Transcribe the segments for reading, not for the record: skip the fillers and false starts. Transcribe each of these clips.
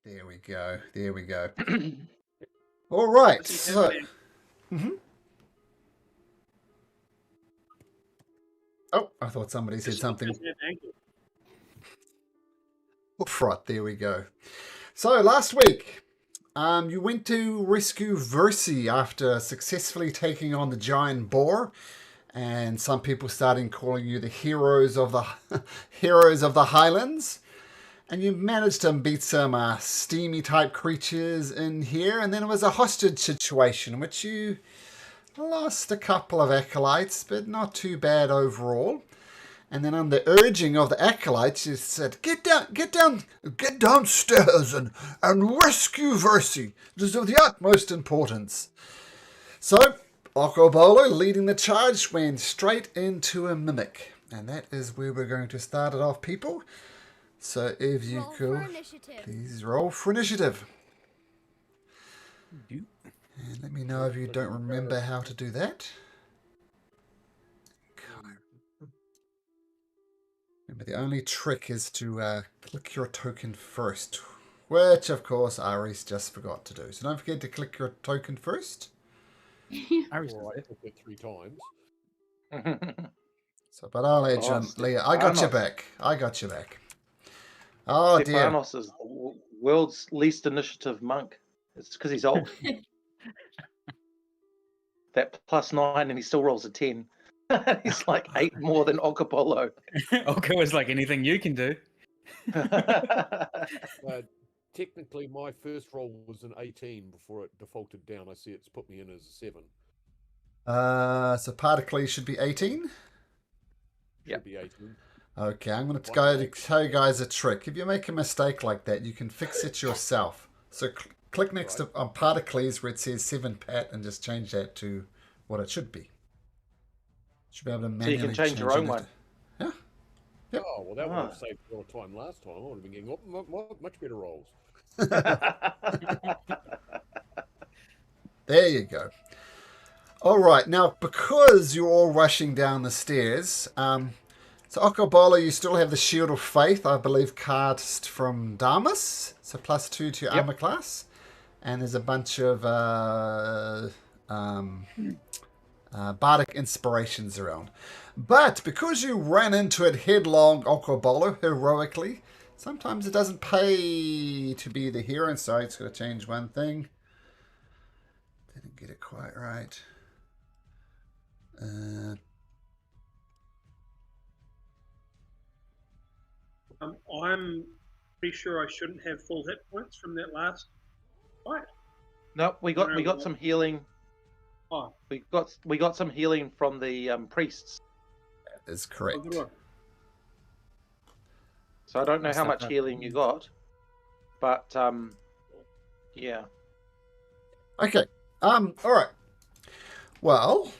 There we go. There we go. All right. Does he So, have any- oh, I thought somebody said does he something. have ankle? Right, there we go. So last week, you went to rescue Versi after successfully taking on the giant boar, and some people starting calling you the heroes of the heroes of the Highlands. And you managed to beat some steamy type creatures in here, and then it was a hostage situation, which you lost a couple of acolytes, but not too bad overall. And then on the urging of the acolytes, you said, get downstairs and rescue Versi. It is of the utmost importance. So, Okobolo, leading the charge, went straight into a mimic. And that is where we're going to start it off, people. So if you could, please roll for initiative. And let me know if you don't remember how to do that. Remember, the only trick is to click your token first, which, of course, Ari's just forgot to do. So don't forget to click your token first. Ari's clicked it 3 times. So, but I'll let you, Leah. I got your back. Oh, dear. Stefanos is the world's least initiative monk. It's because he's old. That +9 and he still rolls a 10. He's like 8 more than Okobolo. Oko is like anything you can do. Technically, my first roll was an 18 before it defaulted down. I see it's put me in as a 7. So Particles should be 18? Should be 18. Okay, I'm going to go to show you guys a trick. If you make a mistake like that, you can fix it yourself. So click next to on Particles where it says 7 Pat and just change that to what it should be. Should be able to manually so you can change your own one. Yeah. Yep. Oh, well, that would have saved a lot of time last time. I would have been getting much better rolls. There you go. All right, now because you're all rushing down the stairs, so Okobolo, you still have the Shield of Faith, I believe, cast from Damas, so +2 to your armor class, and there's a bunch of bardic inspirations around. But because you ran into it headlong, Okobolo, heroically, sometimes it doesn't pay to be the hero. Sorry, it's going to change one thing. Didn't get it quite right. I'm pretty sure I shouldn't have full hit points from that last fight. Nope, we got some healing. Oh, We got some healing from the priests. That is correct. So I don't know how much healing you got, but yeah. Okay. All right. Well,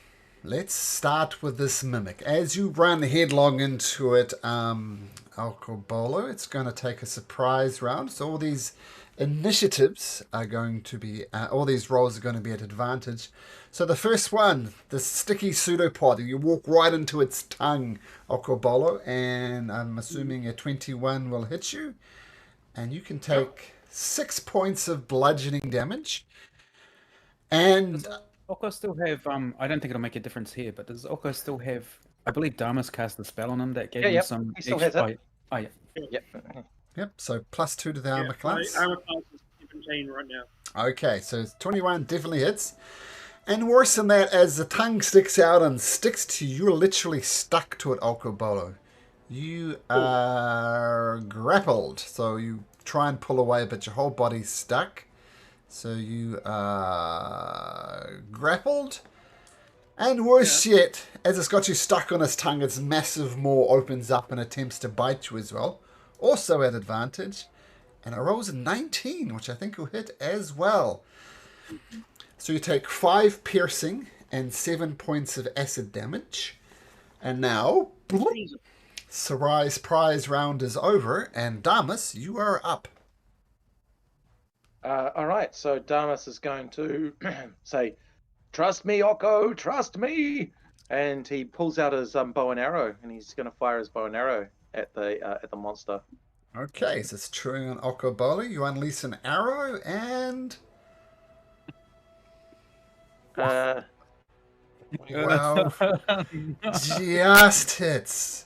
let's start with this mimic. As you run headlong into it, Okobolo, it's going to take a surprise round. So all these initiatives are going to be, all these rolls are going to be at advantage. So the first one, the sticky pseudopod, you walk right into its tongue, Okobolo, and I'm assuming a 21 will hit you. And you can take 6 points of bludgeoning damage. And Does Oko still have, I don't think it'll make a difference here, but does Oko still have, I believe Damas cast the spell on him that gave him some he still has it. Oh, yeah. Yep. so +2 to the armor class. My armor class is 17 right now. Okay, so 21 definitely hits. And worse than that, as the tongue sticks out and sticks to you, you're literally stuck to it, Okobolo. You are grappled. So you try and pull away, but your whole body's stuck. So you are grappled. And worse yet, as it's got you stuck on its tongue, its massive maw opens up and attempts to bite you as well. Also at advantage. And it rolls a 19, which I think will hit as well. So you take 5 piercing and 7 points of acid damage. And now, Sarai's prize round is over. And Damas, you are up. All right, so Damas is going to say, "Trust me, Oko, trust me," and he pulls out his bow and arrow, and he's going to fire his bow and arrow at the monster. Okay, so it's true on Okobolo. You unleash an arrow and... Uh, 12 just hits.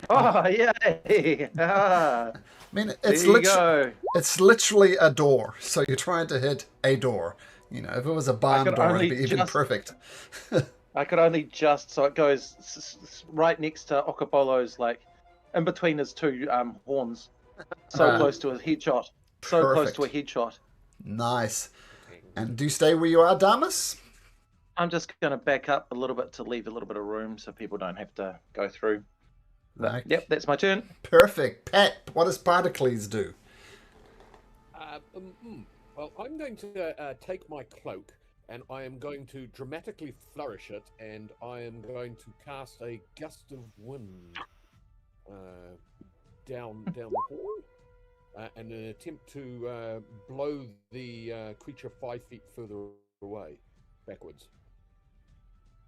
oh, yay! Ah, I mean, there you go. it's literally a door, so you're trying to hit a door. You know, if it was a barn could door, only it'd be even just- perfect. I could only just, so it goes right next to Okobolo's, like, in between his two horns. So Ah. close to a headshot. So close to a Perfect. headshot. Nice. And do you stay where you are, Damas? I'm just going to back up a little bit to leave a little bit of room so people don't have to go through. But, Okay. yep, that's my turn. Perfect. Pat, what does Particles do? Well, I'm going to take my cloak and I am going to dramatically flourish it, and I am going to cast a gust of wind down the hall in an attempt to blow the creature 5 feet further away, backwards.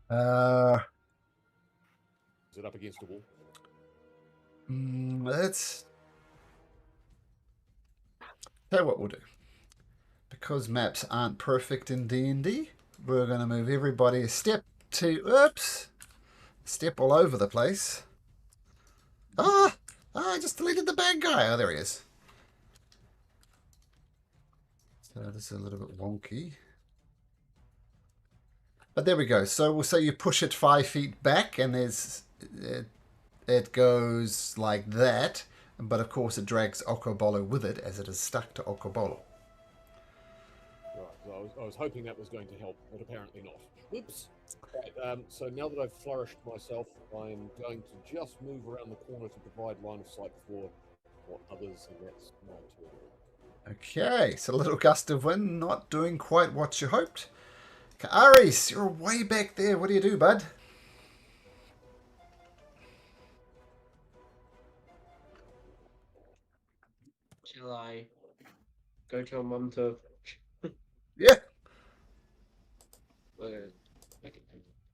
Is it up against a wall? Let's tell you what we'll do. Because maps aren't perfect in D&D, we're going to move everybody a step step all over the place. I just deleted the bad guy. Oh, there he is. So this is a little bit wonky. But there we go. So we'll say you push it 5 feet back, and it goes like that. But of course, it drags Okobolo with it, as it is stuck to Okobolo. Right, so I was hoping that was going to help, but apparently not. Oops. Right, so now that I've flourished myself, I'm going to just move around the corner to provide line of sight for others, and that's my turn. Okay, so a little gust of wind, not doing quite what you hoped. Aris, you're way back there. What do you do, bud? Shall I go tell Mum to? Yeah. Okay.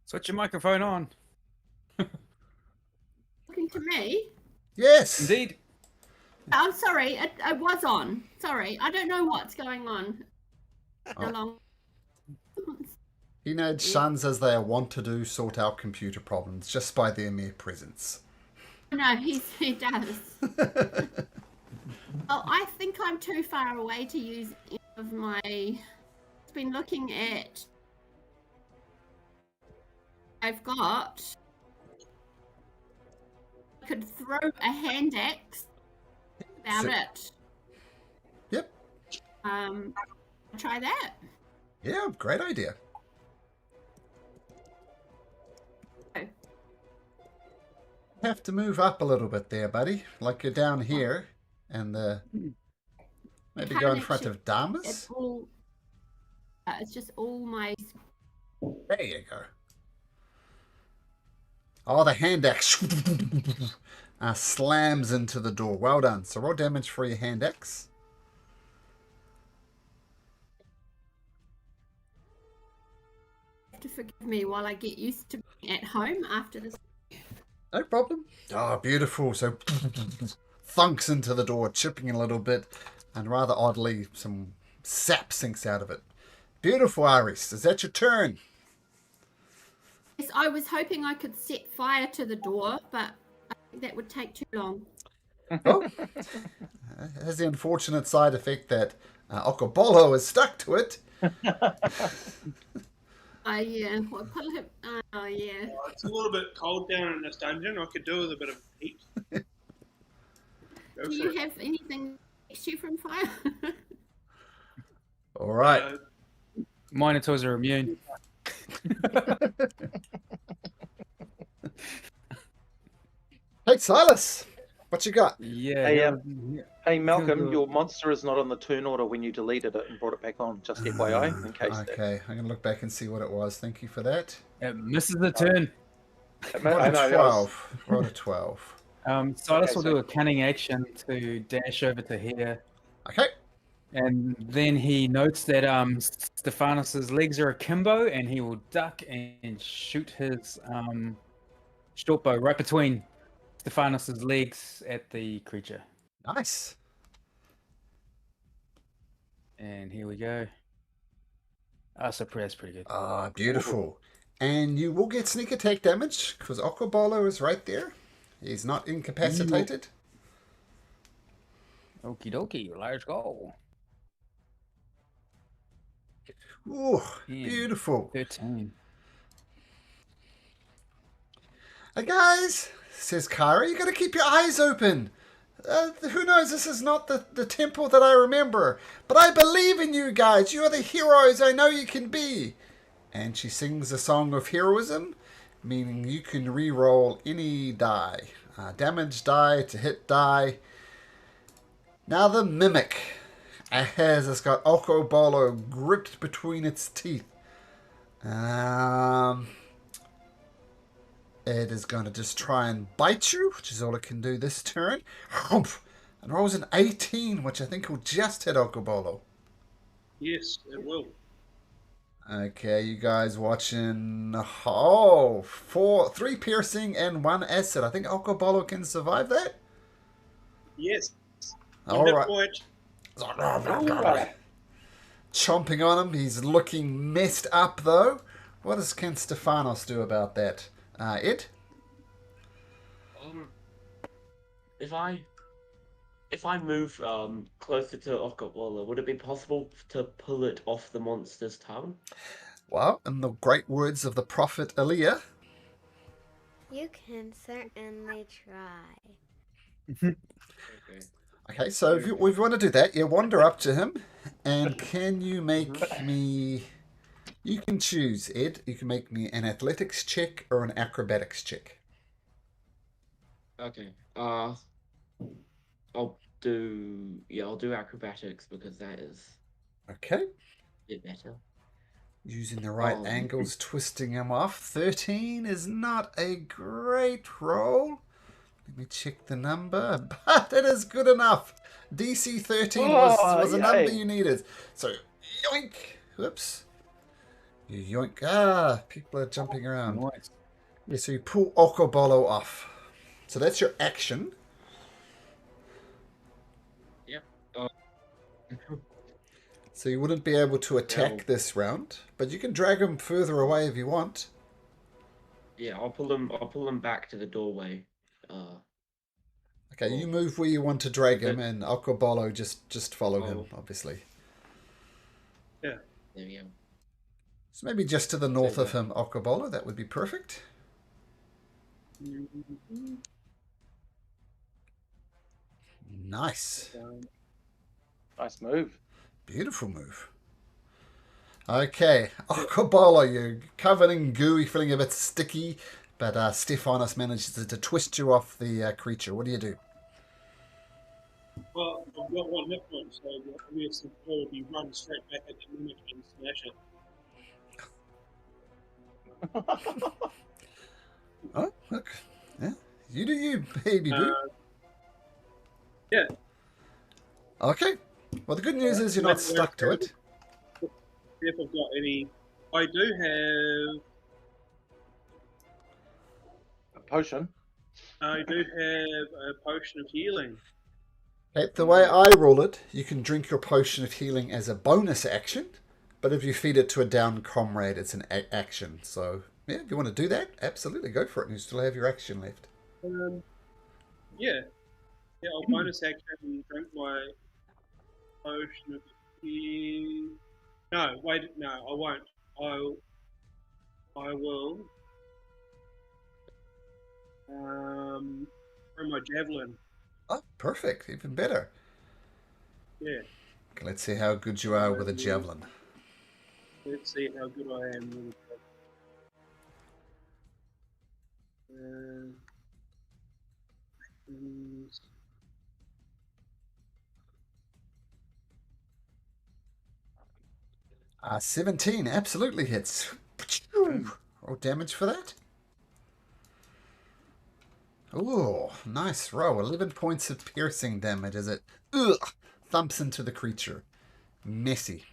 Switch your microphone on. Talking to me? Yes. Indeed. I'm sorry, I was on. Sorry, I don't know what's going on. Oh. Along. Teenage sons, as they are wont to do, sort out computer problems just by their mere presence. No, he does. Oh, I think I'm too far away to use any of my. I've been looking at. I've got. I could throw a hand axe. About it. Yep. Try that. Yeah, great idea. Okay. Have to move up a little bit there, buddy. Like you're down here, and maybe go in front of Damas. It's all. It's just all my. There you go. Oh, the hand axe slams into the door. Well done. So roll damage for your hand axe. To forgive me while I get used to being at home after this. No problem. Oh, beautiful. So thunks into the door, chipping a little bit, and rather oddly, some sap sinks out of it. Beautiful, Aris. Is that your turn? Yes, I was hoping I could set fire to the door, but I think that would take too long. Oh, it has the unfortunate side effect that Okobolo is stuck to it. Yeah. Well, oh, yeah. It's a little bit cold down in this dungeon. I could do with a bit of heat. Go Do for you it. have anything that protects you from fire? All right. Minotaurs are immune. Hey, Silas, what you got? Yeah. Hey, yeah. Hey, Malcolm, Good. your monster is not on the turn order when you deleted it and brought it back on. Just FYI, in case Okay, I'm going to look back and see what it was. Thank you for that. It misses the turn. Roll I a know, 12. Roll a 12. Silas Okay, will so- do a cunning action to dash over to here. Okay. And then he notes that Stephanus's legs are akimbo, and he will duck and shoot his short bow right between Stephanus's legs at the creature. Nice. And here we go. Ah, suppress, pretty good. Ah, beautiful. And you will get sneak attack damage because Okobolo is right there. He's not incapacitated. Okie dokie, let's go. Ooh, 10, beautiful. 13. Hey guys, says Kara, you got to keep your eyes open. Who knows, this is not the temple that I remember. But I believe in you guys. You are the heroes I know you can be. And she sings a song of heroism, meaning you can re-roll any die. Damage die to hit die. Now the Mimic. It's got Okobolo gripped between its teeth. It is going to just try and bite you, which is all it can do this turn. Humph! And rolls an 18, which I think will just hit Okobolo. Yes, it will. Okay, you guys watching. Oh, 3 piercing and 1 acid. I think Okobolo can survive that. Yes. All Hit right. point. Chomping on him. He's looking messed up, though. What can Stefanos do about that? Ed? If I move closer to Okawala, would it be possible to pull it off the monster's tongue? Well, in the great words of the prophet Aaliyah. You can certainly try. Okay. Okay, so if you want to do that, you wander up to him, and can you make me... You can choose, Ed. You can make me an athletics check or an acrobatics check. Okay. I'll do acrobatics because that is Okay. a bit better. Using the right angles, twisting him off. 13 is not a great roll. Let me check the number, but it is good enough. DC 13 was a number you needed. So, yoink. Whoops. You yoink. People are jumping around. Nice. Yeah, so you pull Okobolo off. So that's your action. Yep. So you wouldn't be able to attack this round, but you can drag him further away if you want. Yeah, I'll pull him back to the doorway. Okay, you move where you want to drag him, and Okobolo just follow him, obviously. Yeah. There we go. So maybe just to the north of him, Okobolo, that would be perfect. Nice. Nice move. Beautiful move. Okay, Okobolo, you're covered in goo, you're feeling a bit sticky, but Stefanos manages to twist you off the creature. What do you do? Well, I've got 1 hit point, so the obvious thing would be run straight back at the mimic and smash it. Oh, look. Yeah, you do you, baby boo. Yeah. Okay. Well, the good news is you're not stuck to it. See if I've got any. I do have. A potion. I do have a potion of healing. Okay, the way I rule it, you can drink your potion of healing as a bonus action, but if you feed it to a down comrade, it's an action. So, yeah, if you want to do that, absolutely go for it, and you still have your action left. Yeah. Yeah, I'll bonus action and drink my potion of healing. No, wait, no, I won't. I will. Throw my javelin. Oh, perfect. Even better. Yeah. Okay, let's see how good you are with a javelin. Let's see how good I am with it. 17 absolutely hits. Roll damage for that. Ooh, nice roll. 11 points of piercing damage as it thumps into the creature. Messy.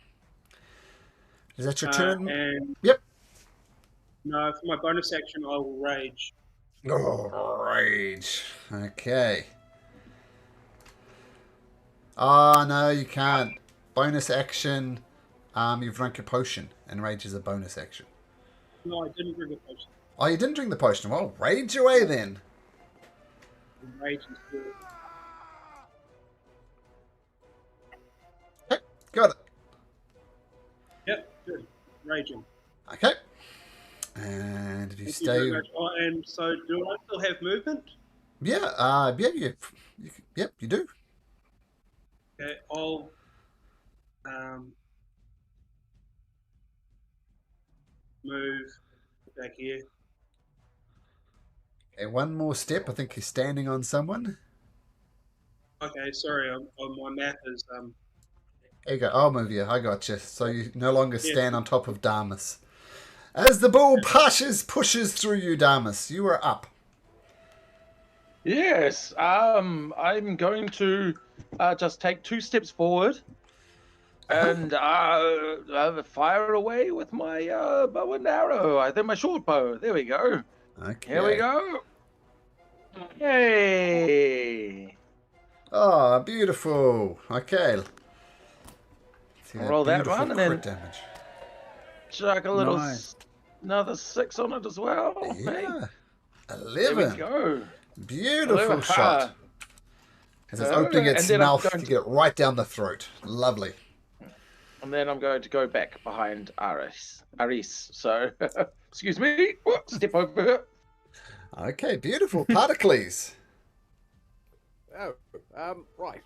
Is that your turn? And Yep. No, for my bonus action, I will rage. Oh, rage. Okay. Oh, no, you can't. Bonus action. You've drunk a potion, and rage is a bonus action. No, I didn't drink a potion. Oh, you didn't drink the potion. Well, rage away then. Rage is good. Okay, got it. Yep, good. Raging. Okay. And if you Thank you very stay... much. Oh, and so, do I still have movement? Yeah, yep, you do. Okay, I'll move back here. Okay, one more step. I think you're standing on someone. Okay, sorry, my map is There you go. I'll move you. I got you. So you no longer Yeah. stand on top of Damas. As the bull pushes through you, Damas, you are up. Yes. I'm going to just take 2 steps forward and fire away with my bow and arrow. I think my short bow. There we go. Okay. Here we go. Hey. Oh, beautiful. Okay. See Roll that beautiful one and crit then- damage. Chuck a little, Nice. another 6 on it as well. Hey, Yeah. there we 11. go. Beautiful 11. shot. As it's opening its And then I'm mouth going to get it right down the throat. Lovely. And then I'm going to go back behind Aris. So, excuse me. Whoop, step over here. Okay, beautiful. Particles. Oh, right.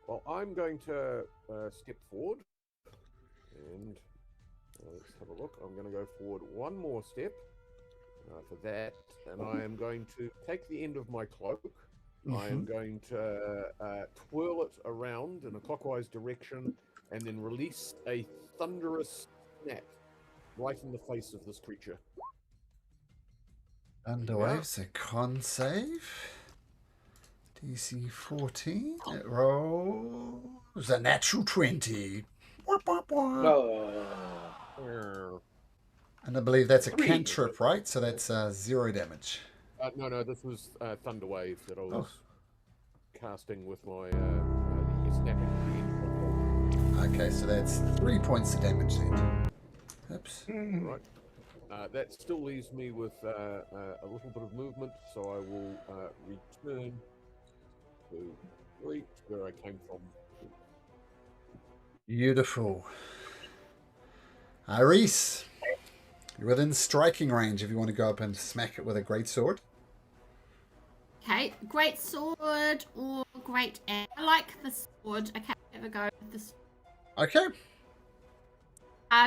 Well, I'm going to step forward, and let's have a look. I'm going to go forward one more step for that, and I am going to take the end of my cloak. I am going to twirl it around in a clockwise direction, and then release a thunderous snap right in the face of this creature. Underway, so con save. DC 14. It rolls a natural 20. Wah, wah, wah. Oh. And I believe that's a 3. cantrip, right? So that's 0 damage. No, this was Thunder Wave that I was casting with my snapping the end of my cloak. Okay, so that's 3 points of damage then. Oops. Right. That still leaves me with a little bit of movement, so I will return to where I came from. Beautiful. Iris, you're within striking range if you want to go up and smack it with a great sword. Okay, great sword or great axe. I like the sword. Okay, have a go with this. Okay.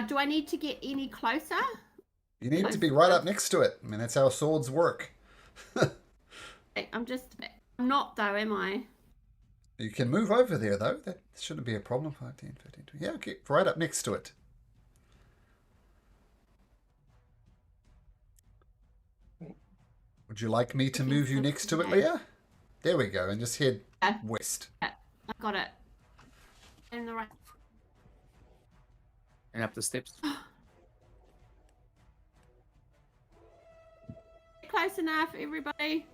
Do I need to get any closer? You need to be right up next to it. I mean, that's how swords work. I'm not though, am I? You can move over there, though. That shouldn't be a problem. 5, 10, 15, 20. Yeah, get right up next to it. Would you like me to move you next to it, Leah? There we go. And just head west. I got it. In the right. And up the steps. Close enough, everybody.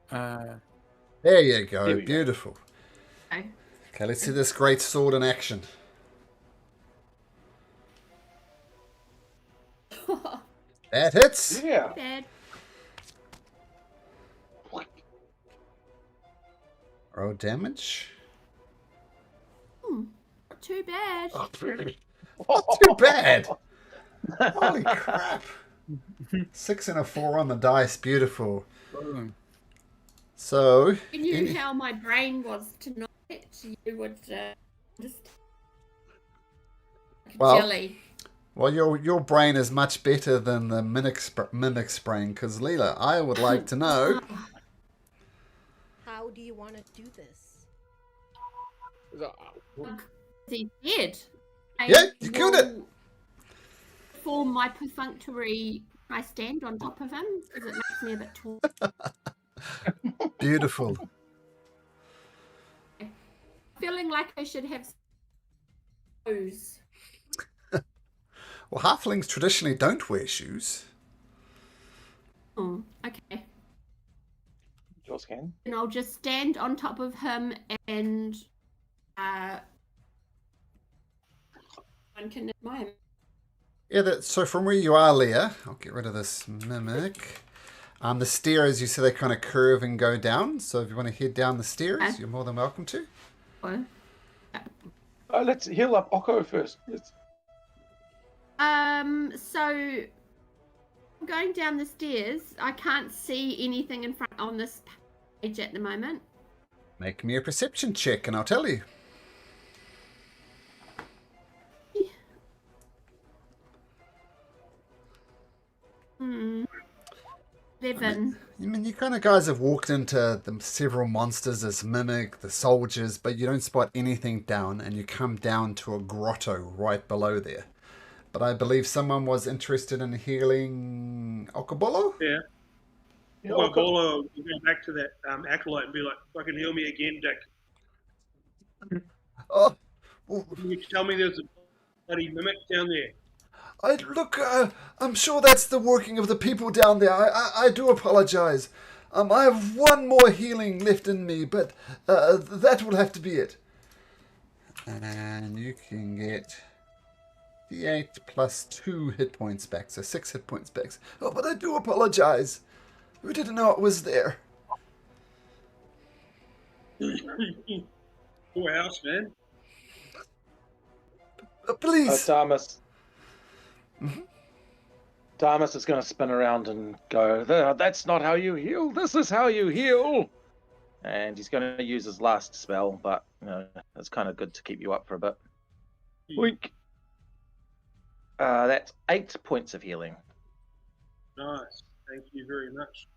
There you go. There we go. Beautiful. Okay. Okay, let's see this great sword in action. That hits. Yeah. Bad. Roll damage. Not too bad. Not too bad. Holy crap. 6 and a 4 on the dice. Beautiful. Boom. So, If you knew how my brain was tonight, you would just Well, jelly. well, your brain is much better than the mimic's brain, because Leela, I would like to know. How do you want to do this? He's dead. Yeah, you killed it. For my perfunctory, I stand on top of him because it makes me a bit tall. Beautiful. Feeling like I should have shoes. Well, halflings traditionally don't wear shoes. Oh, okay. Yours can. And I'll just stand on top of him and one can admire. Yeah, so from where you are, Leah, I'll get rid of this mimic. The stairs, you see they kind of curve and go down. So if you want to head down the stairs, you're more than welcome to. Let's heal up Oko first. So going down the stairs, I can't see anything in front on this page at the moment. Make me a perception check and I'll tell you. Hmm. 11. I mean, you kind of guys have walked into the several monsters as mimic, the soldiers, but you don't spot anything down, and you come down to a grotto right below there. But I believe someone was interested in healing Okobolo? Yeah. Well, Bolo will go back to that acolyte and be like, fucking heal me again, Dick. Oh, Can you tell me there's a bloody mimic down there? look, I'm sure that's the working of the people down there. I do apologize. I have one more healing left in me, but that will have to be it. And you can get D8 plus 2 hit points back, so 6 hit points back. Oh, but I do apologize. We didn't know it was there. Your house, man. Please. Damas. Damas is going to spin around and go, that's not how you heal. This is how you heal. And he's going to use his last spell, but it's kind of good to keep you up for a bit. Wink. That's 8 points of healing. Nice. Thank you very much.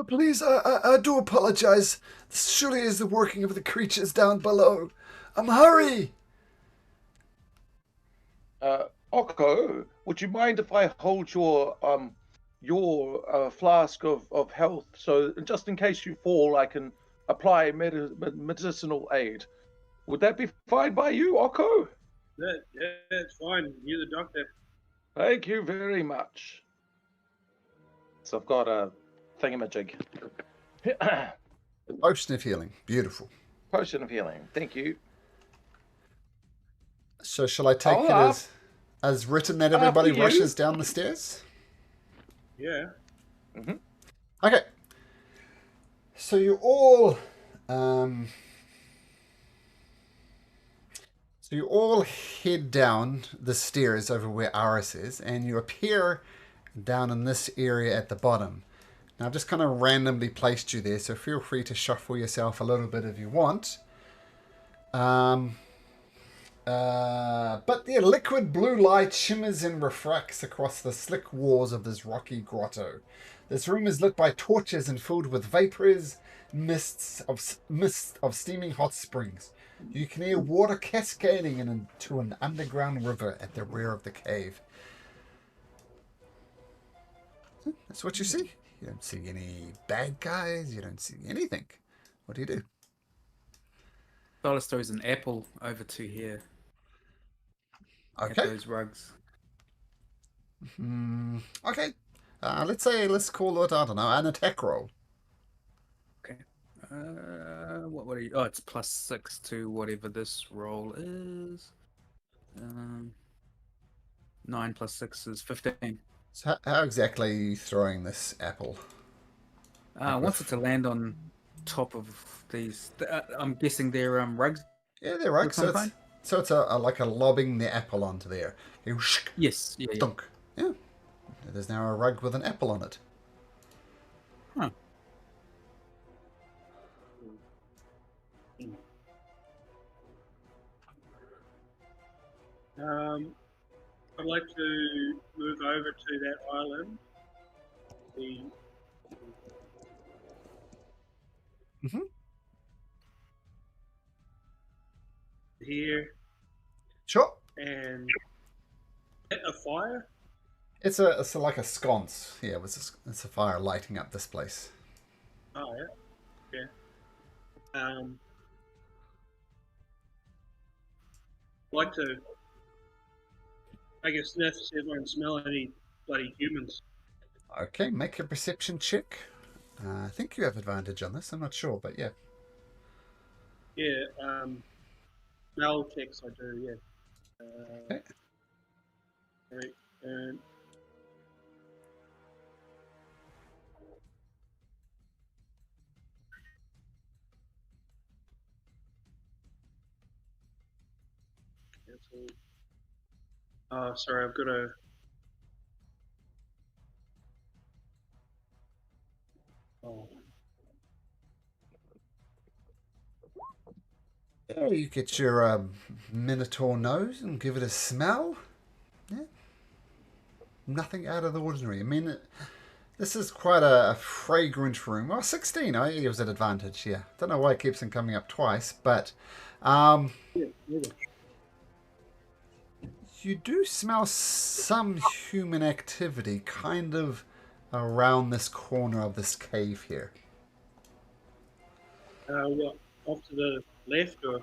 Please, I do apologize. This surely is the working of the creatures down below. Hurry! Oko, would you mind if I hold your flask of health, so just in case you fall, I can apply medicinal aid? Would that be fine by you, Oko? Yeah, it's fine. You're the doctor. Thank you very much. So I've got a thingamajig. Potion of healing. Beautiful. Potion of healing. Thank you. So shall I take it as written that everybody rushes down the stairs? Yeah. Mm-hmm. Okay. So you all head down the stairs over where Aris is, and you appear down in this area at the bottom. Now I've just kind of randomly placed you there, so feel free to shuffle yourself a little bit if you want. But the liquid blue light shimmers and refracts across the slick walls of this rocky grotto. This room is lit by torches and filled with vapors, mist of steaming hot springs. You can hear water cascading into an underground river at the rear of the cave. That's what you see. You don't see any bad guys. You don't see anything. What do you do? Silas throws an apple over to here. Okay. At those rugs. Okay. Let's call it, I don't know, an attack roll. Okay. What are you? Oh, it's +6 to whatever this roll is. 9 + 6 is 15. So how exactly are you throwing this apple? Wants it to land on top of these. I'm guessing they're rugs. Yeah, they're rugs. So it's like a lobbing the apple onto there. Yes. Yeah. Dunk. Yeah. There's now a rug with an apple on it. Huh. I'd like to move over to that island. Here. Sure. And a fire? It's like a sconce. Yeah, it's a fire lighting up this place. Oh yeah. Yeah. I'd like to make a sniff, see if I can smell any bloody humans. Okay, make a perception check. I think you have advantage on this. I'm not sure, but yeah. Yeah, smell checks I do, yeah. Okay. Right, and cancel. Oh, sorry, I've got to. Oh, Yeah, you get your Minotaur nose and give it a smell. Yeah. Nothing out of the ordinary. I mean, this is quite a fragrant room. Well, 16, I it was an advantage, yeah. Don't know why it keeps on coming up twice, but yeah, yeah. you do smell some human activity kind of around this corner of this cave here. What? Off to the left or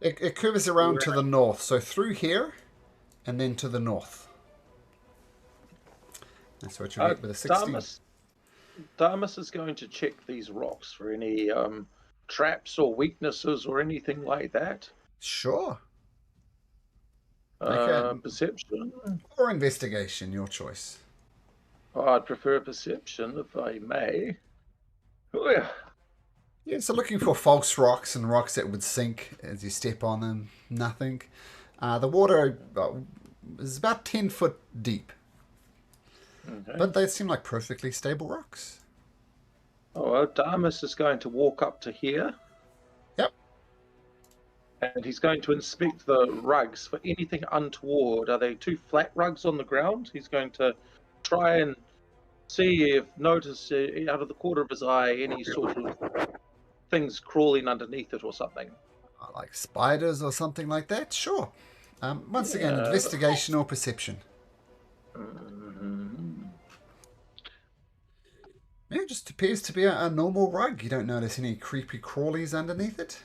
It curves around to right? the north, so through here and then to the north. That's what you get with a 16. Damus is going to check these rocks for any traps or weaknesses or anything like that. Sure. Okay. Perception. Or investigation, your choice. Oh, I'd prefer perception if I may. Oh, yeah. Yeah, so looking for false rocks and rocks that would sink as you step on them. Nothing. The water is about 10 foot deep. Okay. But they seem like perfectly stable rocks. Oh, well, Damus is going to walk up to here. Yep. And he's going to inspect the rugs for anything untoward. Are they two flat rugs on the ground? He's going to try and notice out of the corner of his eye any sort of things crawling underneath it or something. Like spiders or something like that? Sure. Once again, investigation or perception. Mm-hmm. Yeah, it just appears to be a normal rug. You don't notice any creepy crawlies underneath it.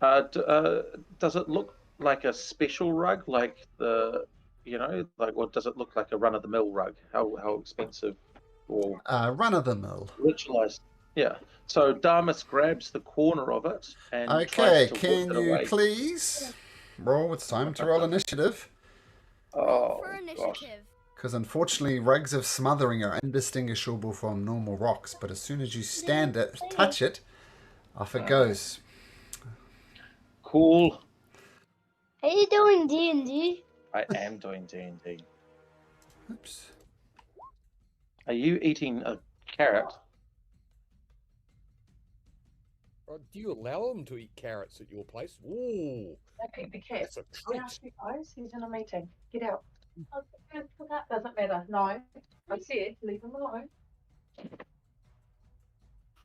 Does it look like a special rug, like or does it look like a run-of-the-mill rug? How expensive or Run of the mill. ritualized? Yeah. So Damus grabs the corner of it and Okay, tries to can whip it you away. please roll? It's time to roll initiative. Oh, For gosh. initiative. Because unfortunately, rugs of smothering are indistinguishable from normal rocks. But as soon as you stand it, touch it, off it goes. Cool. Are you doing D&D? I am doing D&D. Oops. Are you eating a carrot? Do you allow them to eat carrots at your place? Ooh, I picked the cat. that's a treat. You guys, he's in a meeting. Get out. That doesn't matter. No. I said leave him alone.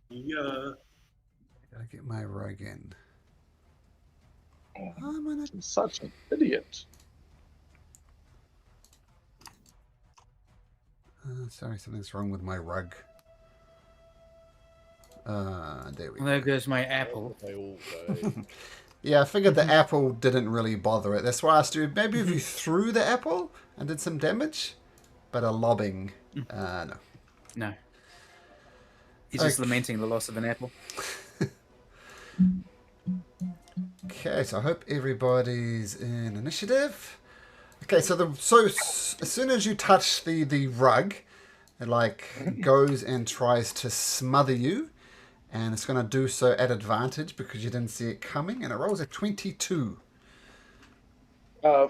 Yeah. Gotta get my rug in. I'm such an idiot. Sorry, something's wrong with my rug. There we go. There goes my apple. They all go. Yeah, I figured the apple didn't really bother it. That's why I asked you, maybe if you threw the apple and did some damage? But a lobbing, no. No. He's just lamenting the loss of an apple. Okay, so I hope everybody's in initiative. Okay, so as soon as you touch the rug, it goes and tries to smother you, and it's going to do so at advantage because you didn't see it coming, and it rolls a 22.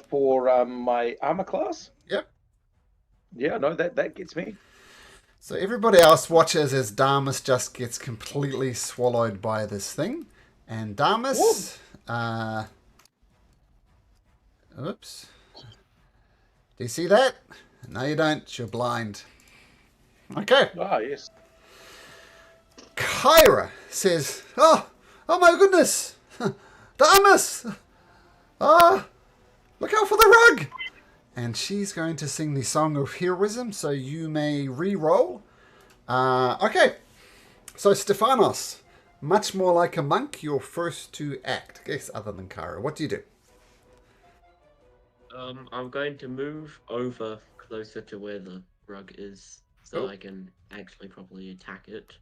For my armor class? Yep. Yeah, no, that gets me. So everybody else watches as Damus just gets completely swallowed by this thing, and Damus, oops. Do you see that? No, you don't. You're blind. Okay. Ah, yes. Kyra says, oh my goodness. Damus. Look out for the rug. And she's going to sing the Song of Heroism, so you may re-roll. Okay. So Stephanos, much more like a monk, you're first to act. I guess other than Kyra. What do you do? I'm going to move over closer to where the rug is. So so Cool. I can actually properly attack it.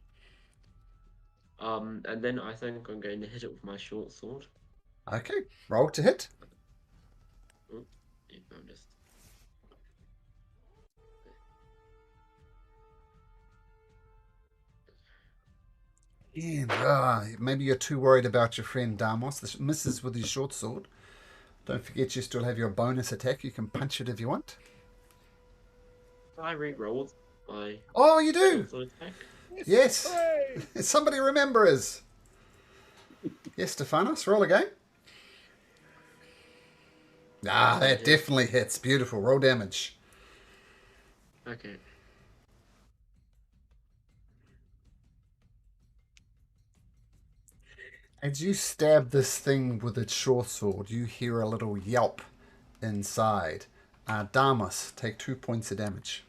And then I think I'm going to hit it with my short sword. Okay, roll to hit. Oh, yeah, I'm just... Yeah, maybe you're too worried about your friend Damos. This misses with his short sword. Don't forget you still have your bonus attack. You can punch it if you want. I re-rolled my Oh, you do? short sword attack. Yes. Hooray! Somebody remembers. Yes, Stephanos, roll again. Ah, that definitely hits. Beautiful. Roll damage. Okay. As you stab this thing with its short sword, you hear a little yelp inside. Damas, take 2 points of damage.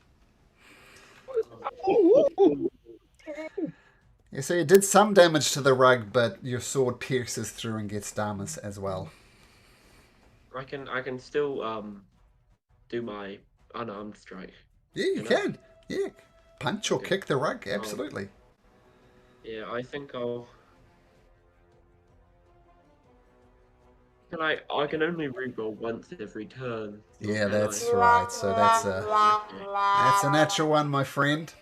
Yeah, so you did some damage to the rug, but your sword pierces through and gets Damas as well. I can still do my unarmed strike. Yeah, you can. Yeah. Punch or kick the rug, absolutely. Yeah, I think I'll... I can only reroll once every turn. Yeah, that's right. So that's a natural one, my friend.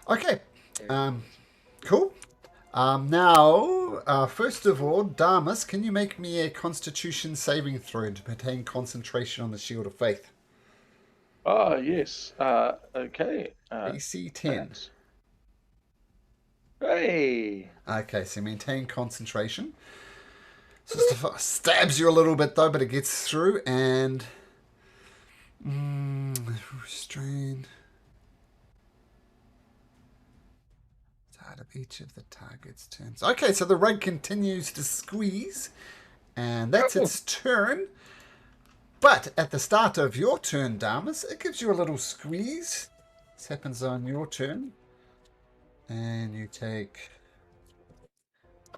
Okay. Cool. Now, first of all, Damas, can you make me a Constitution saving throw to maintain concentration on the Shield of Faith? Ah, yes. Okay. AC 10. Hey. Okay, so maintain concentration. So stabs you a little bit though, but it gets through and restrain. Out of each of the target's turns. Okay, so the rug continues to squeeze, and that's its turn. But at the start of your turn, Damas, it gives you a little squeeze. This happens on your turn, and you take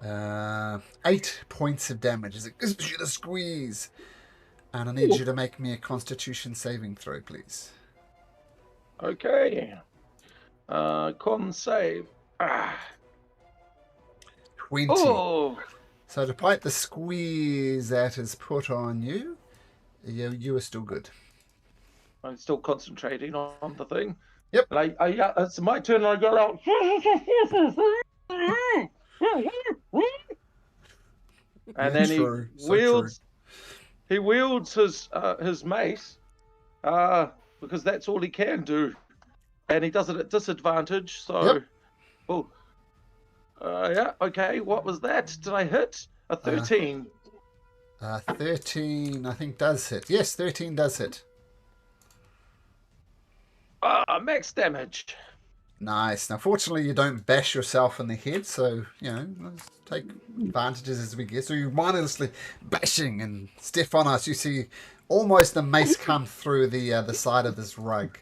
8 points of damage as it gives you the squeeze. And I need you to make me a Constitution saving throw, please. Okay. Con save. 20. Oh. So despite the squeeze that is put on you, you are still good. I'm still concentrating on the thing. Yep. And it's my turn. And I go out. And then he wields. He wields his mace, because that's all he can do, and he does it at disadvantage. So, Yep. Yeah, okay. What was that? Did I hit a 13? 13, I think, does hit. Yes, 13 does hit. Max damage. Nice. Now, fortunately, you don't bash yourself in the head, so, let's take advantages as we get. So you're mindlessly bashing, and Stephanos, you see almost the mace come through the side of this rug.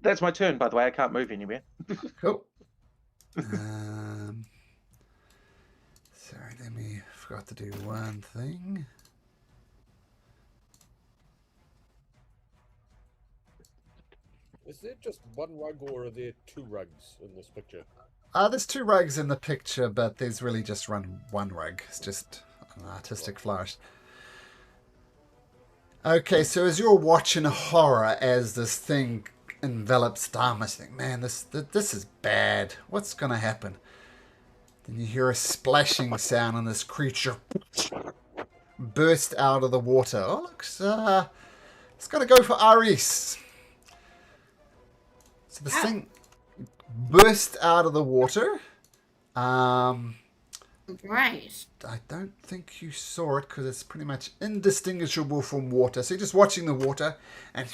That's my turn, by the way. I can't move anywhere. Cool. Sorry, forgot to do one thing. Is there just one rug, or are there 2 rugs in this picture? There's 2 rugs in the picture, but there's really just one rug. It's just an artistic flourish. Okay, so as you're watching horror as this thing envelops Damas, you think, man, this is bad. What's going to happen? Then you hear a splashing sound, and this creature burst out of the water. Oh, look, it's going to go for Aris. So this thing burst out of the water. Right. I don't think you saw it because it's pretty much indistinguishable from water. So you're just watching the water and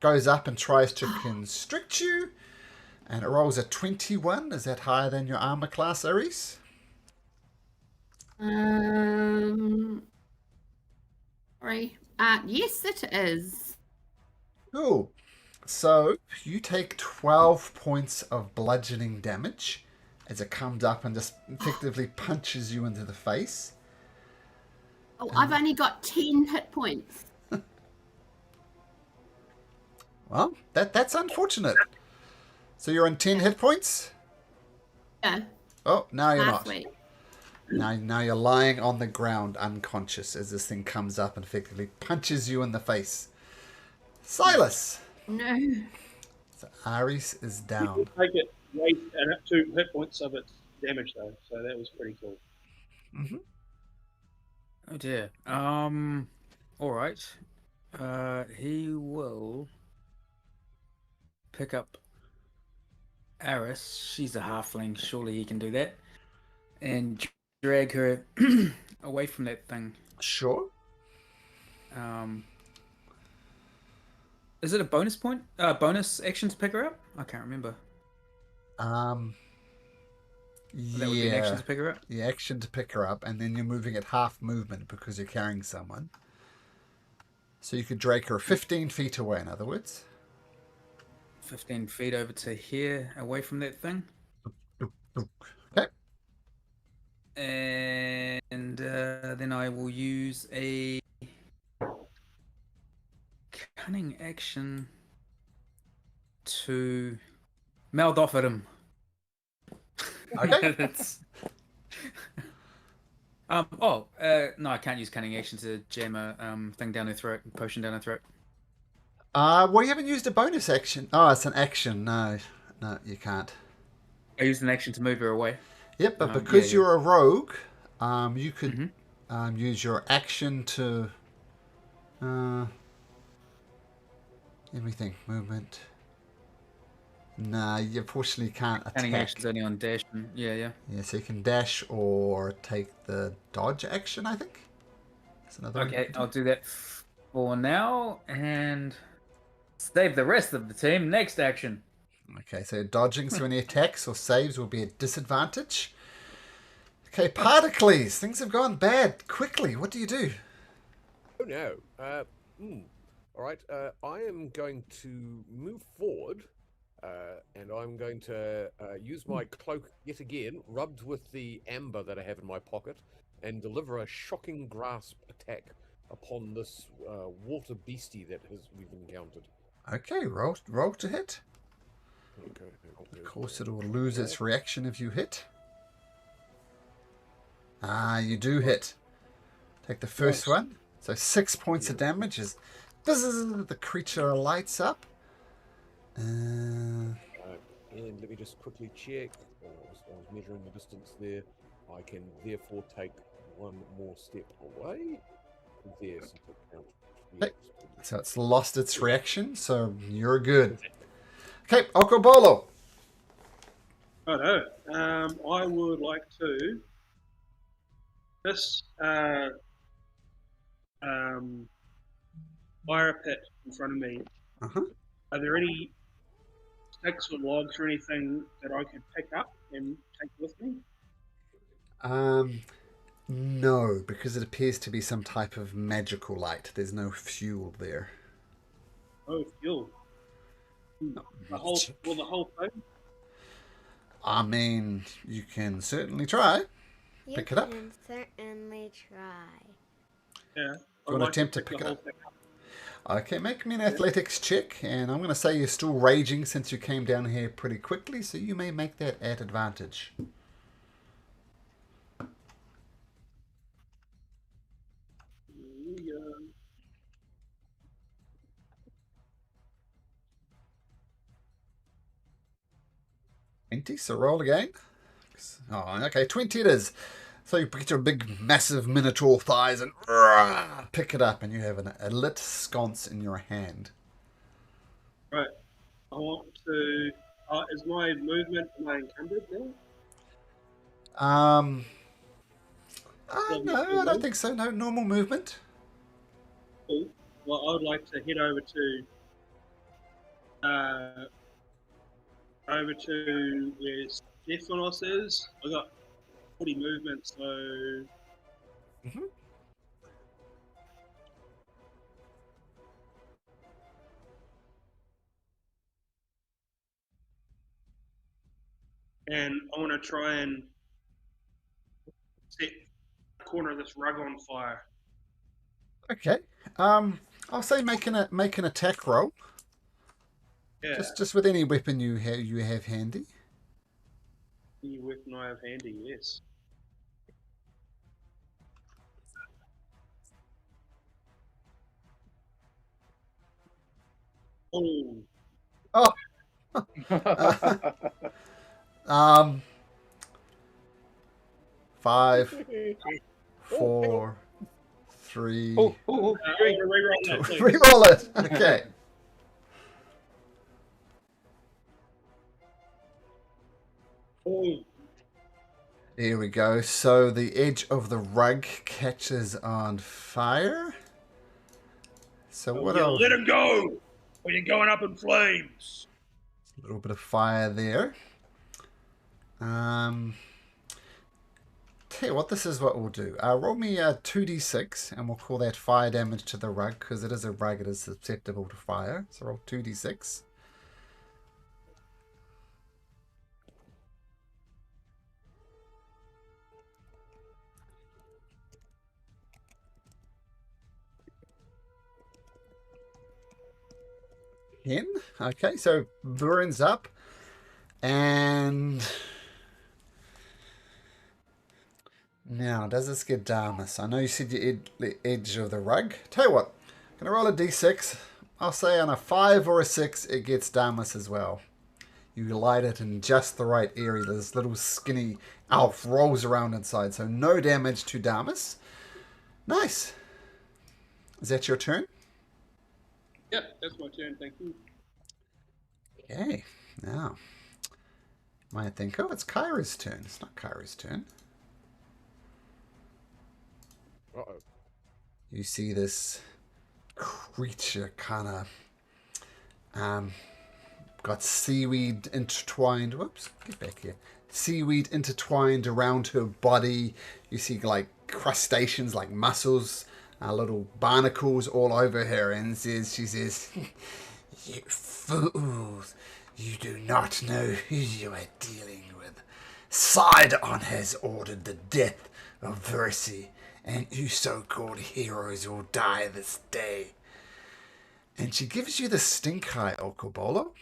goes up and tries to constrict you. And it rolls a 21. Is that higher than your armor class, Aris? Sorry. Yes, it is. Cool. So you take 12 points of bludgeoning damage as it comes up and just effectively punches you into the face. Oh, I've only got 10 hit points. Well, that's unfortunate. So you're on 10 hit points? Yeah. Oh, now you're Last not. week. Now you're lying on the ground unconscious as this thing comes up and effectively punches you in the face. Silas! No. So Ares is down. Take it, wait, and 2 hit points of its damage though, so that was pretty cool. Mm-hmm. Oh dear. All right. He will pick up Aris. She's a halfling. Surely he can do that. And drag her away from that thing. Sure. Is it a bonus point? Bonus action to pick her up? I can't remember. Yeah. That would be an action to pick her up? Yeah, action to pick her up, and then you're moving at half movement because you're carrying someone. So you could drag her 15 feet away, in other words. 15 feet over to here, away from that thing. Okay. And then I will use a cunning action to mouth off at him. Okay. No, I can't use cunning action to jam a thing down her throat, potion down her throat. Well, you haven't used a bonus action. Oh, it's an action. No, you can't. I used an action to move her away. Yep, but because you're a rogue, you could Mm-hmm. use your action to... everything. Movement. Nah, you unfortunately can't attack. Cunning action's only on dash. Yeah. Yeah, so you can dash or take the dodge action, I think. That's another Okay, one. I'll do that for now and save the rest of the team. Next action. Okay, so dodging through any attacks or saves will be a disadvantage. Okay, Particles, things have gone bad quickly. What do you do? Oh no. All right. I am going to move forward, and I'm going to use my cloak yet again, rubbed with the amber that I have in my pocket, and deliver a shocking grasp attack upon this water beastie that we've encountered. Okay, roll to hit. Okay. Of course, it will lose its reaction if you hit. You do hit. Take the first one. So 6 points of damage as the creature lights up. And let me just quickly check. I was measuring the distance there. I can therefore take one more step away. There, since it counts. Okay. So it's lost its reaction, so you're good. Okay, Okobolo. Oh no. I would like to this fire pit in front of me. Uh-huh. Are there any sticks or logs or anything that I could pick up and take with me? No, because it appears to be some type of magical light. There's no fuel there. Oh, fuel. The whole thing? I mean, you can certainly try. Pick it up. You can certainly try. Yeah. Do you want to attempt to pick it up? Okay, make me an athletics check, and I'm going to say you're still raging since you came down here pretty quickly, so you may make that at advantage. So roll again. Oh, okay, 20 it is. So you get your big, massive minotaur thighs and pick it up, and you have a lit sconce in your hand. Right. I want to. Is my movement encumbered now? No, I don't think so. No, normal movement. Cool. Well, I would like to head over to where Stephanos is. I got 40 movement, so. Mm-hmm. And I want to try and set the corner of this rug on fire. Okay. I'll say make an attack roll. Yeah. Just with any weapon you have handy. Any weapon I have handy, yes. Oh. Oh. Um. 5, 4, 3. Oh, I'm gonna reroll that, please. Reroll it. Okay. Oh. Here we go. So the edge of the rug catches on fire. So Oh, what yeah, else? let him go! Or you're going up in flames. A little bit of fire there. Tell you what, this is what we'll do. Roll me a 2d6, and we'll call that fire damage to the rug, because it is a rug, it is susceptible to fire. So roll 2d6. Okay, so burns up, and now does this get Darmus? I know you said the edge of the rug. Tell you what, I'm gonna roll a d6. I'll say on a 5 or a 6, it gets Darmus as well. You light it in just the right area. This little skinny elf rolls around inside, so no damage to Darmus. Nice. Is that your turn? Yep, that's my turn, thank you. Okay, now, might think, oh, it's Kyra's turn. It's not Kyra's turn. Uh-oh. You see this creature kind of got seaweed intertwined. Whoops, get back here. Seaweed intertwined around her body. You see like crustaceans, like mussels, little barnacles all over her, and she says, "You fools, you do not know who you are dealing with. Sidon has ordered the death of Versi, and you so-called heroes will die this day." And she gives you the stink eye, Okobolo.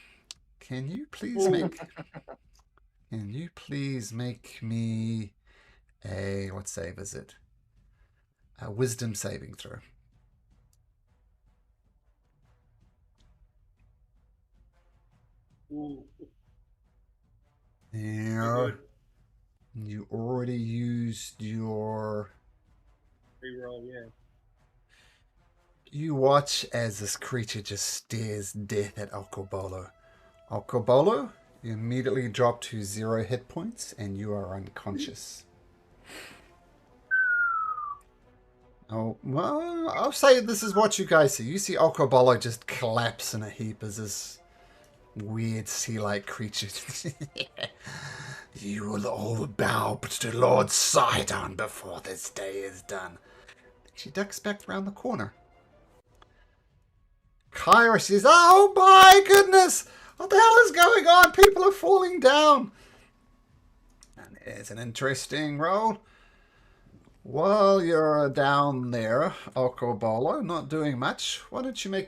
Can you please make me a, what save is it? A wisdom saving throw. Ooh. There. You already used your... Reroll, yeah. You watch as this creature just stares death at Okobolo. Okobolo, you immediately drop to 0 hit points and you are unconscious. Oh, well, I'll say this is what you guys see. You see Okobolo just collapse in a heap as this weird sea-like creature. You will all bow to Lord Sidon before this day is done. She ducks back around the corner. Kyra says, "Oh my goodness! What the hell is going on? People are falling down." And it's an interesting roll. While you're down there, Okobolo, not doing much, why don't you roll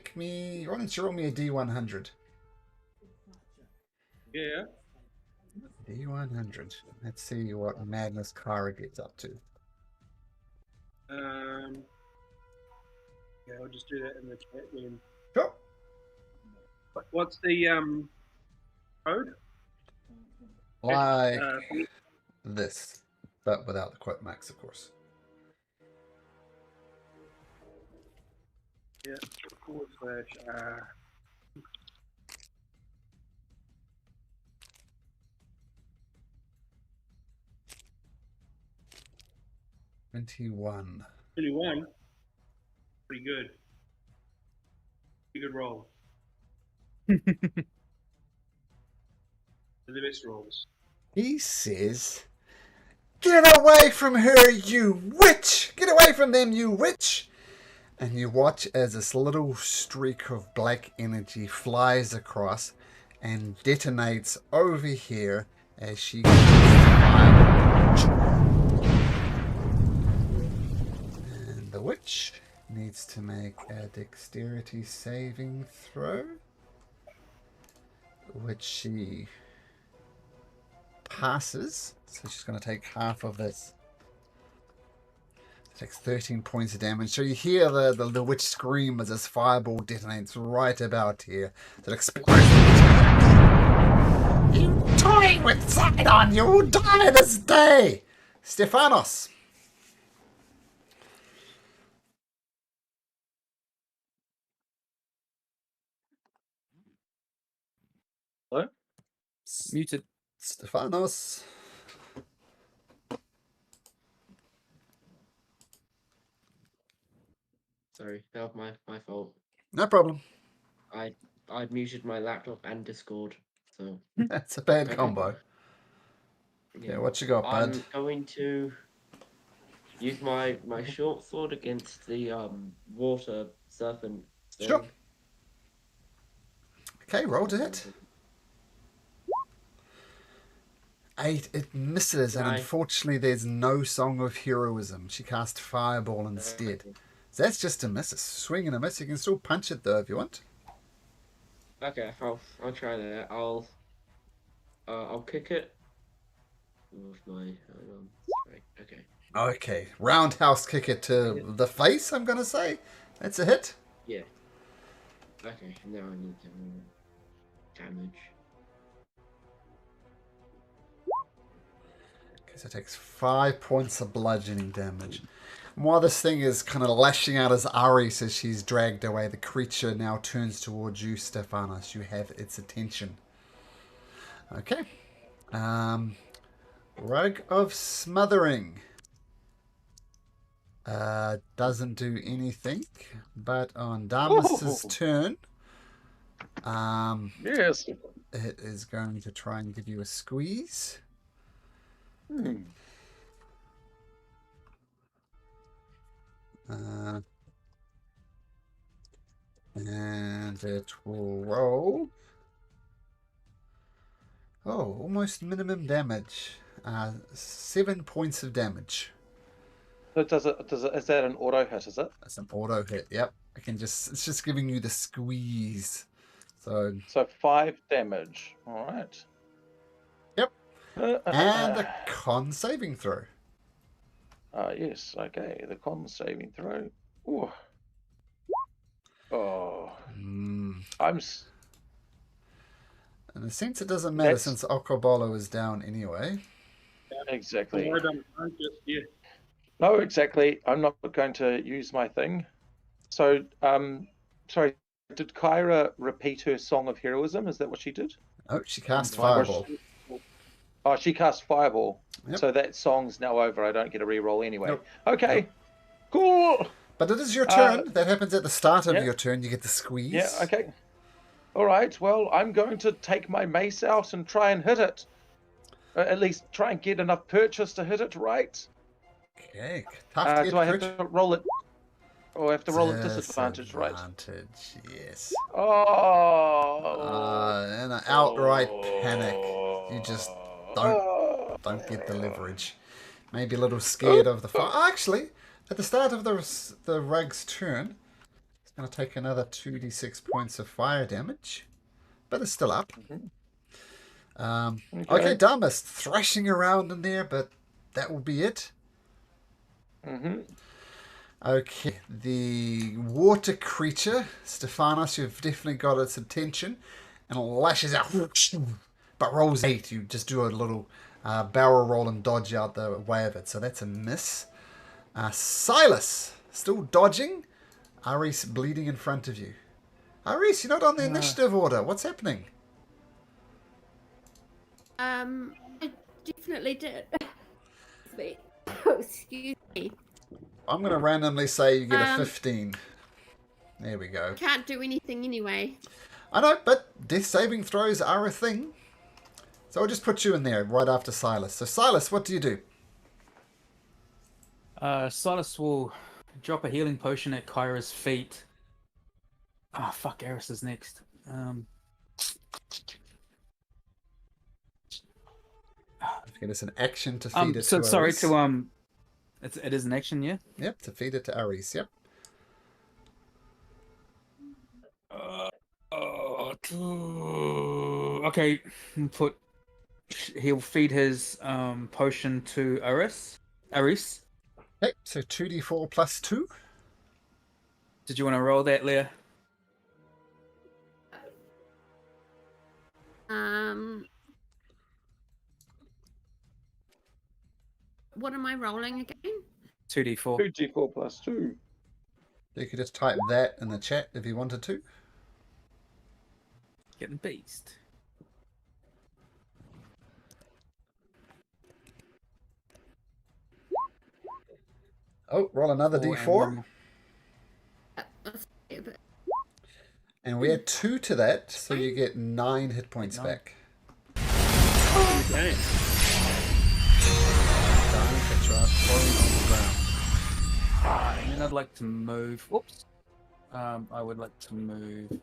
me a D100? Yeah. D100. Let's see what madness Kyra gets up to. Yeah, I'll just do that in the chat then. Sure. What's the code? Like this, but without the quote marks, of course. Yeah, /. 21. 21. Pretty good. Pretty good roll. They're the best rolls. He says, "Get away from her, you witch! Get away from them, you witch!" And you watch as this little streak of black energy flies across and detonates over here as she goes fire. And the witch needs to make a dexterity saving throw, which she passes. So she's going to take half of this. Takes 13 points of damage. So you hear the witch scream as this fireball detonates right about here. That explodes. You toying with Sidon! You will die this day! Stephanos! Hello? Muted. Stephanos. Sorry, that was my fault. No problem. I muted my laptop and Discord, so That's a bad Okay. combo. yeah. Yeah, what you got, bud? I'm going to use my short sword against the water serpent thing. Sure. Okay, roll to hit. 8, it misses, and Right. unfortunately there's no Song of Heroism. She cast Fireball instead. So that's just a miss. A swing and a miss. You can still punch it though if you want. Okay, I'll try that. I'll kick it with my right. Okay. Okay, roundhouse kick it to the face, I'm going to say. That's a hit. Yeah. Okay, now I need to roll damage. Okay, so it takes 5 points of bludgeoning damage. And while this thing is kind of lashing out as Aris as she's dragged away, the creature now turns towards you, Stephanos. You have its attention. Okay. Rug of Smothering. Doesn't do anything, but on Damas's turn, Yes. it is going to try and give you a squeeze. And it will roll. Oh, almost minimum damage. 7 points of damage. So is that an auto hit, is it? That's an auto hit. Yep. It's just giving you the squeeze. So 5 damage. All right. Yep. And a con saving throw. Yes. Okay. The con saving throw. Ooh. Oh. I'm. In a sense, it doesn't matter That's- since Okobolo is down anyway. Exactly. Don't worry about it, just yeah. No, exactly. I'm not going to use my thing. So, sorry. Did Kyra repeat her Song of Heroism? Is that what she did? Oh, she cast Why was Fireball. Oh, she cast Fireball. Yep. So that song's now over. I don't get a reroll anyway. Nope. Okay. Cool. But it is your turn. That happens at the start of yeah. your turn. You get the squeeze. Yeah, okay. All right, well, I'm going to take my mace out and try and hit it. At least try and get enough purchase to hit it, right? Okay. Tough to get Do I have crit. to roll it? Oh, I have to roll at disadvantage, right? Disadvantage, yes. Oh. And an outright panic. You just don't get the leverage. Maybe a little scared of the fire. Actually, at the start of the rug's turn, it's going to take another 2d6 points of fire damage, but it's still up. Okay, Damas thrashing around in there, but that will be it. Okay, the water creature, Stephanos, you've definitely got its attention, and it lashes out, but rolls 8. You just do a little barrel roll and dodge out the way of it, so that's a miss. Silas, still dodging. Aris bleeding in front of you. Aris, you're not on the initiative order. What's happening? I definitely did. Wait. Excuse me. I'm going to randomly say you get a 15. There we go. Can't do anything anyway. I know, but death saving throws are a thing. So I'll just put you in there right after Silas. So Silas, what do you do? Silas will drop a healing potion at Kyra's feet. Ah, fuck, Eris is next. Get us an action to feed it so to sorry Aris. to it is an action, yeah. Yep, to feed it to Aris. Yep. Okay, he'll feed his potion to Aris. Okay, so 2d4 plus 2. Did you want to roll that, Leah? What am I rolling again? 2d4. 2d4 plus 2. You could just type that in the chat if you wanted to. Getting beast. Oh, roll another 4 and d4. one. And we add 2 to that, so you get 9 hit points back. Okay. Dying Petra falling on the ground. And then I'd like to move. Whoops. I would like to move.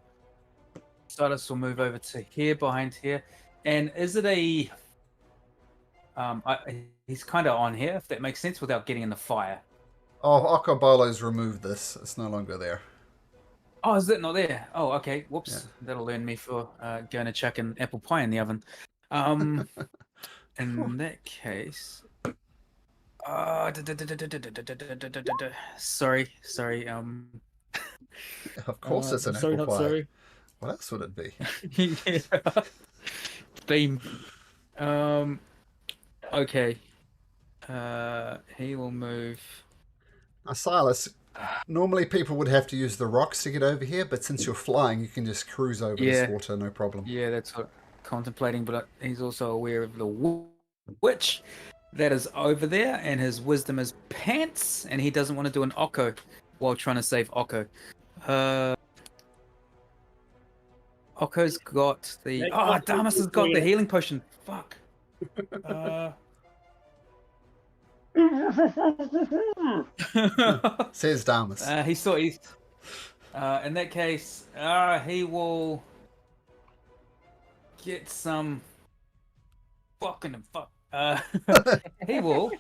Silas will move over to here, behind here. And is it a? He's kind of on here, if that makes sense, without getting in the fire. Oh, Okobolo's removed this. It's no longer there. Oh, is it not there? Oh, okay. Whoops. Yeah. That'll learn me for going to chuck an apple pie in the oven. In that case. Sorry. Of course it's an sorry, apple not pie. sorry. What else would it be? Yeah. Theme. Okay. He will move. Now, Silas, normally people would have to use the rocks to get over here, but since you're flying, you can just cruise over this water, no problem. Yeah, that's what I'm contemplating, but he's also aware of the witch that is over there, and his wisdom is pants, and he doesn't want to do an Oko while trying to save Oko. Oko's got the... Oh, Damas has got the healing potion. Fuck. Says Damas. He's in that case, he will get some fucking fuck. He will.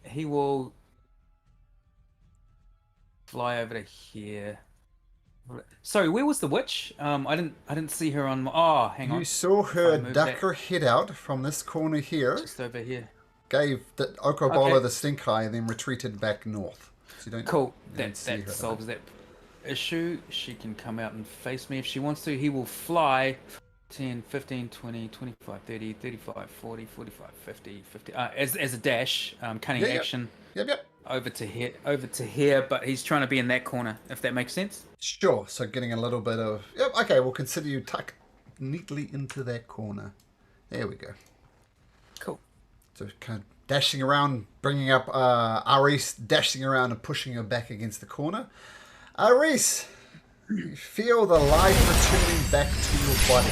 He will fly over to here. Sorry, where was the witch? I didn't see her on. Oh, hang on. You saw her duck her head out from this corner here. Just over here. Gave the Okobolo the stink eye and then retreated back north. So you don't. Cool. You That don't see her solves that issue. She can come out and face me if she wants to. He will fly 10, 15, 20, 25, 30, 35, 40, 45, 50, 50. As a dash, cunning action. Yep. Over to here, but he's trying to be in that corner, if that makes sense. Sure. So getting a little bit of. Yep. Okay. We'll consider you tucked neatly into that corner. There we go. Cool. So kind of dashing around, bringing up Aris, dashing around and pushing her back against the corner. Aris, you feel the life returning back to your body.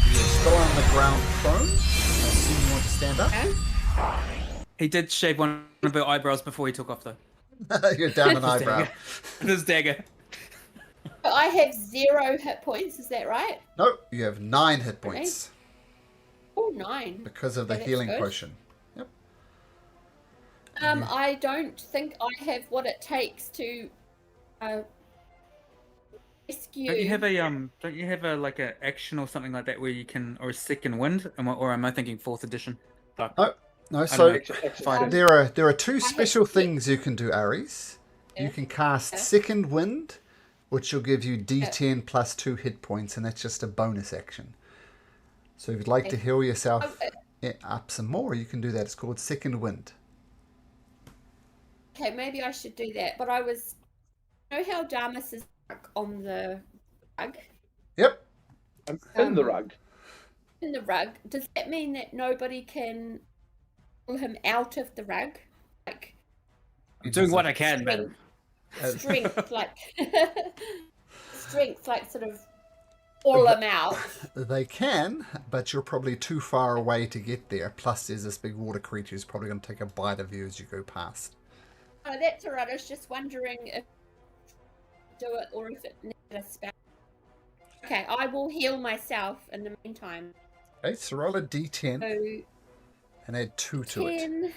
You're still on the ground prone. I assume you want to stand up. He did shave one of her eyebrows before he took off, though. You're down an eyebrow. This dagger. I have 0 hit points, is that right? No, you have 9 hit points. Oh, 9. Because of the healing potion. Yep. I don't think I have what it takes to rescue. Don't you have a like a action or something like that where you can, or a second wind? Or am I thinking 4th edition? Fuck. Oh, no, so Fight there are 2 special things you can do, Ares. You can cast Second Wind, which will give you D10 plus 2 hit points, and that's just a bonus action. So if you'd like to heal yourself up some more, you can do that. It's called Second Wind. Okay, maybe I should do that. But I was... You know how Damas is on the rug? Yep. I'm in the rug. In the rug. Does that mean that nobody can pull him out of the rug? Like... I'm doing what I can, man. Strength, like... strength, like sort of... pull him out. They can, but you're probably too far away to get there. Plus, there's this big water creature who's probably going to take a bite of you as you go past. Oh, that's alright. I was just wondering if do it or if it needed a spell. Okay, I will heal myself in the meantime. Okay, so roll a D10 So and add 2 to it. 10.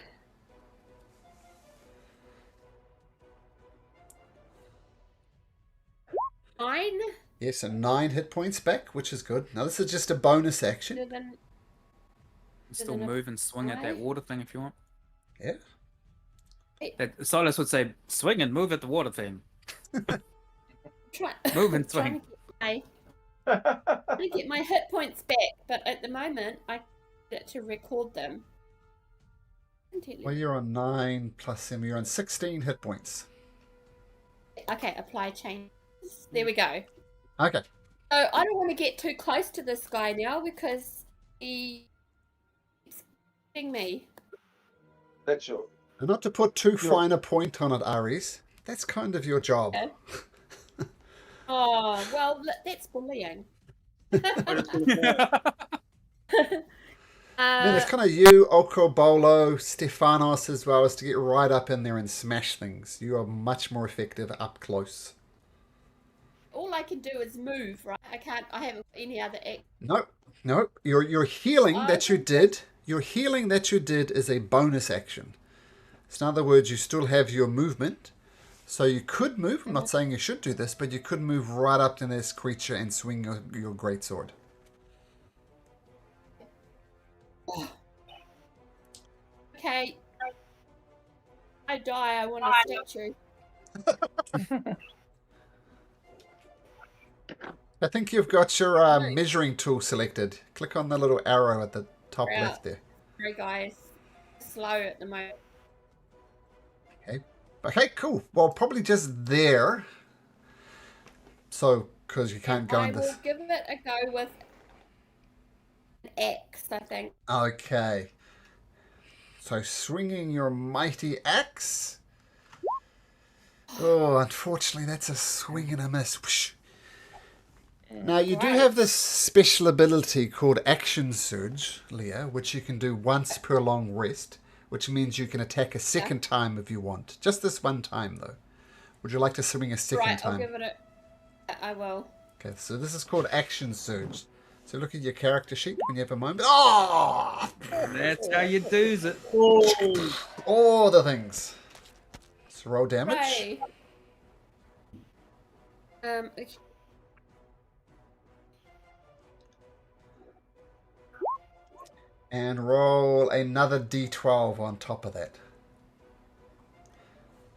Yes, and 9 hit points back, which is good. Now this is just a bonus action. Then Still move and swing at that water thing if you want. Yeah. That Silas would say, swing and move at the water thing. try, Move and trying swing. to get my hit points back, but at the moment I get to record them. Well, you're on 9 plus him. You're on 16 hit points. Okay, apply changes. There we go. Okay. So I don't want to get too close to this guy now because he's hitting me. That's sure. And not to put too fine a point on it, Aries, that's kind of your job. Okay. Oh, well, that's bullying. Then it's kind of you, Okobolo, Stefanos as well, as to get right up in there and smash things. You are much more effective up close. All I can do is move, right? I haven't any other act. Nope. Your healing that you did, is a bonus action. So in other words, you still have your movement. So you could move, I'm not saying you should do this, but you could move right up to this creature and swing your greatsword. Okay. I die, I want a statue. I think you've got your measuring tool selected. Click on the little arrow at the top left there. Sorry guys. Slow at the moment. Okay, cool. Well, probably just there. So, because you can't go in this. I will give it a go with an axe, I think. Okay. So, swinging your mighty axe. Oh, unfortunately, that's a swing and a miss. Whoosh. Now, you do have this special ability called Action Surge, Leah, which you can do once per long rest, which means you can attack a second time if you want. Just this one time, though. Would you like to swing a second time? I'll give it I will. Okay, so this is called Action Surge. So look at your character sheet when you have a moment. Oh! That's how you do it. All the things. So roll damage. Hooray. Okay. And roll another d12 on top of that.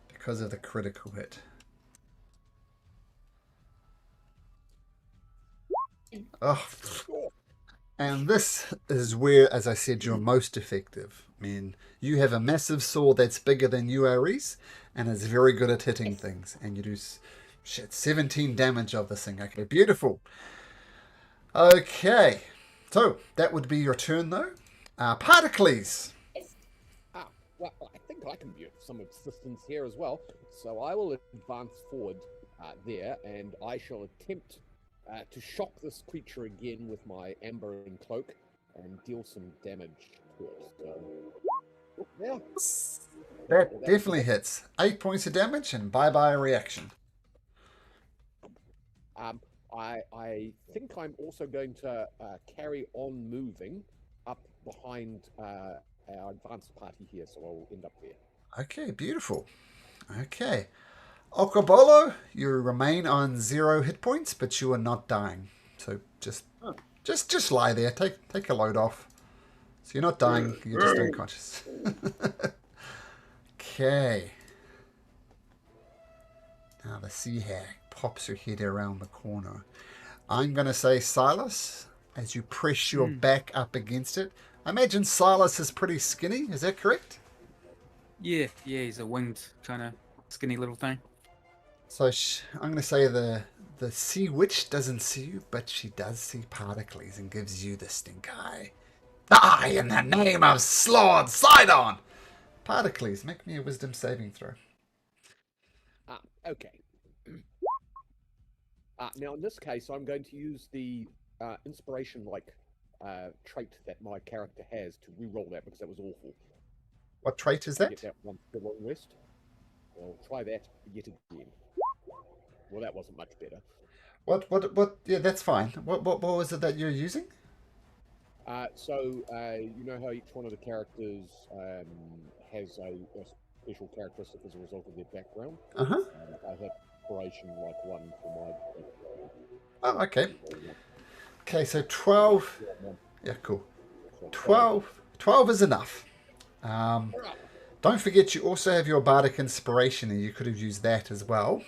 Because of the critical hit. Oh. And this is where, as I said, you're most effective. I mean, you have a massive sword that's bigger than you, Ares, and is very good at hitting things. And you do 17 damage of this thing. Okay, beautiful. Okay. So, that would be your turn, though. Particles. Well, I think I can be of some assistance here as well. So I will advance forward there, and I shall attempt to shock this creature again with my amber and cloak and deal some damage to it. Yeah. That definitely hits. 8 points of damage and bye-bye reaction. I think I'm also going to carry on moving up behind our advanced party here, so I'll end up there. Okay, beautiful. Okay. Okobolo, you remain on 0 hit points, but you are not dying. So just lie there. Take a load off. So you're not dying, you're just unconscious. Okay. Now the sea hag pops her head around the corner. I'm going to say Silas, as you press your back up against it. I imagine Silas is pretty skinny, is that correct? Yeah, he's a winged kind of skinny little thing. So I'm going to say the sea witch doesn't see you, but she does see Particles and gives you the stink eye. Die in the name of Lord Sidon! Particles, make me a wisdom saving throw. Okay. Now, in this case, I'm going to use the inspiration-like trait that my character has to re-roll that, because that was awful. What trait is that? Get that one for long rest. I'll try that yet again. Well, that wasn't much better. What? Yeah, that's fine. What was it that you're using? So you know how each one of the characters has a special characteristic as a result of their background. Uh-huh. I have inspiration like 1 for my. Oh, okay. Okay, so 12. Yeah, cool. 12 is enough. Don't forget you also have your bardic inspiration, and you could have used that as well.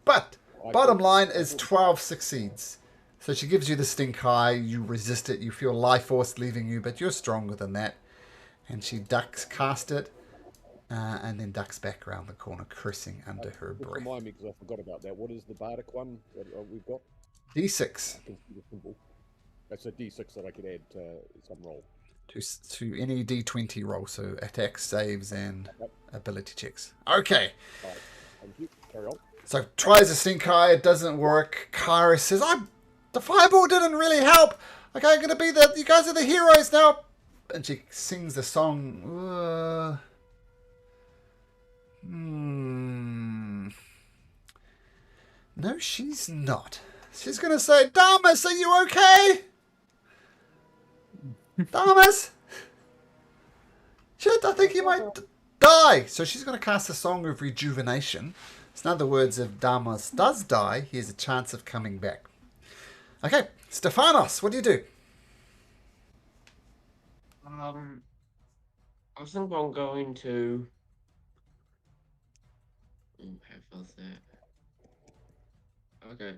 But bottom line is 12 succeeds. So she gives you the stink eye, you resist it, you feel life force leaving you, but you're stronger than that. And she ducks cast it, and then ducks back around the corner, cursing under her Just breath. remind me, because I forgot about that. What is the bardic one that we've got? D6 That's a D6 that I could add to some roll. to any D20 roll, so attacks, saves, and ability checks. Okay. All right. Thank you. Carry on. So tries a stink eye, it doesn't work. Kyra says, the fireball didn't really help. Okay, I'm gonna be you guys are the heroes now. And she sings the song. No, she's not. She's gonna say, Damas, are you okay? Damas? Shit, I think he might die. So she's gonna cast a song of rejuvenation. In other words, if Damas does die, he has a chance of coming back. Okay, Stephanos, what do you do? I think I'm going to. How was that? Okay,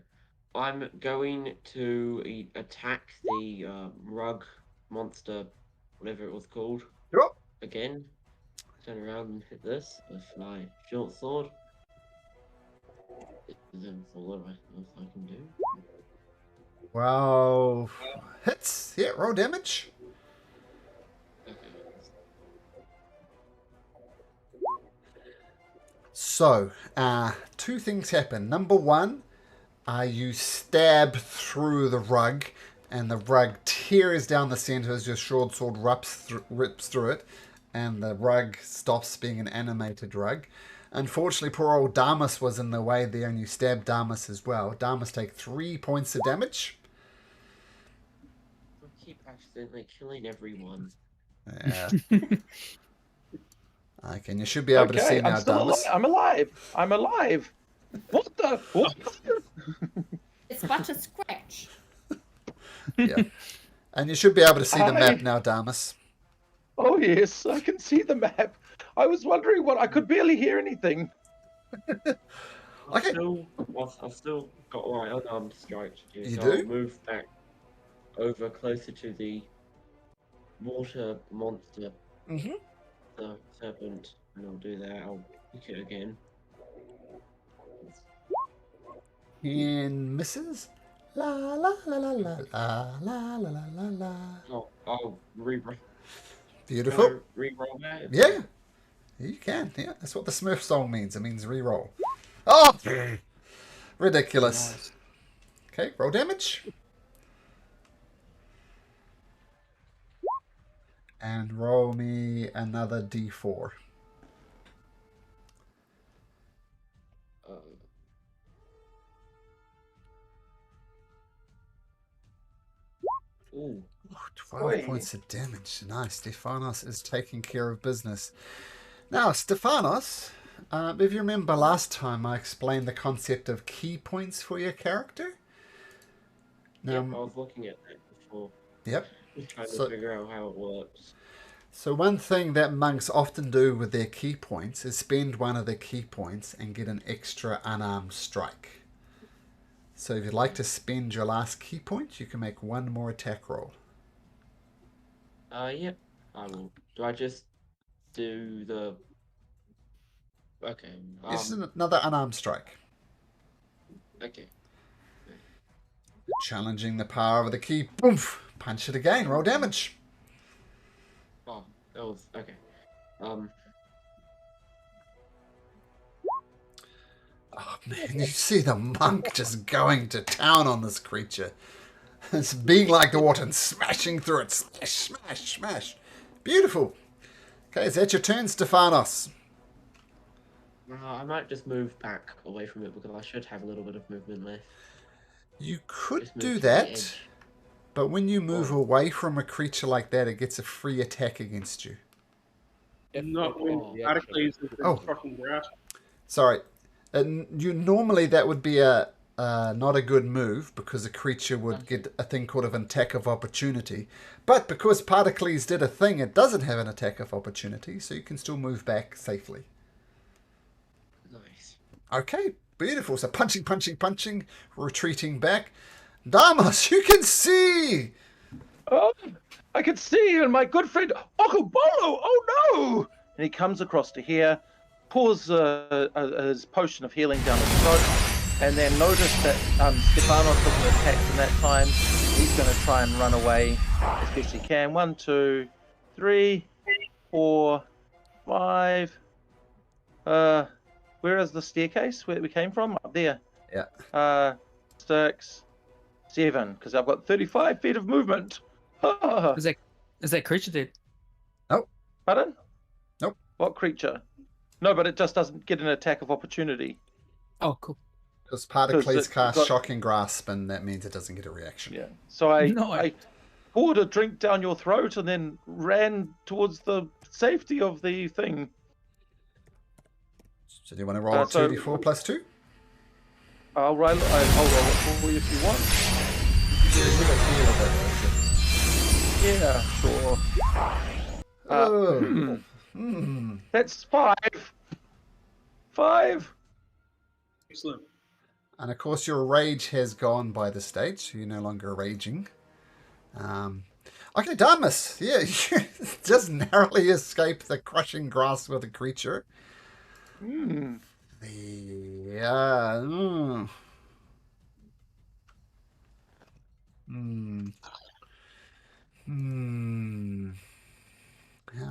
I'm going to attack the rug monster, whatever it was called. Yep. Again, turn around and hit this with my short sword. Then what else I can do? Well, hits. Yeah, roll damage. Okay. So, two things happen. Number one, you stab through the rug, and the rug tears down the center as your short sword rips through it, and the rug stops being an animated rug. Unfortunately, poor old Damas was in the way there, and you stabbed Damas as well. Damas take 3 points of damage. I keep accidentally killing everyone. Yeah. Okay, and you should be able to see now, Damas. I'm alive. What the? What? It's but a scratch. Yeah. And you should be able to see the map now, Damas. Oh yes, I can see the map. I was wondering what I could barely hear anything. I've still got my unarmed strike to do. You So do? I'll move back over closer to the water monster, the serpent, and I'll do that. I'll pick it again. And misses. La la la la la la la la la la. Oh, I'll re-roll. Beautiful. Re-roll that. Yeah. You can. Yeah, that's what the Smurf song means. It means re-roll. Oh! Ridiculous. Nice. Okay, roll damage. And roll me another d4. Ooh. 12 points of damage. Nice. Stephanos is taking care of business. Now, Stephanos, if you remember last time I explained the concept of key points for your character. Now, Yep, I was looking at that before. Yep. Trying to figure out how it works. So one thing that monks often do with their key points is spend one of their key points and get an extra unarmed strike. So if you'd like to spend your last key point, you can make one more attack roll. Yep, I will. Do I just do the... Okay. This is another unarmed strike. Okay. Challenging the power of the key. Boom! Punch it again. Roll damage. Oh, that was... Okay. Oh man, you see the monk just going to town on this creature. It's being like the water and smashing through it. Smash, smash, smash. Beautiful. Okay, is that your turn, Stephanos? I might just move back away from it because I should have a little bit of movement left. You could Just move do to the that, edge. but when you move away from a creature like that, it gets a free attack against you. Not when the Arcles is in Oh. fucking grass. Sorry. And normally that would be not a good move because a creature would get a thing called an attack of opportunity. But because Particles did a thing, it doesn't have an attack of opportunity, so you can still move back safely. Nice. Okay, beautiful. So punching, retreating back. Damas, you can see! Oh, I can see, and my good friend Okobolo, oh no! And he comes across to here, pours his potion of healing down his throat, and then notice that Stefano took an attack in that time. He's going to try and run away as best he can. 1, 2, 3, 4, 5. Where is the staircase where we came from? Up there. Yeah. 6, 7, because I've got 35 feet of movement. Is that creature dead? Pardon? Nope. What creature? No, but it just doesn't get an attack of opportunity. Oh, cool. Because Particles cast got- Shocking Grasp, and that means it doesn't get a reaction. Yeah. So I No. poured a drink down your throat and then ran towards the safety of the thing. So do you want to roll 2d4 plus 2? I'll roll it for you if you want. Yeah, sure. That's 5. 5. Excellent. And of course, your rage has gone by this stage, so you're no longer raging. Okay, Damas, yeah, you just narrowly escape the crushing grasp of the creature. How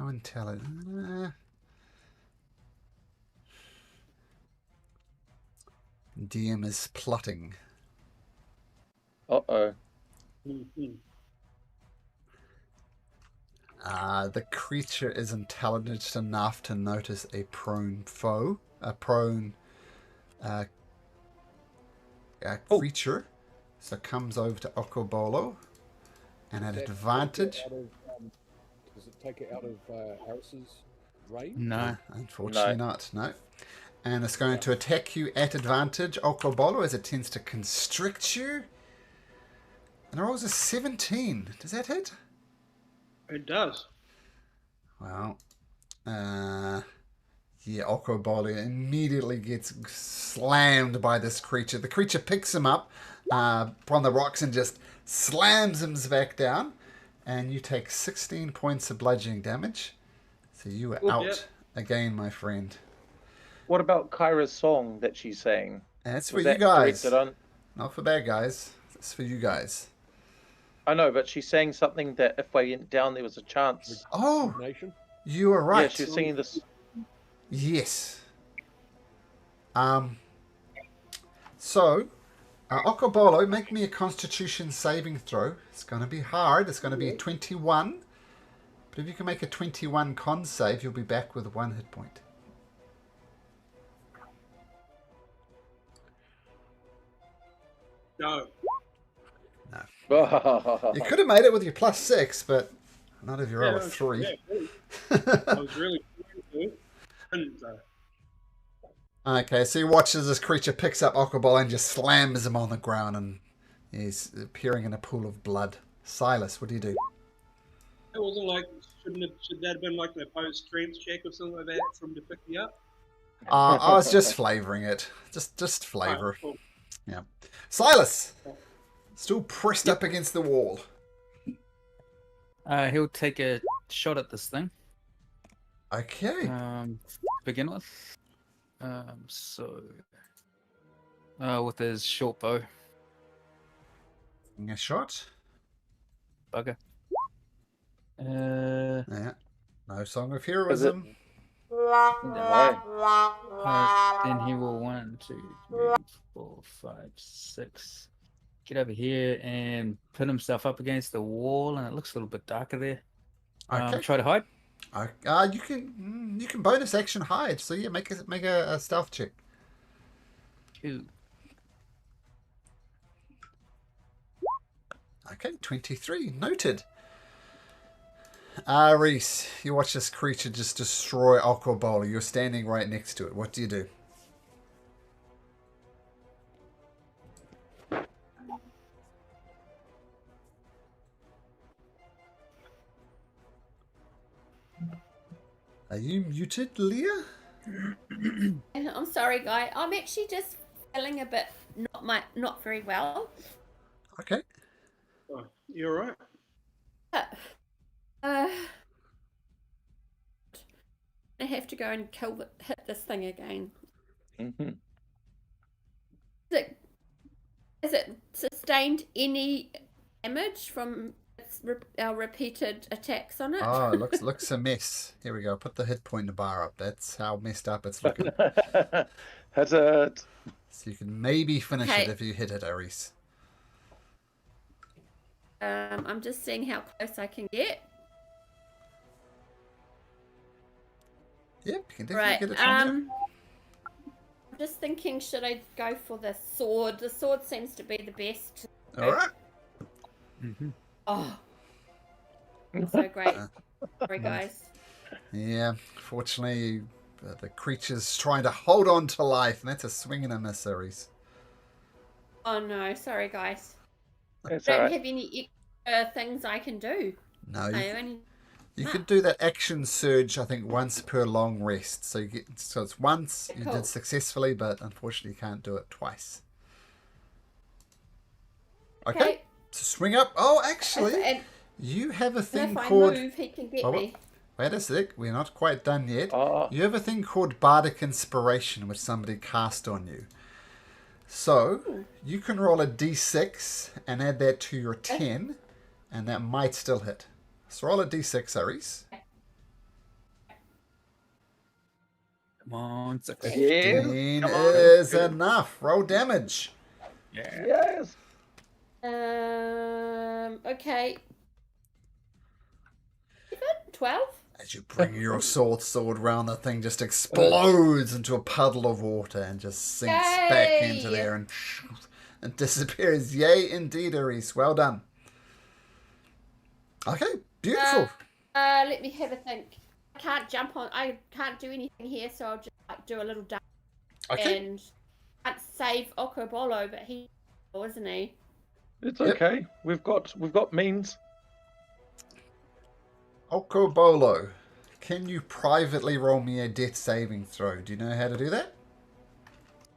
intelligent? DM is plotting. Uh-oh. The creature is intelligent enough to notice a prone foe, a prone creature. So it comes over to Okobolo, and at advantage. Does it take it out of Aris's range? No. Unfortunately not, no. And it's going to attack you at advantage, Okobolo, as it tends to constrict you. And it rolls a 17. Does that hit? It does. Well, Okobolo immediately gets slammed by this creature. The creature picks him up from the rocks and just slams him back down. And you take 16 points of bludgeoning damage. So you are out again, my friend. What about Kyra's song that she's saying? That's for you guys. On... Not for bad guys. It's for you guys. I know, but she's saying something that if I went down, there was a chance. Oh, you are right. Yeah, she's singing this. Yes. So, Okobolo, make me a Constitution saving throw. It's going to be hard. It's going to be a 21. But if you can make a 21 con save, you'll be back with 1 hit point. No. You could have made it with your plus 6, but not if you roll a 3. I was really Okay, so you watch as this creature picks up Okobolo and just slams him on the ground, and he's appearing in a pool of blood. Silas, what do you do? It wasn't like, should that have been like an opposed strength check or something like that for him to pick me up? I was just flavouring it. Just flavour. Cool. Yeah. Silas! Still pressed up against the wall. He'll take a shot at this thing. Okay. Begin with. With his short bow. A shot. Bugger. Yeah. No song of heroism. Then he will 1, 2, 3, 4, 5, 6. Get over here and put himself up against the wall, and it looks a little bit darker there. Okay. Try to hide. You can bonus action hide. So yeah, make a stealth check. Ooh. Okay, 23. Noted. Reese, you watch this creature just destroy Okobola. You're standing right next to it. What do you do? Are you muted, Leah? I'm sorry, guy. I'm actually just feeling a bit not very well. Okay. Oh, you alright? I have to go and hit this thing again. Mm-hmm. Has it sustained any damage from our repeated attacks on it? Oh, it looks a mess. Here we go. Put the hit point bar up. That's how messed up it's looking. That's it. So you can maybe finish it if you hit it, Aris. I'm just seeing how close I can get. Yep, you can definitely get it from there. I'm just thinking, should I go for the sword? The sword seems to be the best. All right. Oh, so great. Sorry, guys. Yeah, fortunately, the creature's trying to hold on to life, and that's a swing and a miss, Aris. Oh no, sorry, guys. It's I all don't right. have any extra things I can do. No, you could do that action surge, I think, once per long rest. So it's once you did successfully, but unfortunately you can't do it twice. Okay. So swing up. Oh, actually, you have a thing called. If I move, he can get me. Wait a sec. We're not quite done yet. Oh. You have a thing called Bardic Inspiration, which somebody cast on you. So you can roll a d6 and add that to your 10, and that might still hit. So roll a d6, Aris. Come on, 15 is enough. Roll damage. Yeah. Yes. Okay. 12? As you bring your sword round, the thing just explodes into a puddle of water and just sinks back into there and disappears. Yay, indeed, Aris. Well done. Okay, beautiful. Let me have a think. I can't do anything here, so I'll just do a little dash. Okay. And can't save Okobolo, but isn't he? It's okay. We've got means. Okobolo, can you privately roll me a death saving throw? Do you know how to do that?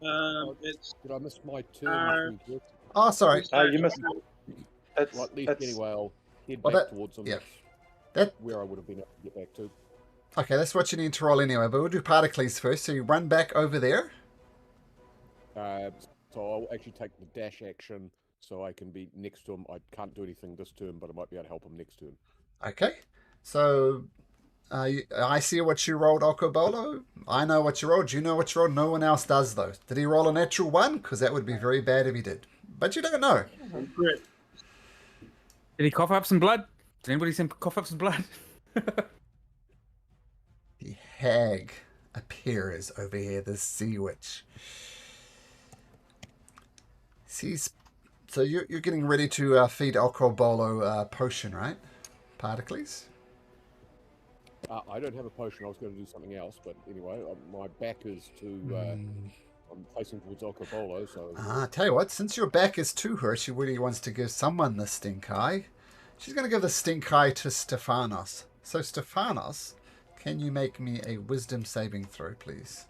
Did I miss my turn? Oh, sorry. You missed. Anyway, I'll head Well, back towards them. yeah. That's where I would have been able to get back to. Okay, that's what you need to roll anyway, but we'll do Particles first. So you run back over there. So I'll actually take the dash action so I can be next to him. I can't do anything this turn, but I might be able to help him next turn. Okay. So I see what you rolled, Okobolo. I know what you rolled. You know what you rolled. No one else does, though. Did he roll a natural 1? Because that would be very bad if he did. But you don't know. Great. Did he cough up some blood? Did anybody see him cough up some blood? The hag appears over here, the sea witch. So you're getting ready to feed Okobolo potion, right? Particles? I don't have a potion. I was going to do something else, but anyway, my back is to. I'm facing towards Okobolo, so. Tell you what, since your back is to her, she really wants to give someone the stink eye. She's going to give the stink eye to Stephanos. So, Stephanos, can you make me a wisdom saving throw, please?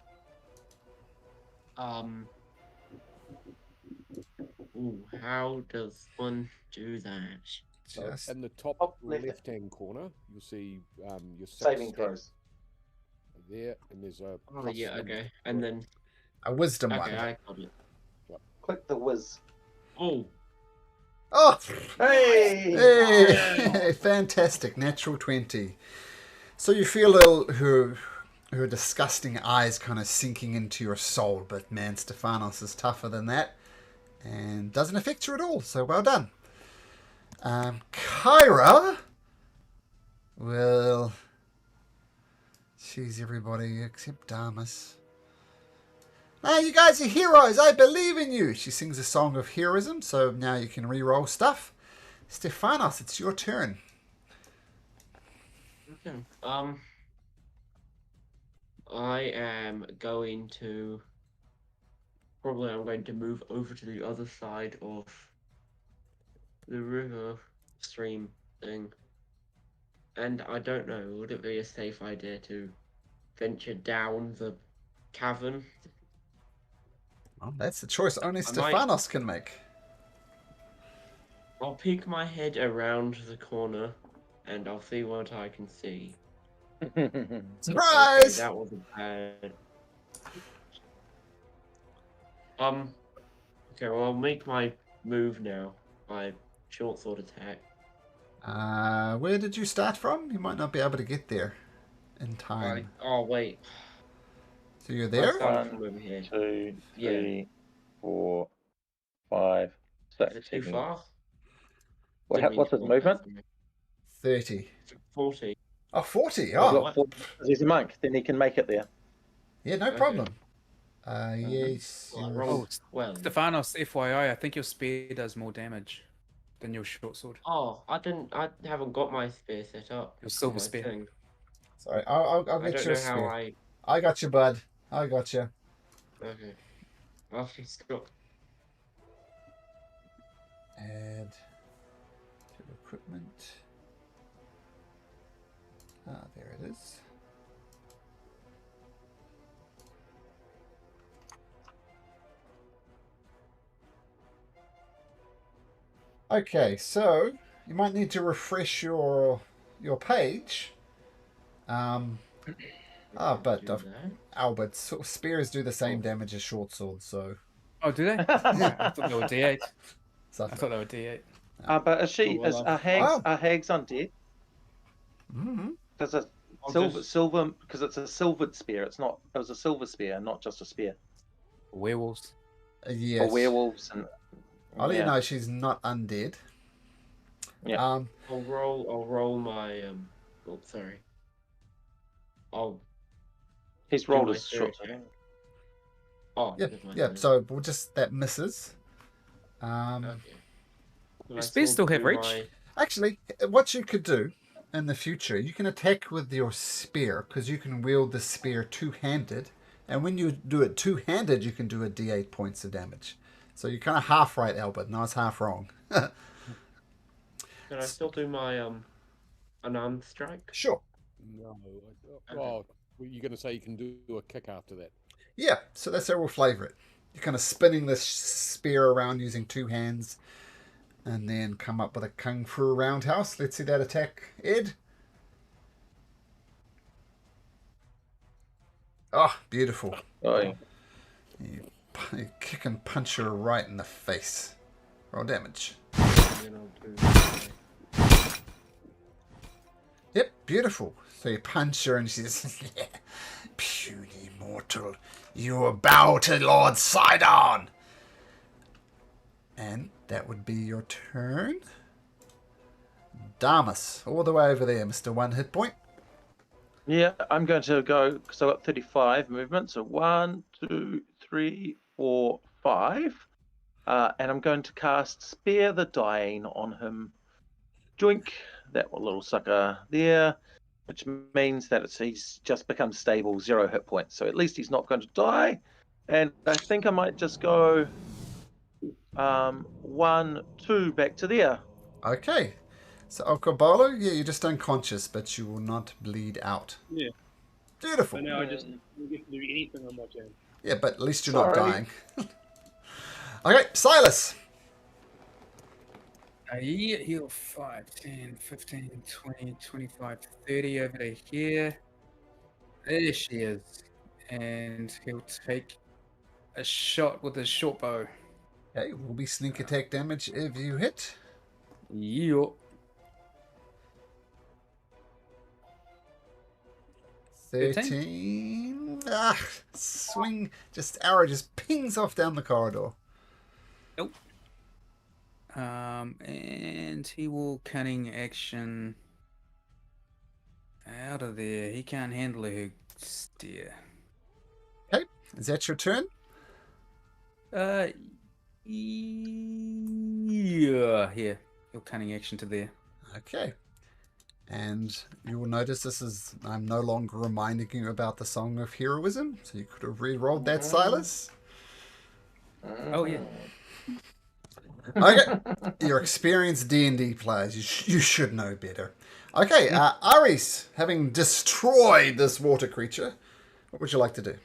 Ooh, how does one do that? Just in the top left-hand corner, you'll see your Saving throws. there, and there's a. Oh yeah, okay, and then a wisdom okay, one. I got it. Click the whiz. Oh, Oh! Hey! Hey! Fantastic. Natural 20. So you feel her disgusting eyes kind of sinking into your soul, but man, Stephanos is tougher than that and doesn't affect you at all, so well done. Kyra will choose everybody except Damas. Now you guys are heroes, I believe in you. She sings a song of heroism, so now you can re-roll stuff. Stephanos, it's your turn. Okay. I am going to I'm going to move over to the other side of the river stream thing. And I don't know, would it be a safe idea to venture down the cavern? Well, that's a choice only I might- Stephanos can make. I'll peek my head around the corner and I'll see what I can see. Surprise! Okay, that wasn't bad. Okay, well, I'll make my move now. My short sword attack. Where did you start from? You might not be able to get there in time. Oh, wait. So you're I there? started from over here. 2, Yeah. 3, 4, 5, 6. Is it too far? What's his movement? 30. 40. Oh, 40. He's Oh, got 40. He's a monk, then he can make it there. yeah, no Okay. problem. Yes. Well, I you're- rolled well. Stephanos, FYI, I think your spear does more damage than your short sword. Oh, I haven't got my spear set up. Your silver My spear. thing. Sorry, I'll I get don't you a know how spear. I got you, bud. I got you. Okay. Well, he's got. Add to equipment. Ah, there it is. Okay, so you might need to refresh your page. But do that. Albert, spears do the same damage as short swords, so. Oh, do they? I thought they were D8. So I thought they were D8. But are hags undead? Mm-hmm. Because it's silver because it's a silvered spear. It was a silver spear, not just a spear. Werewolves. Yes. For werewolves and. I'll let you know she's not undead. Yeah. I'll roll my Oh, sorry. He's rolled his short. Oh. Yeah. So we'll just that misses. Okay. Your spears still have reach. Actually, what you could do in the future, you can attack with your spear because you can wield the spear two-handed, and when you do it two-handed, you can do a D8 points of damage. So you're kind of half right, Albert. No, it's half wrong. Can I still do my unarmed strike? Sure. No. Oh, were you going to say you can do a kick after that? Yeah, so that's how we'll flavor it. You're kind of spinning this spear around using two hands, and then come up with a kung fu roundhouse. Let's see that attack, Ed. Oh, beautiful. Oh, yeah. You kick and punch her right in the face. Roll damage. Yep, beautiful. So you punch her and she says, puny mortal, you will bow to Lord Sidon. And that would be your turn. Damas, all the way over there, Mr. One Hit Point. Yeah, I'm going to go because I've got 35 movement. So 1, 2, 3, 4, 5. And I'm going to cast Spare the Dying on him. Joink, that little sucker there, which means that he's just become stable, 0 hit points. So at least he's not going to die. And I think I might just go 1, 2 back to there. Okay. So, Okobolo, yeah, you're just unconscious, but you will not bleed out. Yeah. Beautiful. So now I just don't get to do anything on my turn. Yeah, but at least you're not Sorry. dying. Okay, Silas. Yeah, heal 5, 10, 15, 20, 25, 30 over to here. There she is. And he'll take a shot with his short bow. Okay, will be sneak attack damage if you hit. Yup. 13. Ah, swing. Arrow just pings off down the corridor. Nope. And he will cunning action out of there. He can't handle a steer. Okay, is that your turn? Yeah. Here. He'll cunning action to there. Okay. And you will notice I'm no longer reminding you about the Song of Heroism, so you could have re-rolled that, Silas. Oh yeah. Okay, you're experienced D&D players. You should know better. Okay, Aris, having destroyed this water creature, what would you like to do?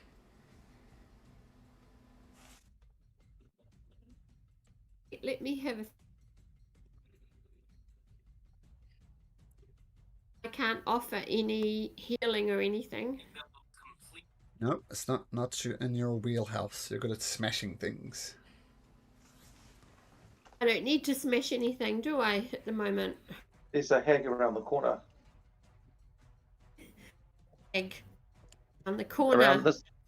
Let me have a. I can't offer any healing or anything. No, it's not in your wheelhouse. You're good at smashing things. I don't need to smash anything, do I, at the moment? There's a hag around the corner. Egg. On the corner.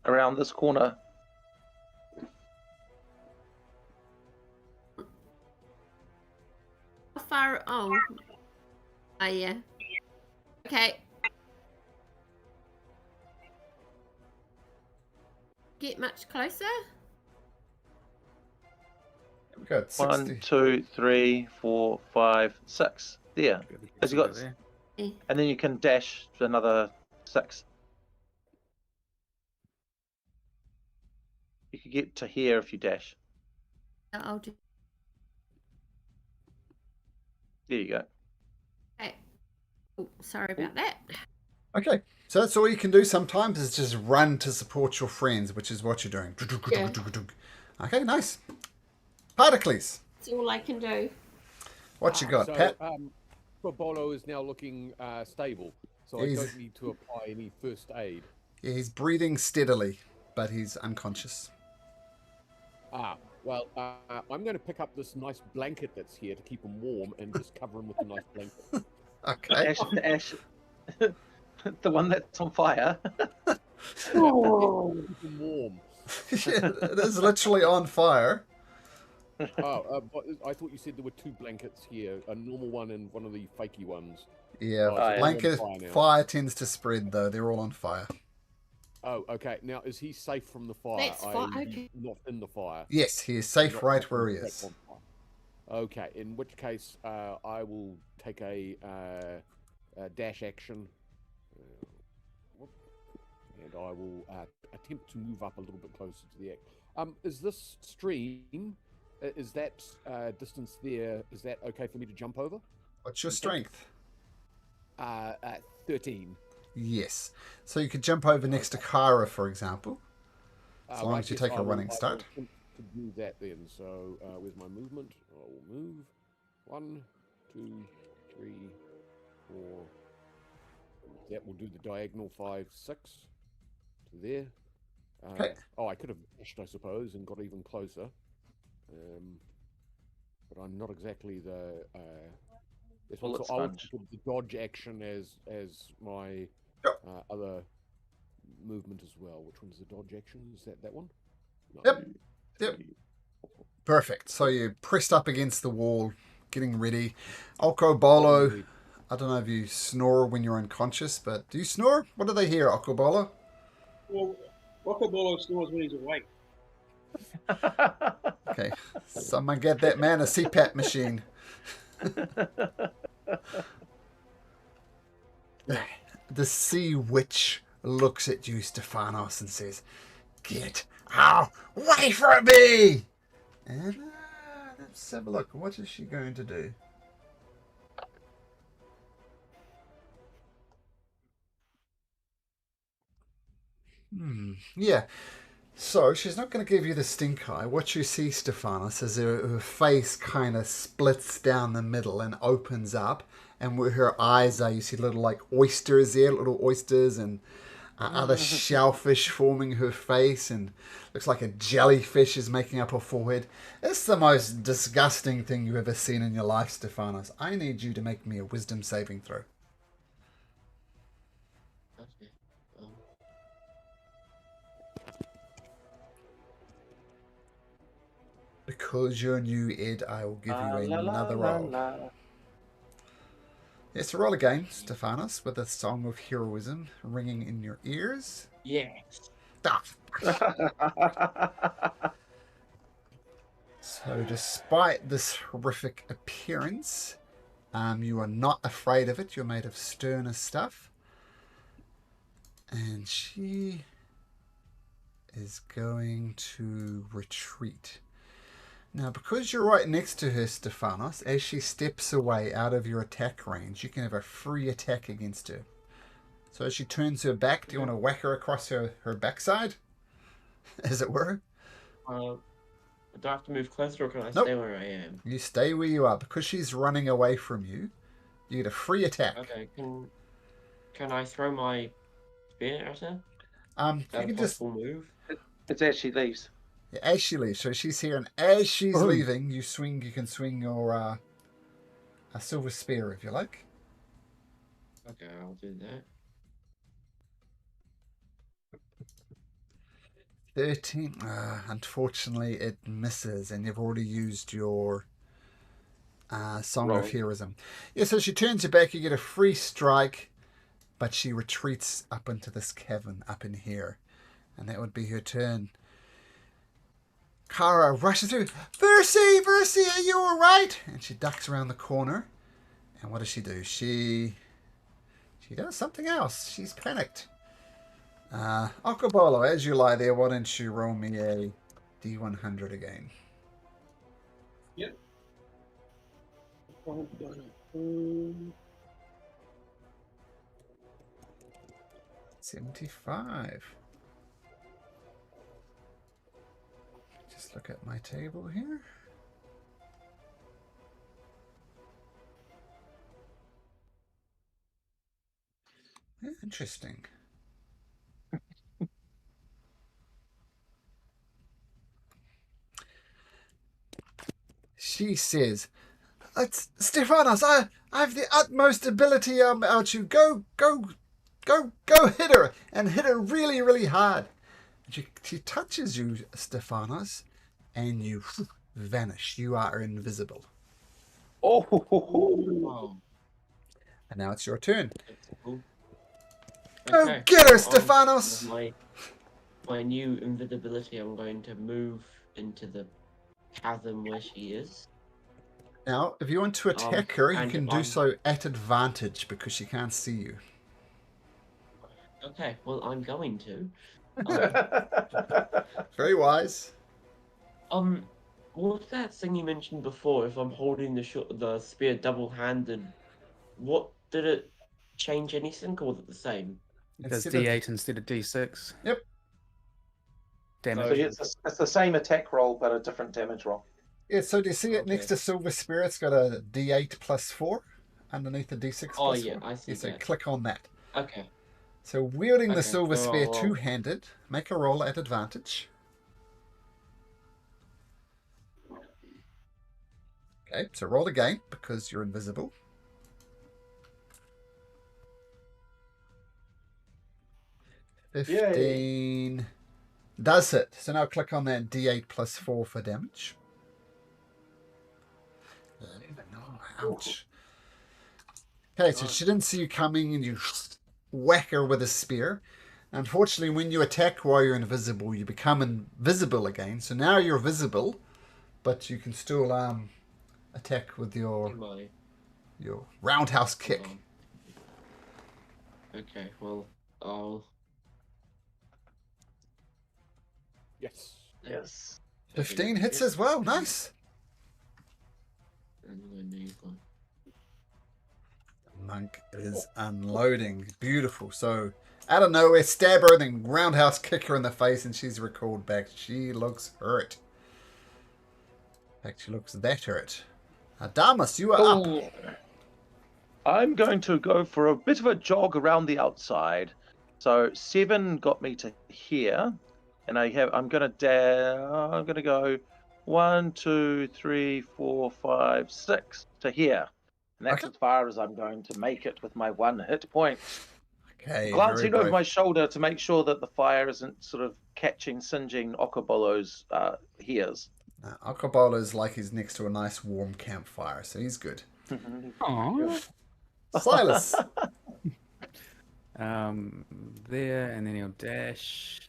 Around this corner. How far? Oh. Oh, yeah. Okay. Get much closer? We got 60. 1, 2, 3, 4, 5, 6. There. Has he got? There. Yeah. And then you can dash to another 6. You could get to here if you dash. I'll do. There you go. Okay. Oh, sorry about that. Okay, so that's all you can do sometimes is just run to support your friends, which is what you're doing. Yeah. Okay, nice. Pericles, That's all I can do. what you got, So, Pat? Bolo is now looking stable, so I don't need to apply any first aid. Yeah, he's breathing steadily, but he's unconscious. Well, I'm going to pick up this nice blanket that's here to keep him warm and just cover him with a nice blanket. Okay. Ash. The one that's on fire. Keep him warm. Yeah, it is literally on fire. But I thought you said there were 2 blankets here, a normal one and one of the fakey ones. Yeah, Oh, so blanket they're on fire now. fire tends to spread, though. They're all on fire. Oh, okay. Now, is he safe from the fire? That's fine, He's okay. not in the fire. Yes, he is safe Not- right not where he in is. fact on fire. Okay, in which case I will take a dash action. And I will attempt to move up a little bit closer to the act. Is this stream, is that distance there, is that okay for me to jump over? What's your strength? 13. Yes. So you could jump over next to Kara, for example. As long Right, as you yes, take I a will- running I will start. attempt to do that then. So where's my movement? I will move. 1, 2, 3, 4. That will do the diagonal 5, 6 to there. Okay. Oh, I could have dashed, I suppose, and got even closer. But I'm not exactly the. This one, Bullet so I'll sponge. put the dodge action as my Yep. other movement as well. Which one's the dodge action? Is that one? No. Yep. Perfect. So you pressed up against the wall, getting ready. Okobolo, I don't know if you snore when you're unconscious, but do you snore? What do they hear, Okobolo? Well, Rocco snores when he's awake. Okay. Someone get that man a CPAP machine. The sea witch looks at you, Stephanos, and says, "Get away from me!" And let's have a look. What is she going to do? Yeah. So she's not going to give you the stink eye. What you see, Stephanos, is her face kind of splits down the middle and opens up. And where her eyes are, you see little like oysters there, little oysters and other shellfish forming her face. And looks like a jellyfish is making up her forehead. It's the most disgusting thing you've ever seen in your life, Stephanos. I need you to make me a wisdom saving throw. Okay. Because you're new, Ed, I will give you another roll. Yes, roll again, Stephanos, with a song of heroism ringing in your ears. Yes. Ah. So, despite this horrific appearance, You are not afraid of it. You're made of sterner stuff. And she is going to retreat. Now, because you're right next to her, Stephanos, as she steps away out of your attack range, you can have a free attack against her. So as she turns her back, do you want to whack her across her backside? As it were? Do I have to move closer or can I Nope. stay where I am? You stay where you are. Because she's running away from you, you get a free attack. Okay, can I throw my spear at her? You Is that a can just... possible move? It's as she leaves. Yeah, as she leaves. So she's here, and as she's leaving, you can swing your a silver spear if you like. Okay, I'll do that. 13. Unfortunately, it misses, and you've already used your Song of Heroism. Yeah, so she turns her back, you get a free strike, but she retreats up into this cavern up in here. And that would be her turn. Kara rushes through. Versi, are you alright? And she ducks around the corner. And what does she do? She does something else. She's panicked. Okobolo, as you lie there, why don't you roll me a D100 again? Yep. 75. Just look at my table here. Yeah, interesting. She says, Stephanos, I have the utmost ability about you. Go hit her, and hit her really, really hard. And she touches you, Stephanos, and you vanish. You are invisible. Oh. And now it's your turn. Cool. Go Okay, get her, so Stephanos! My new invisibility, I'm going to move into the chasm where she is. Now, if you want to attack her, you and can if do I'm- so at advantage because she can't see you. Okay, well, I'm going to. Very wise. What's that thing you mentioned before? If I'm holding the spear double-handed, what did it change anything, or was it the same? It does Instead of- D8 instead of D6. Yep. So Damage. it's the same attack roll, but a different damage roll. Yeah, so do you see it Okay. next to Silver Spear? It's got a D8 plus 4 underneath the D6 Oh, plus yeah, 4. I see So that. click on that. Okay. So wielding the Okay, Silver so Spear I'll- two-handed, make a roll at advantage. Okay, so roll again because you're invisible. Yay. 15 does hit. So now click on that D8 plus 4 for damage. 11. Oh, ouch. Okay, so she didn't see you coming and you whack her with a spear. Unfortunately, when you attack while you're invisible, you become invisible again. So now you're visible, but you can still attack with your roundhouse kick. Okay, well, I'll... Yes. Yes. 15 hits as well. Nice. Monk is unloading. Beautiful. So out of nowhere, stab her, then roundhouse kick her in the face, and she's recalled back. She looks hurt. In fact, she looks that hurt. Damas, you are up. Cool. I'm going to go for a bit of a jog around the outside. So 7 got me to here, and I'm gonna go 1, 2, 3, 4, 5, 6 to here, and that's as far as I'm going to make it with my 1 hit point. Okay, Glancing very over brave. my shoulder to make sure that the fire isn't sort of singeing Okobolo's ears. Okobolo's like he's next to a nice warm campfire, so he's good. Aww. Silas. There, and then he'll dash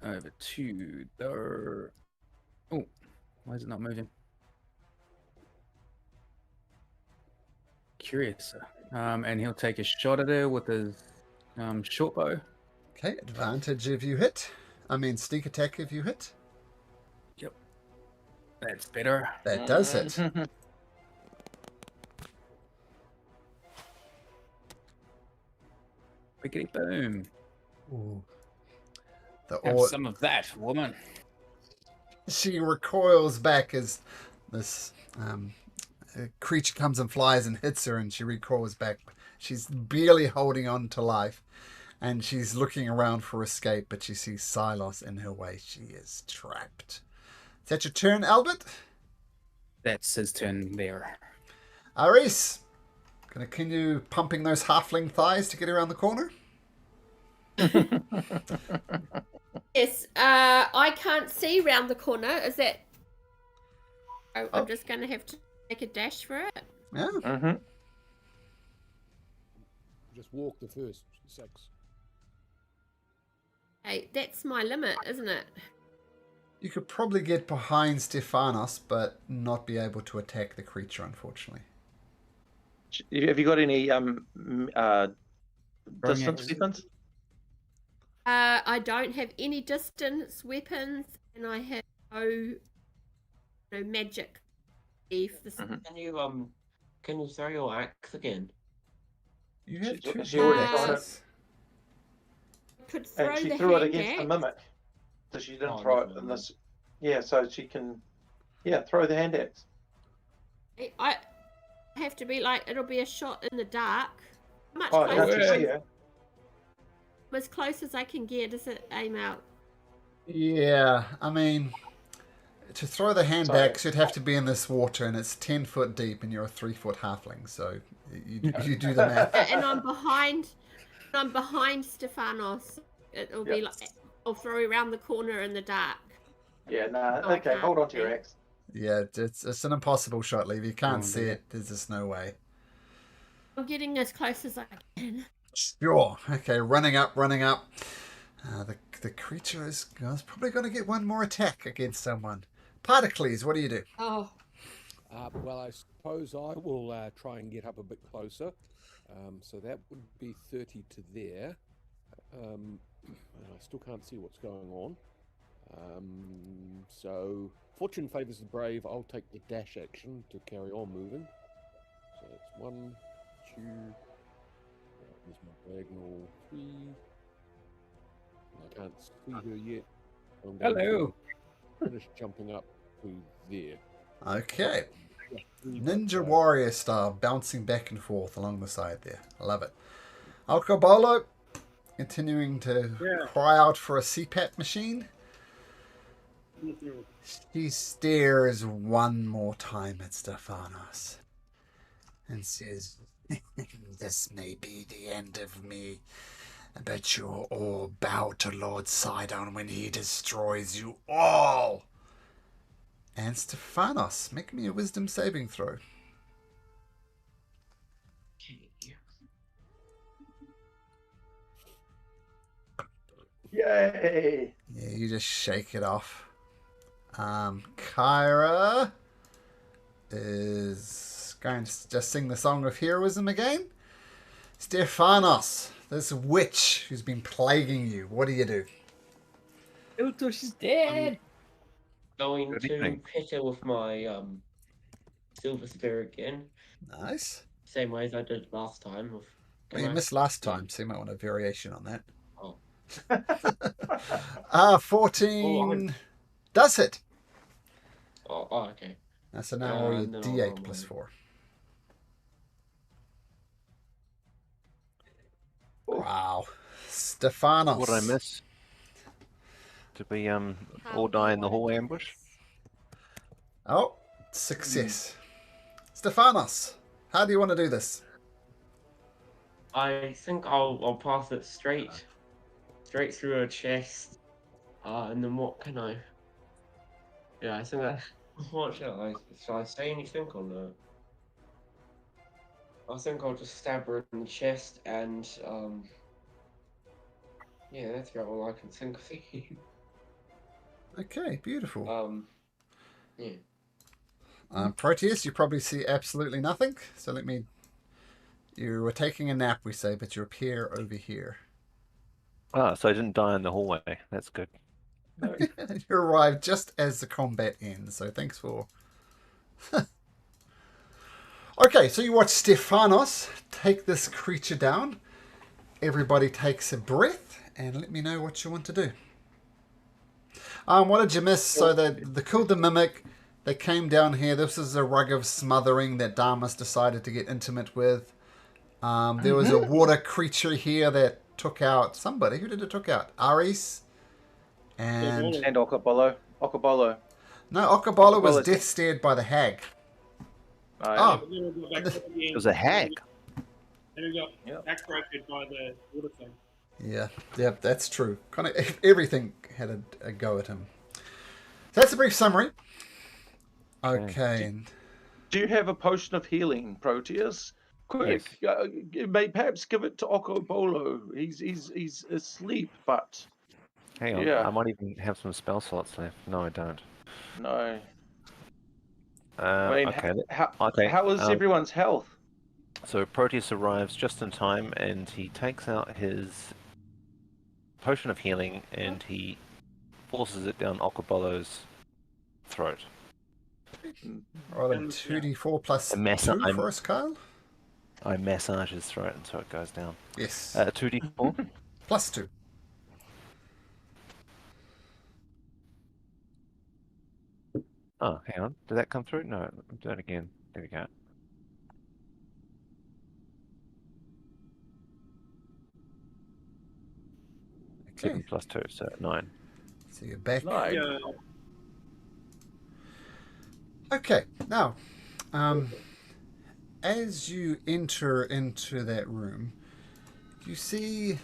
over to the... Oh, why is it not moving? curious. And he'll take a shot at her with his short bow. Okay, advantage if you hit. I mean, sneak attack if you hit. Yep. That's better. That does hit. Biggity boom. Ooh. Have some of that, woman. She recoils back as this creature comes and flies and hits her, and she recoils back. She's barely holding on to life, and she's looking around for escape, but she sees Silos in her way. She is trapped. Is that your turn, Albert? That's his turn there. Aris, gonna continue pumping those halfling thighs to get around the corner? Yes, I can't see round the corner. Is that... Oh, I'm just going to have to make a dash for it. Yeah. Just walk the first 6. Hey, that's my limit, isn't it? You could probably get behind Stephanos, but not be able to attack the creature, unfortunately. Have you got any distance weapons? I don't have any distance weapons, and I have no magic. Can you throw your axe again? You have two She already hand thrown axes. Could throw And she the threw it hand against the axe. mimic. So she didn't Oh, throw never it in mind. this. Yeah, so she can. Yeah, throw the hand axe. I have to be like, it'll be a shot in the dark. How much Oh, closer? can't you see her? As close as I can get. Does it aim out? Yeah, I mean, to throw the hand Sorry. axe, you'd have to be in this water, and it's 10 foot deep, and you're a 3 foot halfling, so you do the math. And I'm behind Stephanos. It'll be like, I'll throw around the corner in the dark. Yeah, nah. Oh, I Okay, can't hold on to your see. axe. Yeah, it's an impossible shot, Leave. You can't Oh, see dear. it. There's just no way. I'm getting as close as I can. Sure. Okay, running up. The creature is probably going to get one more attack against someone. Particles, what do you do? Oh, Well, I suppose I will try and get up a bit closer. So that would be 30 to there. And I still can't see what's going on. So, fortune favours the brave. I'll take the dash action to carry on moving. So it's 1, 2. There's my diagonal 3. I can't see her yet. I'm going Hello. to finish jumping up to there. Okay. Ninja warrior style, bouncing back and forth along the side there. I love it. Alcobolo, continuing to cry out for a CPAP machine. She stares one more time at Stephanos and says, "This may be the end of me, but you'll all bow to Lord Sidon when he destroys you all." And Stephanos, make me a wisdom saving throw. Yay! Yeah, you just shake it off. Kyra is going to just sing the song of heroism again. Stephanos, this witch who's been plaguing you, what do you do? Ilto, she's dead. Going Good to evening. hit her with my silver spear again, Nice. same way as I did last time. With Well, you missed last time, so you might want a variation on that. Oh. 14 does hit. Oh, okay. So now roll your And then I'll D8 roll plus mine. 4. Wow. Stephanos. What did I miss? Did we all die in the hallway ambush? Oh, success. Stephanos, how do you want to do this? I think I'll pass it straight through her chest. And then what can I? Yeah, I think that. What shall I say anything or no? I think I'll just stab her in the chest and yeah, that's about all I can think of. Okay, beautiful. Yeah. Proteus, you probably see absolutely nothing, so let me You were taking a nap, we say, but you appear over here. Ah, so I didn't die in the hallway. That's good. You arrive just as the combat ends, so thanks for... Okay, so you watch Stefanos take this creature down. Everybody takes a breath, and let me know what you want to do. What did you miss? So they killed the mimic. They came down here. This is a rug of smothering that Damas decided to get intimate with. There was a water creature here that took out somebody. Who did it took out? Aris. And Okabolo. no, Okabolo was death stared by the hag. It It was a hag. And we got backbroken by the water thing. Yeah, that's true. Kind of everything had a go at him. So that's a brief summary. Okay. Do you have a potion of healing, Proteus? Quick, perhaps give it to Okobolo. He's asleep, but Hang on, I might even have some spell slots left. No, I don't. No. Okay. How is everyone's health? So Proteus arrives just in time, and he takes out his potion of healing, and he forces it down Okobolo's throat. Right, a 2d4 plus 2 for us, Kyle? I massage his throat until it goes down. Yes. 2d4? Plus 2. Oh, hang on. Did that come through? No, do that again. There we go. Okay. 7 plus 2, so 9. So you're back. No. Okay, now, as you enter into that room, you see,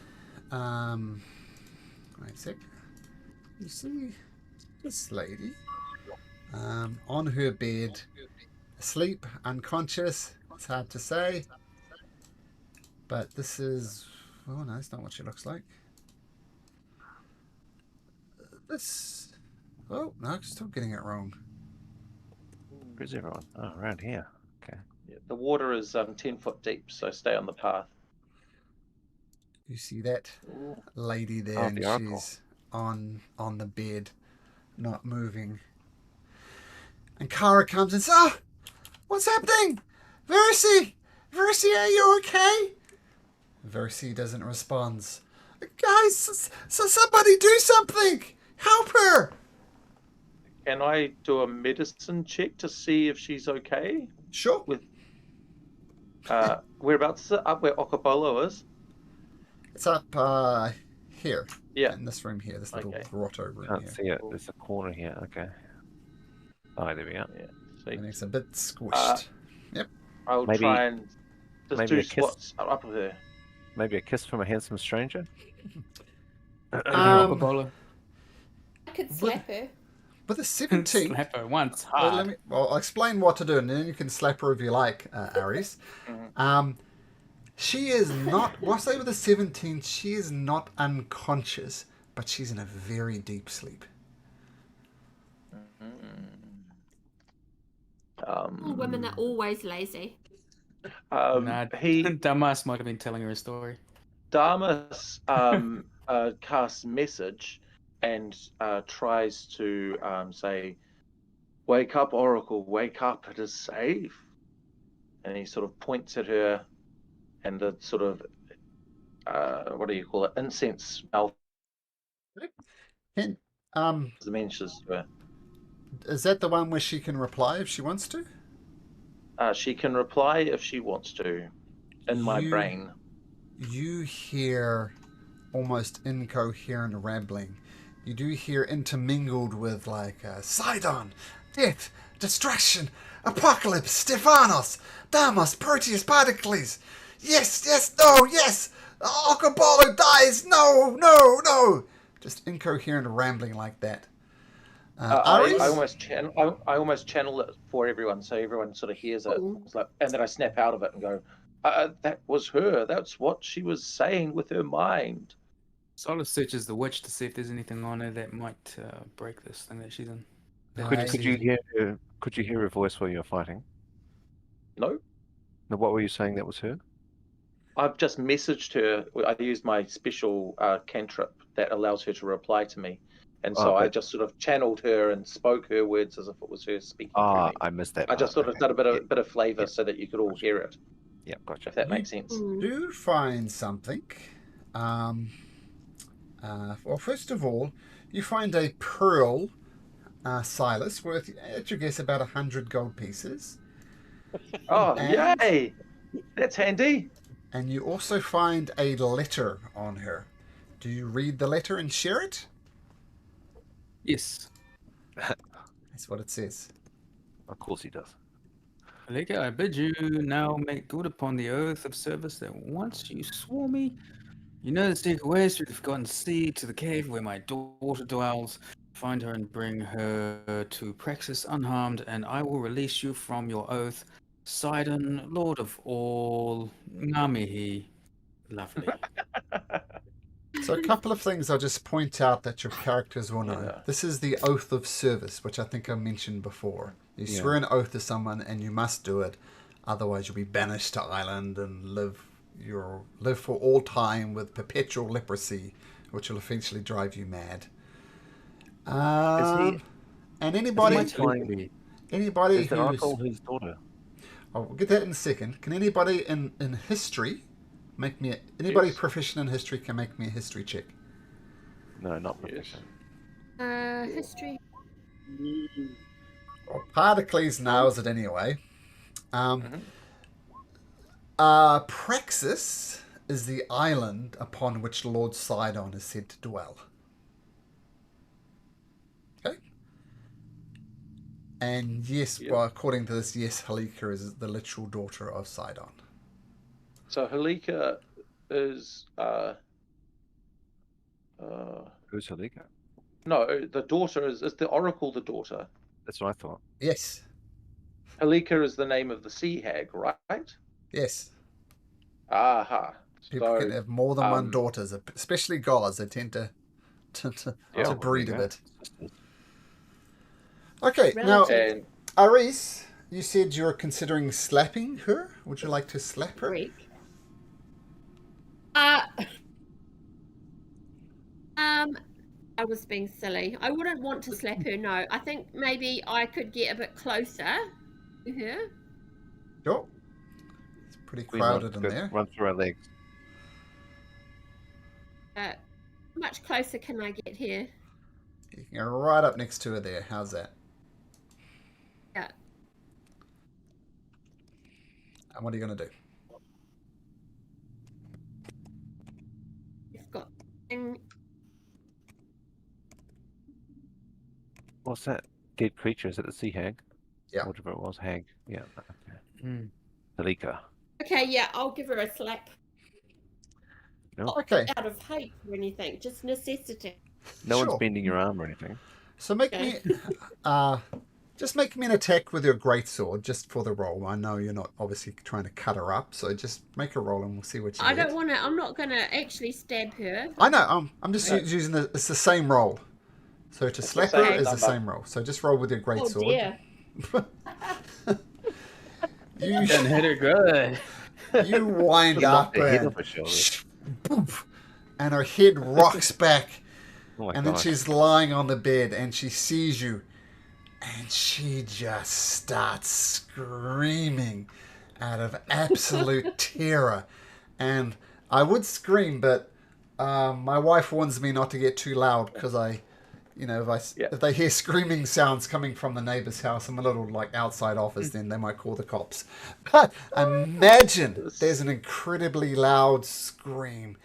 wait a sec, you see this lady on her bed, asleep, unconscious. It's hard to say, but this is, oh no, that's not what she looks like. This, oh no, I'm still getting it wrong. Where's everyone? Oh, around here. Okay. Yeah, the water is 10 foot deep, so stay on the path. You see that lady there, Oh, and the oracle. she's on the bed, not moving. And Kara comes and says, "Oh, what's happening? Versi, are you okay?" Versi doesn't respond. Guys, so somebody do something! Help her! Can I do a medicine check to see if she's okay? Sure. With whereabouts is it? Up where Okobolo is? It's up here. Yeah. In this room here, this little grotto room Can't here. see it. There's a corner here. Okay. Oh, there we are. Yeah. And it's a bit squished. Yep. I'll try and just do squats up with her. Maybe a kiss from a handsome stranger? Okobolo. I could slap her. With a 17. Slap her once hard. I'll explain what to do, and then you can slap her if you like, Aries. She is not, well, I say with a 17, she is not unconscious, but she's in a very deep sleep. Women are always lazy. Damas might have been telling her a story. Damas casts message and tries to say, "Wake up, Oracle, wake up, it is safe." And he sort of points at her, and the sort of, what do you call it, incense smell mentions to her. Is that the one where she can reply if she wants to? She can reply if she wants to, in my brain. You hear almost incoherent rambling. You do hear intermingled with like Sidon, death, destruction, apocalypse, Stephanos, Damas, Proteus, Pericles. Yes, no, yes. Okobolo dies. No. Just incoherent rambling like that. I almost channel it for everyone, so everyone sort of hears it. It's like, and then I snap out of it and go, "That was her. That's what she was saying with her mind." Solid searches the witch to see if there's anything on her that might break this thing that she's in. Could you hear her voice while you were fighting? No. No, what were you saying that was her? I've just messaged her. I used my special cantrip that allows her to reply to me, and so I but just sort of channeled her and spoke her words as if it was her speaking through me. I missed that I just part. sort of Okay. did a Yeah, bit of flavour yeah, so that you could all gotcha. hear it, Yeah, gotcha. if that You makes sense. do find something. Well, first of all, you find a pearl, Silas, worth, at your guess, about 100 gold pieces. Oh, And- yay! That's handy. And you also find a letter on her. Do you read the letter and share it? Yes. That's what it says. Of course he does. Aleka, I bid you now make good upon the oath of service that once you swore me. You know the secret ways through the forgotten sea to the cave where my daughter dwells. Find her and bring her to Praxis unharmed, and I will release you from your oath. Sidon, Lord of all, Ngamihi. Lovely. So a couple of things I'll just point out that your characters will know. Yeah. This is the oath of service, which I think I mentioned before. You Yeah. swear an oath to someone and you must do it. Otherwise you'll be banished to Ireland and live for all time with perpetual leprosy, which will eventually drive you mad. And anybody Is the who's... Oracle his daughter? Oh, we'll get that in a second. Can anybody in history make me... Anybody proficient in history can make me a history check. No, not proficient. History. Well, Pardocles nails it anyway. Praxis is the island upon which Lord Sidon is said to dwell. Okay. And yes, well, according to this, yes, Halika is the literal daughter of Sidon. So Halika is Who's Halika? no, the daughter is the Oracle the daughter. That's what I thought. Yes. Halika is the name of the sea hag, right? Yes. Aha. People So, can have more than one daughters, especially gods. They tend to breed a bit. Okay, now, and Aris, you said you're considering slapping her. Would you like to slap her? I was being silly. I wouldn't want to slap her, no. I think maybe I could get a bit closer to her. Sure. It's pretty We crowded in go- there. Run through our legs. How much closer can I get here? You can go right up next to her there. How's that? Yeah. And what are you going to do? You've got... What's that? Dead creature? Is it the sea hag? Yeah. Whatever it was, hag. Yeah. Okay. Mm. Halika. Okay, yeah, I'll give her a slap. No. Okay. Out of hate or anything, just necessity. No Sure. one's bending your arm or anything. So make Okay. me... just make me an attack with your greatsword, just for the roll. I know you're not obviously trying to cut her up, so just make a roll and we'll see what you I get. don't want to... I'm not going to actually stab her. I know. I'm just using it's the same roll. So to slap her is the same roll. So just roll with your Oh, greatsword. dear. You Done hit her good. you wind Knock up the head and, off her shoulder. poof, and her head rocks back, Oh my and then gosh. she's lying on the bed and she sees you, and she just starts screaming out of absolute terror. And I would scream, but my wife warns me not to get too loud because if they hear screaming sounds coming from the neighbor's house, I'm a little like outside office, then they might call the cops. But imagine there's an incredibly loud scream,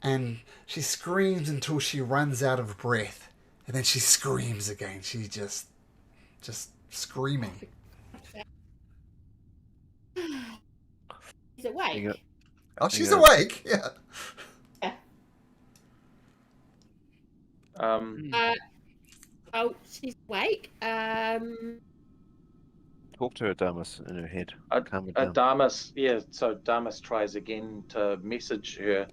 and she screams until she runs out of breath, and then she screams again. She just screaming. She's awake. Oh, she's Yeah. awake. Yeah. Oh, she's awake. Talk to her, Damas, in her head. Calm her down. Damas, so Damas tries again to message her.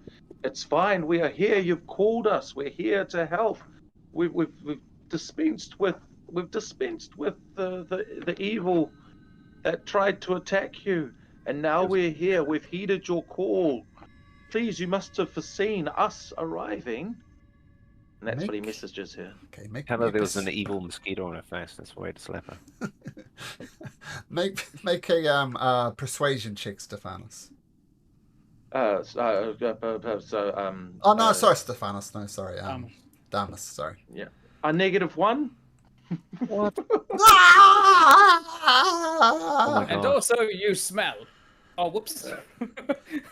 It's fine, we are here, you've called us, we're here to help. We've dispensed with the evil that tried to attack you. And now we're here. We've heeded your call. Please, you must have foreseen us arriving. And that's what he messages here. Okay, make Tell me her a there was an evil mosquito on her face. That's the way to slap her. make a persuasion check, Stephanos. Oh no, sorry, Stephanos. No, sorry, Damus. Sorry. Yeah, a -1. What? Oh my And God. also, you smell. Oh, whoops.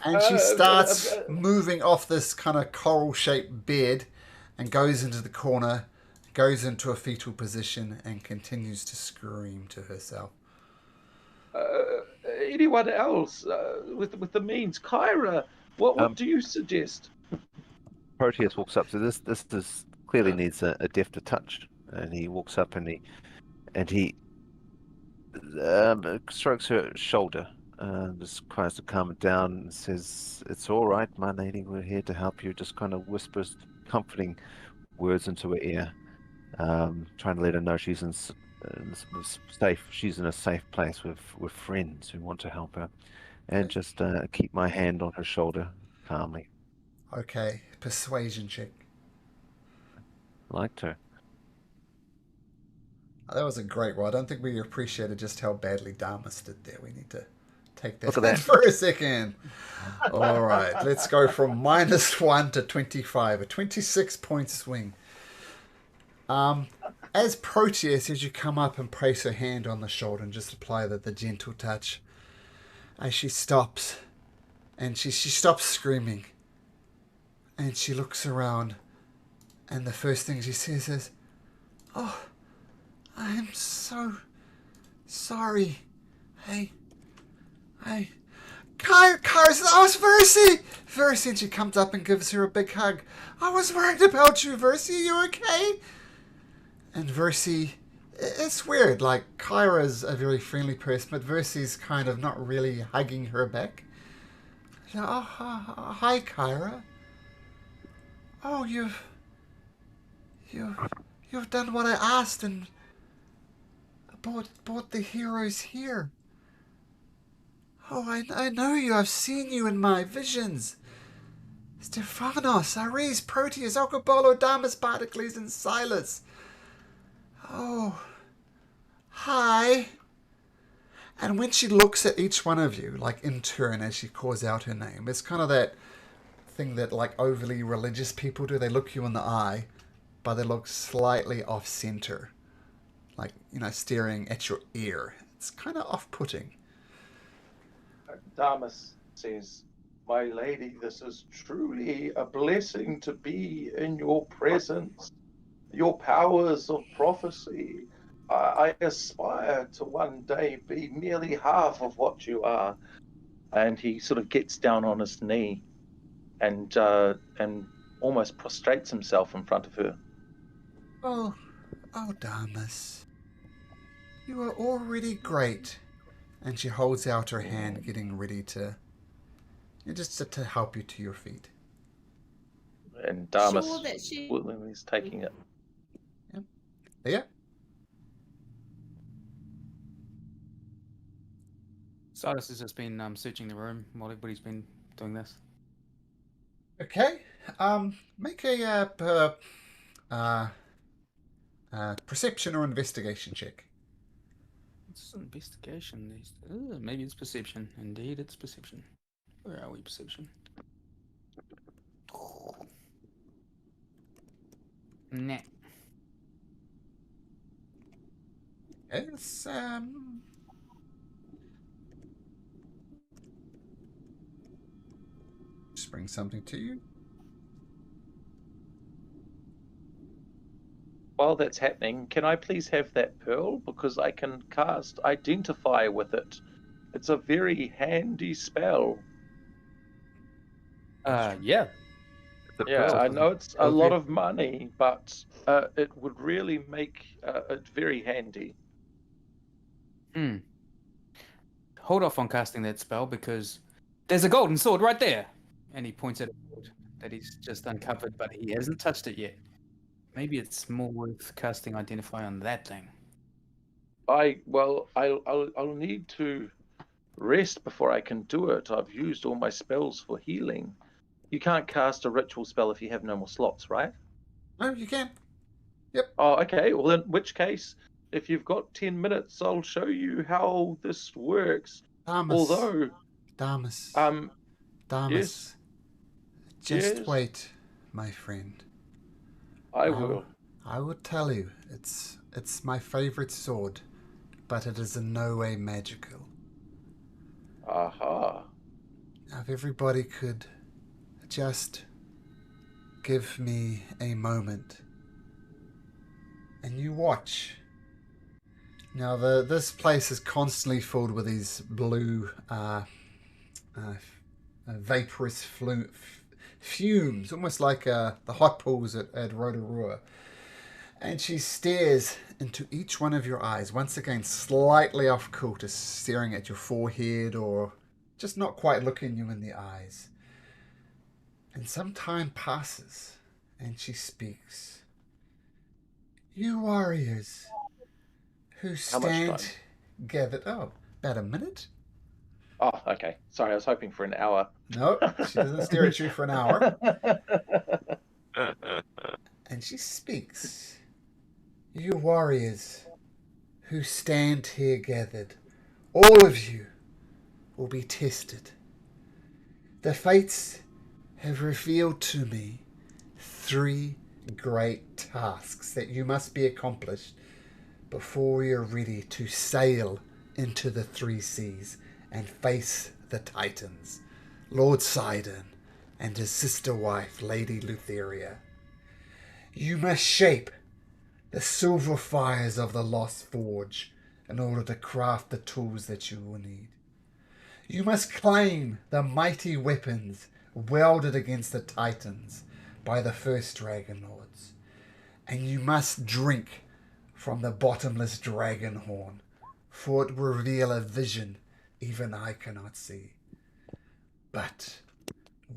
And she starts moving off this kind of coral-shaped bed and goes into the corner, goes into a fetal position, and continues to scream to herself. Anyone else with the means? Kyra, what do you suggest? Proteus walks up. So this is clearly needs a deft touch, and he walks up and he strokes her shoulder, just tries to calm it down, and says, "It's all right, my lady. We're here to help you." Just kind of whispers comforting words into her ear, trying to let her know she's in safe. She's in a safe place with friends who want to help her, and just keep my hand on her shoulder calmly. Okay, persuasion check. Liked her. That was a great one. I don't think we appreciated just how badly Damus did there. We need to take that Look at that. for a second. All right, let's go from -1 to 25, a 26 point swing. As Proteus, as you come up and place her hand on the shoulder and just apply the gentle touch, as she stops, and she stops screaming, and she looks around, and the first thing she says is, "Oh, I am so sorry. Hey, Kyra, oh, it's Versi! Versi, and she comes up and gives her a big hug. I was worried about you, Versi. Are you okay? And Versi, it's weird. Like, Kyra's a very friendly person, but Versi's kind of not really hugging her back. She's like, hi, Kyra. Oh, you've done what I asked and brought the heroes here. Oh, I know you. I've seen you in my visions. Stephanos, Ares, Proteus, Okobolo, Damus, Particles, and Silas. Oh, hi. And when she looks at each one of you, like in turn, as she calls out her name, it's kind of that thing that like overly religious people do. They look you in the eye, but they look slightly off center. Like, staring at your ear. It's kind of off-putting. Damus says, "My lady, this is truly a blessing to be in your presence. Your powers of prophecy. I aspire to one day be merely half of what you are." And he sort of gets down on his knee and almost prostrates himself in front of her. Oh, Damus. You are already great. And she holds out her hand, getting ready to help you to your feet. And Damus Sure that she- is taking it. Yeah. Silas has just been searching the room while everybody's been doing this. Okay. Make a perception or investigation check. It's investigation. Maybe it's perception. Indeed, it's perception. Where are we, perception? Nah. It's just bring something to you. While that's happening, can I please have that pearl? Because I can cast Identify with it. It's a very handy spell. Yeah. Yeah, I know it's a lot of money, but it would really make it very handy. Hold off on casting that spell because there's a golden sword right there. And he points at a sword that he's just uncovered, but he hasn't touched it yet. Maybe it's more worth casting Identify on that thing. I'll need to rest before I can do it. I've used all my spells for healing. You can't cast a ritual spell if you have no more slots, right? No, you can. Oh, okay. Well, in which case, if you've got 10 minutes, I'll show you how this works. Damas. Although, Damas. Damas, Damas. Just yes. wait, my friend. I will. I will tell you, it's my favorite sword, but it is in no way magical. Aha. Now, if everybody could just give me a moment, and you watch. Now, this place is constantly filled with these blue, vaporous fumes, almost like the hot pools at Rotorua. And she stares into each one of your eyes, once again slightly off kilter, staring at your forehead or just not quite looking you in the eyes. And some time passes, and she speaks. You warriors who stand gathered... Oh, about a minute? Oh, okay. Sorry, I was hoping for an hour. No, she doesn't stare at you for an hour. And she speaks. You warriors who stand here gathered, all of you will be tested. The fates have revealed to me 3 great tasks that you must be accomplished before you're ready to sail into the 3 seas and face the Titans, Lord Sidon and his sister wife, Lady Lutheria. You must shape the silver fires of the Lost Forge in order to craft the tools that you will need. You must claim the mighty weapons welded against the Titans by the first Dragon Lords. And you must drink from the bottomless dragon horn, for it will reveal a vision even I cannot see. But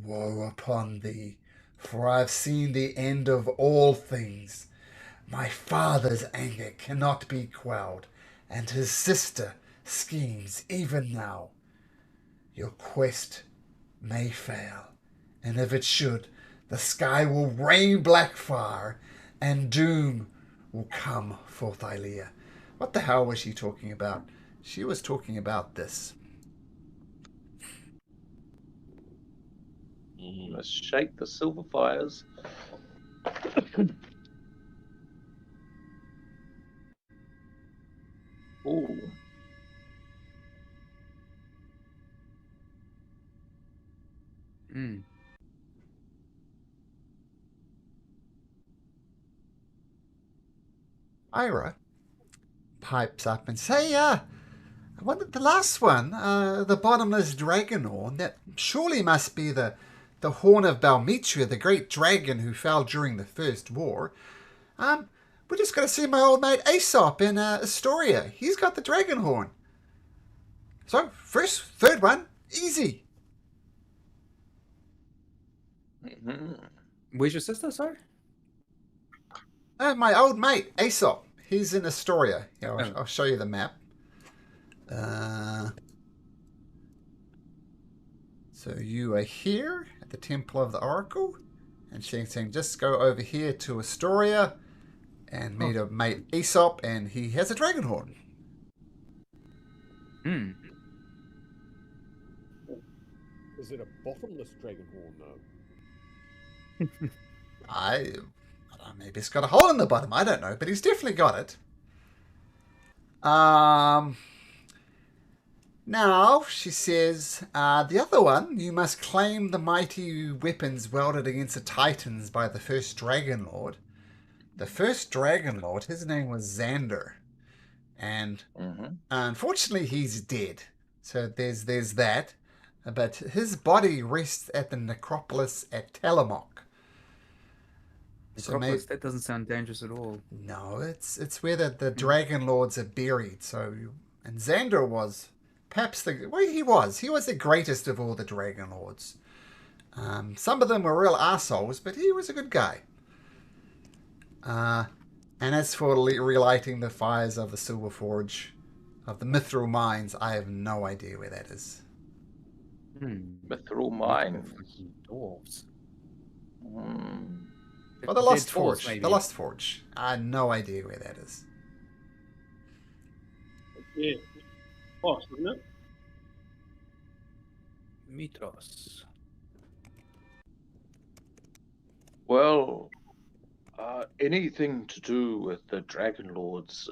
woe upon thee, for I have seen the end of all things. My father's anger cannot be quelled, and his sister schemes even now. Your quest may fail, and if it should, the sky will rain black fire, and doom will come for Thylea. What the hell was she talking about? She was talking about this. Let's shake the silver fires. Ooh. Ira pipes up and say, what the last one, the bottomless dragon horn, that surely must be the horn of Balmetria, the great dragon who fell during the First War. We're just going to see my old mate Aesop in Astoria. He's got the dragon horn. So, third one, easy. Where's your sister, sorry? My old mate Aesop. He's in Astoria. Yeah, I'll show you the map. So you are here at the Temple of the Oracle, and she's saying just go over here to Astoria and meet a mate Aesop, and he has a dragon horn. Is it a bottomless dragon horn, though? I don't know, maybe it's got a hole in the bottom. I don't know, but he's definitely got it. Now, she says, the other one, you must claim the mighty weapons welded against the Titans by the first Dragon Lord. The first Dragon Lord, his name was Xander. And unfortunately, he's dead. So there's that. But his body rests at the necropolis at Telemach. Necropolis, that doesn't sound dangerous at all. No, it's where the Dragon Lords are buried. And Xander was perhaps he was the greatest of all the Dragon Lords. Some of them were real assholes, but he was a good guy. And as for relighting the fires of the Silver Forge, of the Mithril Mines. I have no idea where that is. Mithril Mines. Dwarves. Oh, the Dead Lost Trolls, Forge. maybe. The Lost Forge. I have no idea where that is. Yeah. Boss, isn't it? Mitros. Well, anything to do with the Dragon Lords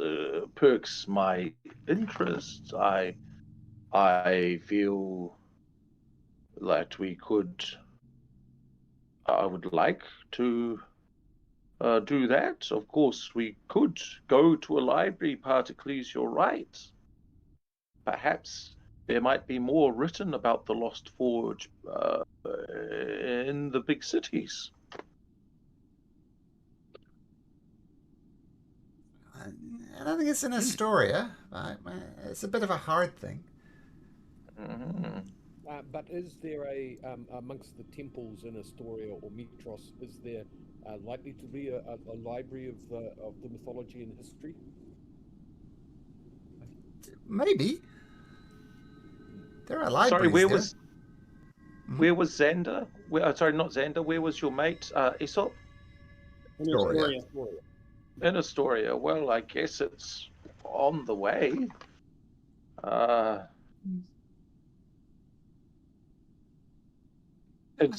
perks my interest. I feel that we could. I would like to do that. Of course, we could go to a library. Particles, you're right. Perhaps there might be more written about the Lost Forge in the big cities. I don't think it's in Astoria. It's a bit of a hard thing. But is there amongst the temples in Astoria or Mitros, is there likely to be a library of the mythology and history? Maybe. There are libraries Sorry, there. where was Xander? Sorry, not Xander. Where was your mate, Aesop? In Astoria. In Astoria. Well, I guess it's on the way. And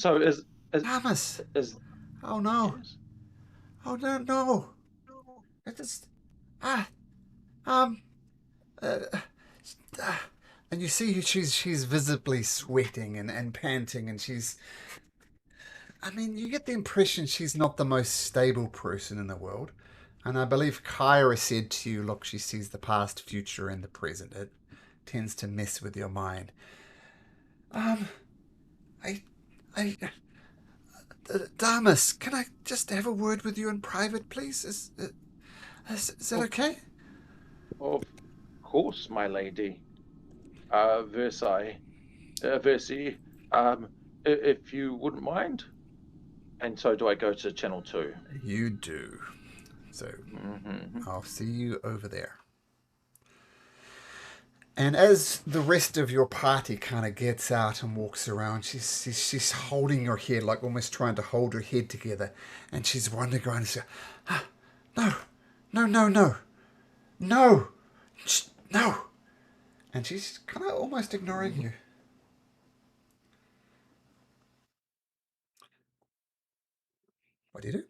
so Thomas. is Oh no. yes. Oh no. It just uh, and you see she's visibly sweating and panting, and she's. I mean, you get the impression she's not the most stable person in the world. And I believe Kyra said to you, look, she sees the past, future, and the present. It tends to mess with your mind. Damas, can I just have a word with you in private, please? Is that okay? Of course, my lady. Versi, if you wouldn't mind. And so do I go to channel 2? You do. So I'll see you over there. And as the rest of your party kind of gets out and walks around, she's holding her head, like almost trying to hold her head together. And she's wandering around and she's like, no. And she's kind of almost ignoring you. What do you do?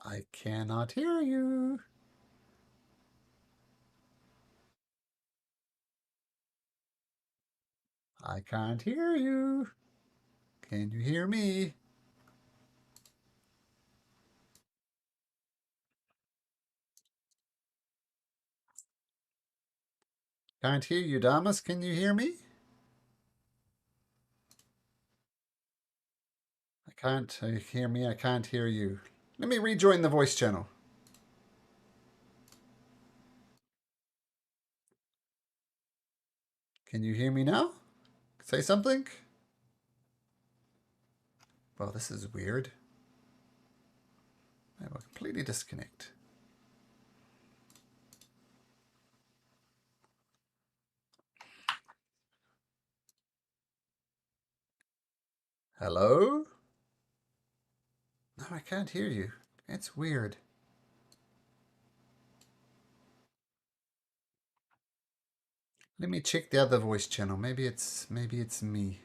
I cannot hear you. I can't hear you. Can you hear me? Can't hear you, Damas. Can you hear me? I can't hear me. I can't hear you. Let me rejoin the voice channel. Can you hear me now? Say something? Well, this is weird. I will completely disconnect. Hello? No, I can't hear you. It's weird. Let me check the other voice channel. Maybe it's me.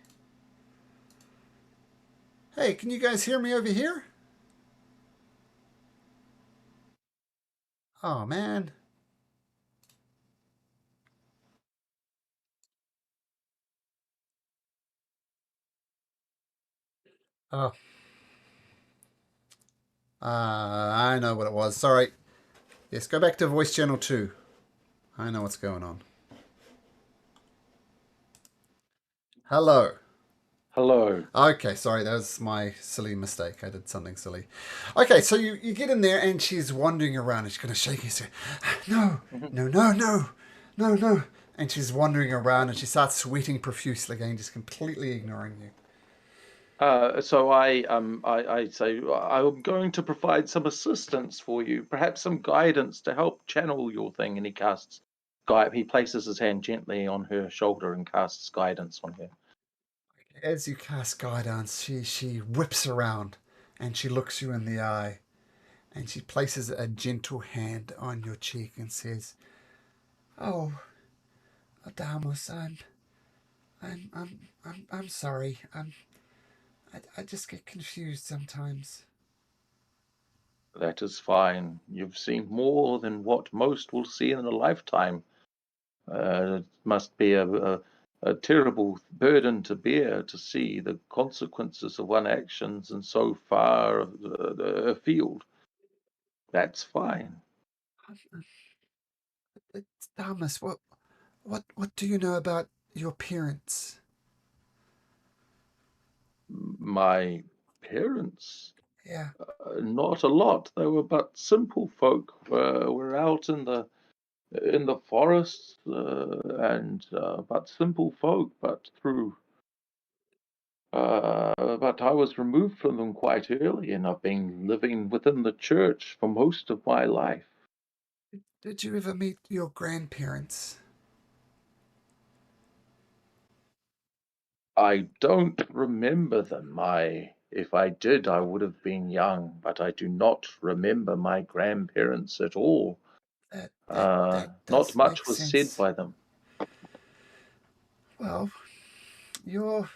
Hey, can you guys hear me over here? Oh man. Oh. I know what it was. Sorry. Yes, go back to voice channel 2. I know what's going on. Hello. Hello. Okay, sorry, that was my silly mistake. I did something silly. Okay, so you get in there and she's wandering around and she's going to shake you. No. And she's wandering around and she starts sweating profusely again, just completely ignoring you. So I say I'm going to provide some assistance for you, perhaps some guidance to help channel your thing. And he casts He places his hand gently on her shoulder and casts guidance on her. As you cast guidance, she whips around and she looks you in the eye and she places a gentle hand on your cheek and says, "Oh, Adamus, I'm sorry. I just get confused sometimes." That is fine. You've seen more than what most will see in a lifetime. It must be a terrible burden to bear to see the consequences of one's actions and so far afield. That's fine. Adamus, what do you know about your parents? My parents, Yeah, not a lot. They were but simple folk. We're out in the forests and but simple folk. But I was removed from them quite early, and I've been living within the church for most of my life. did you ever meet your grandparents? I don't remember them. If I did, I would have been young, but I do not remember my grandparents at all. That Not does much make was said sense. by them. Well, your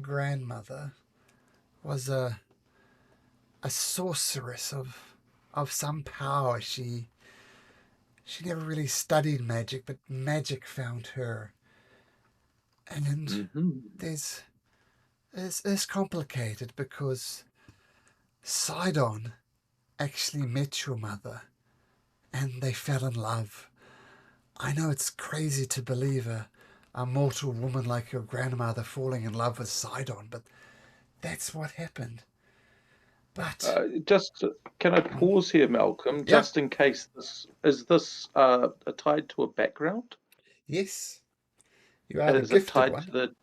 grandmother was a sorceress of some power. She never really studied magic, but magic found her. And Hmm. there's it's complicated because Sidon actually met your mother and they fell in love. I know it's crazy to believe a mortal woman like your grandmother falling in love with Sidon, but that's what happened. But Just can I pause here, Malcolm, yeah, just in case this tied to a background? yes, you are the Is it gifted tied one. to the?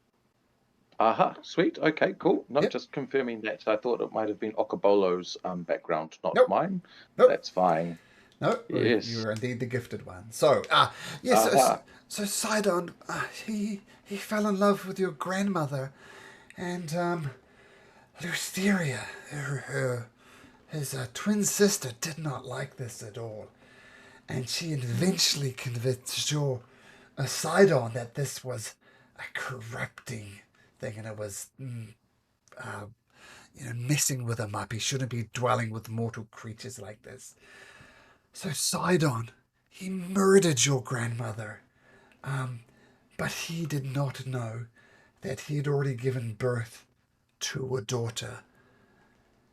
Aha, sweet. Okay, cool. No, Yep. just confirming that. I thought it might have been Okobolo's background, not Nope. mine. Nope. That's fine. No, you Yes. are indeed the gifted one. So, yes, Aha. so Sidon, he fell in love with your grandmother, and Lutheria, his twin sister, did not like this at all, and she eventually convinced your Sidon that this was a corrupting thing, and it was messing with him up. He shouldn't be dwelling with mortal creatures like this. So Sidon, he murdered your grandmother. But he did not know that he had already given birth to a daughter,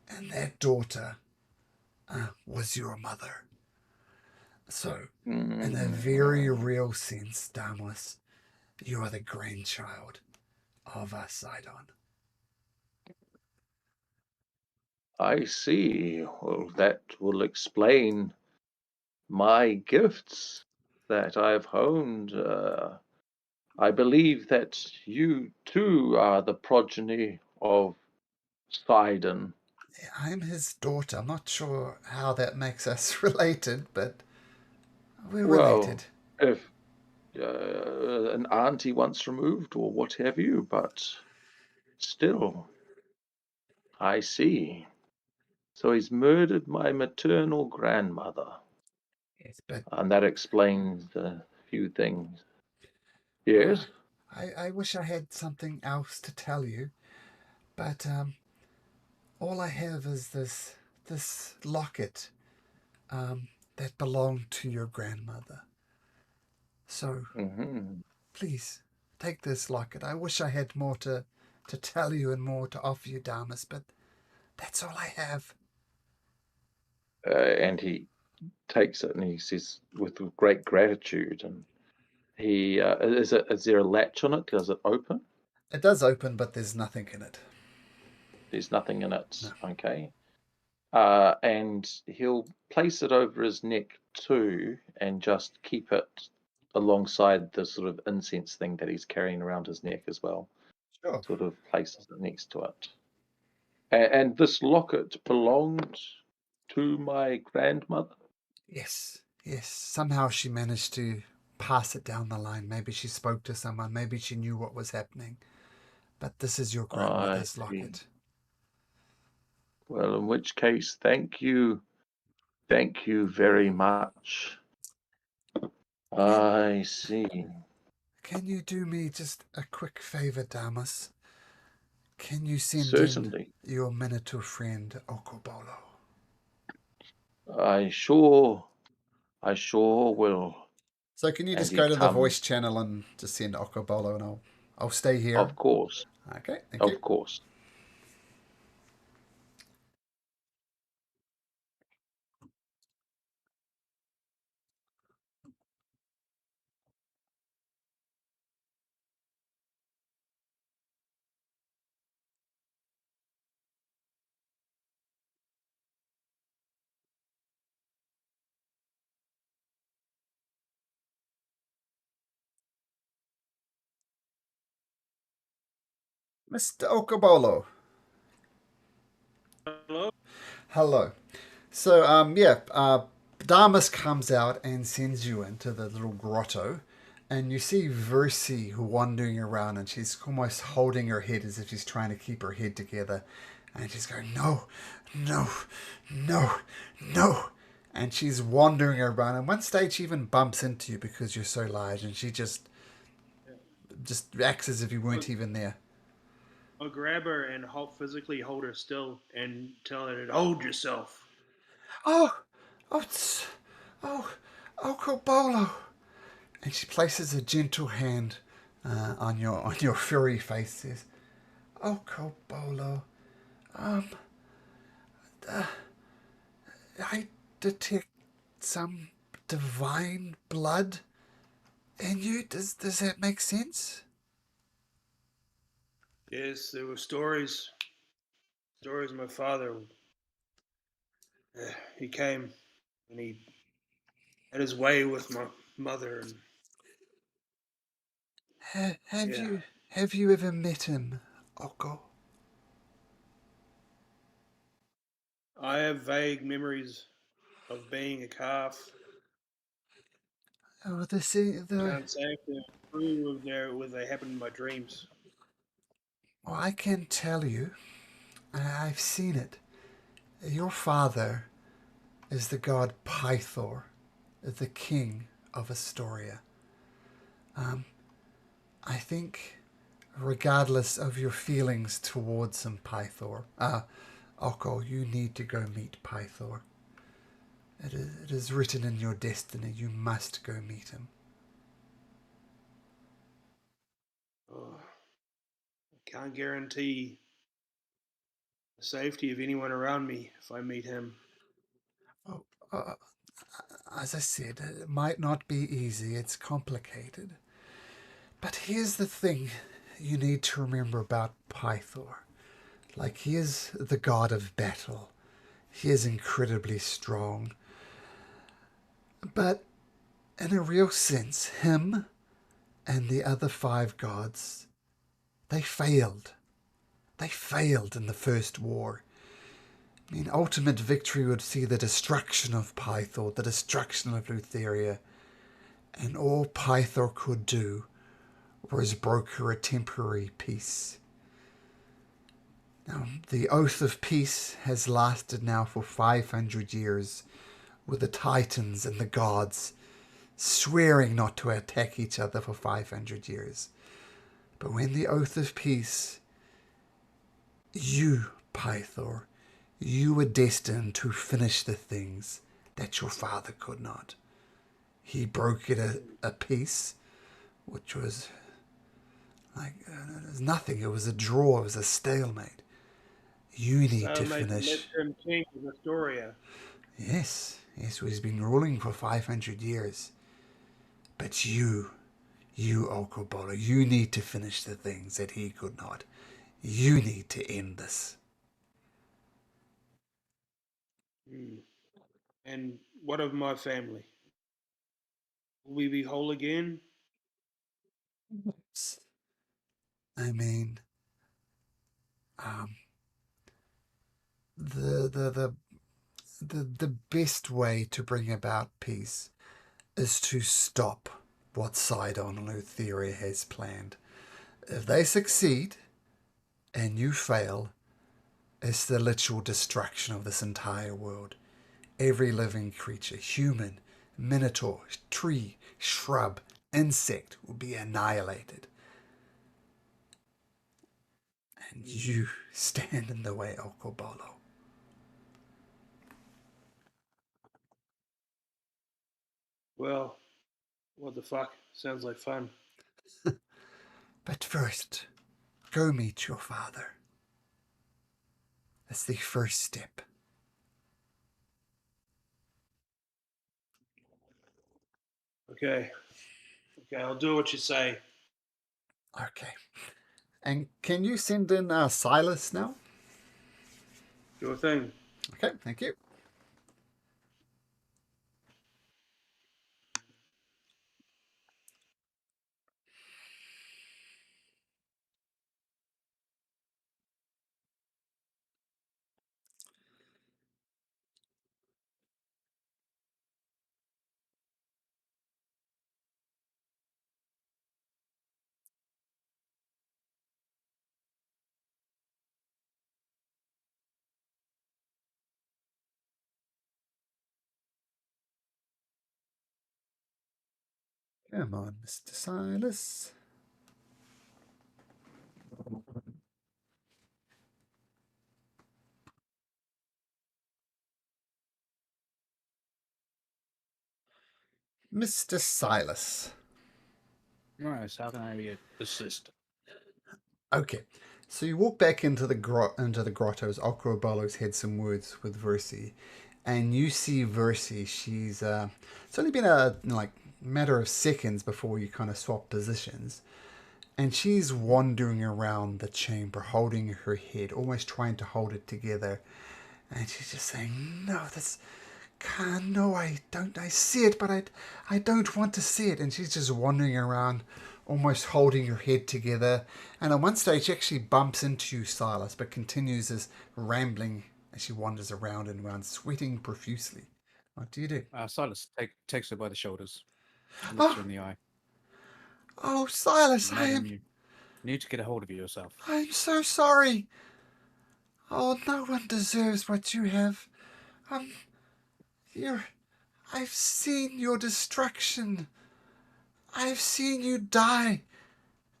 and that daughter was your mother. So, in a very Mm, real sense, Damus, you are the grandchild of Sidon. I see. Well, that will explain my gifts that I've honed. I believe that you too are the progeny of Sidon. I'm his daughter. I'm not sure how that makes us related, but we're Well, related. if an auntie once removed or what have you, but still, I see. So he's murdered my maternal grandmother, Yes, but and that explains a few things. uh, Yes? I wish I had something else to tell you, but all I have is this locket that belonged to your grandmother. So Hmm. please take this locket. I wish I had more to tell you and more to offer you, Damas, but that's all I have. And he takes it and he says with great gratitude, and he is there a latch on it? Does it open? It does open, but there's nothing in it. There's nothing in it. No. Okay. And he'll place it over his neck too, and just keep it alongside the sort of incense thing that he's carrying around his neck as well. Sure. Sort of places it next to it. And this locket belonged to my grandmother? Yes, yes. Somehow she managed to pass it down the line. Maybe she spoke to someone. Maybe she knew what was happening. But this is your I grandmother's see. locket. Well, in which case, thank you. Thank you very much. I see. Can you do me just a quick favor, Damas? Can you send in Certainly. your Minotaur friend, Okobolo? I sure will. So can you And just he go to the comes. voice channel and just send Okobolo, and I'll stay here. Of course. Okay, thank you. Of course. Mr. Okobolo. Hello? Hello. So, Damas comes out and sends you into the little grotto, and you see Versi wandering around, and she's almost holding her head as if she's trying to keep her head together, and she's going, no, no, no, no. And she's wandering around, and one stage she even bumps into you because you're so large, and she just acts as if you weren't even there. I'll grab her and physically hold her still and tell her to hold yourself. Oh, oh, oh, Kobolo. And she places a gentle hand on your furry face. Says, "Oh, Kobolo, I detect some divine blood in you. Does that make sense?" Yes, there were stories. Stories of my father. He came and he had his way with my mother, and Have yeah, you ever met him, Oko? I have vague memories of being a calf. Oh, I can't say if they're true or they happen in my dreams. well, I can tell you, I've seen it. Your father is the god Pythor, the king of Astoria. I think, regardless of your feelings towards him, Pythor, Oko, you need to go meet Pythor. It is written in your destiny. You must go meet him. Oh, I can't guarantee the safety of anyone around me if I meet him. Oh, as I said, it might not be easy. It's complicated. But here's the thing you need to remember about Pythor. Like, he is the god of battle. He is incredibly strong. But in a real sense, him and the other five gods, they failed. They failed in the first war. I mean, ultimate victory would see the destruction of Pythor, the destruction of Lutheria, and all Pythor could do was broker a temporary peace. Now, the oath of peace has lasted now for 500 years, with the Titans and the gods swearing not to attack each other for 500 years. But when the oath of peace, you, Pythor, you were destined to finish the things that your father could not. He broke it a peace, which was like it was nothing. It was a draw. It was a stalemate. You need to Stalemate led finish. to him king of Astoria. Yes, yes, he's been ruling for 500 years. But you, Okobolo, you need to finish the things that he could not. You need to end this. Hmm. And what of my family? Will we be whole again? I mean, um, the best way to bring about peace is to stop what Sidon and Lutheria has planned. If they succeed and you fail, it's the literal destruction of this entire world. Every living creature, human, minotaur, tree, shrub, insect, will be annihilated. And you stand in the way, Okobolo. Well, what the fuck? Sounds like fun. But first, go meet your father. That's the first step. Okay. Okay, I'll do what you say. Okay. And can you send in Silas now? Sure thing. Okay, thank you. Come on, Mr. Silas. Mr. Silas. Right, how can I assist? Okay, so you walk back into the grottos. Okrobolo's had some words with Versi, and you see Versi. She's it's only been a matter of seconds before you kind of swap positions, and she's wandering around the chamber, holding her head, almost trying to hold it together, and she's just saying, "No, this can't. No, I don't. I see it, but I don't want to see it." And she's just wandering around, almost holding her head together. And at one stage, she actually bumps into you, Silas, but continues this rambling as she wanders around and around, sweating profusely. What do you do? Silas takes her by the shoulders, looks her Oh, in the eye. oh, Silas, Madam, you need to get a hold of yourself. I'm so sorry. Oh, no one deserves what you have. You're, I've seen your destruction. I've seen you die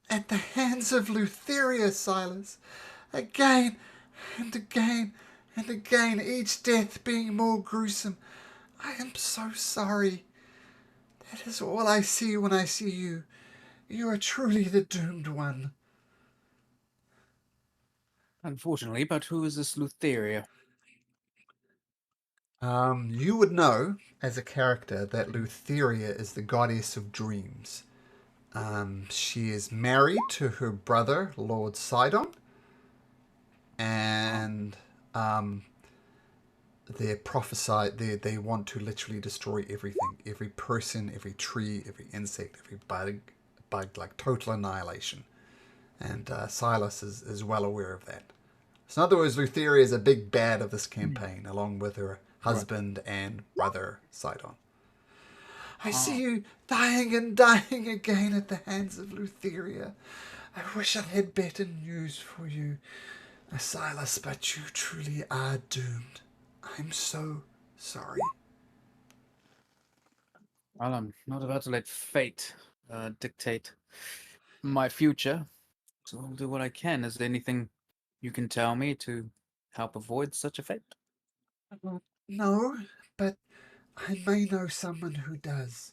at the hands of Lutheria, Silas. Again and again and again, each death being more gruesome. I am so sorry. That is all I see when I see you. You are truly the doomed one. Unfortunately, but who is this Lutheria? You would know, as a character, that Lutheria is the goddess of dreams. She is married to her brother, Lord Sidon, and they prophesy they want to literally destroy everything, every person, every tree, every insect, every bug, like total annihilation. And Silas is well aware of that. So in other words, Lutheria is a big bad of this campaign, along with her husband and brother Sidon. I see you dying and dying again at the hands of Lutheria. I wish I had better news for you, Silas, but you truly are doomed. I'm so sorry. Well, I'm not about to let fate dictate my future, so I'll do what I can. Is there anything you can tell me to help avoid such a fate? No, but I may know someone who does.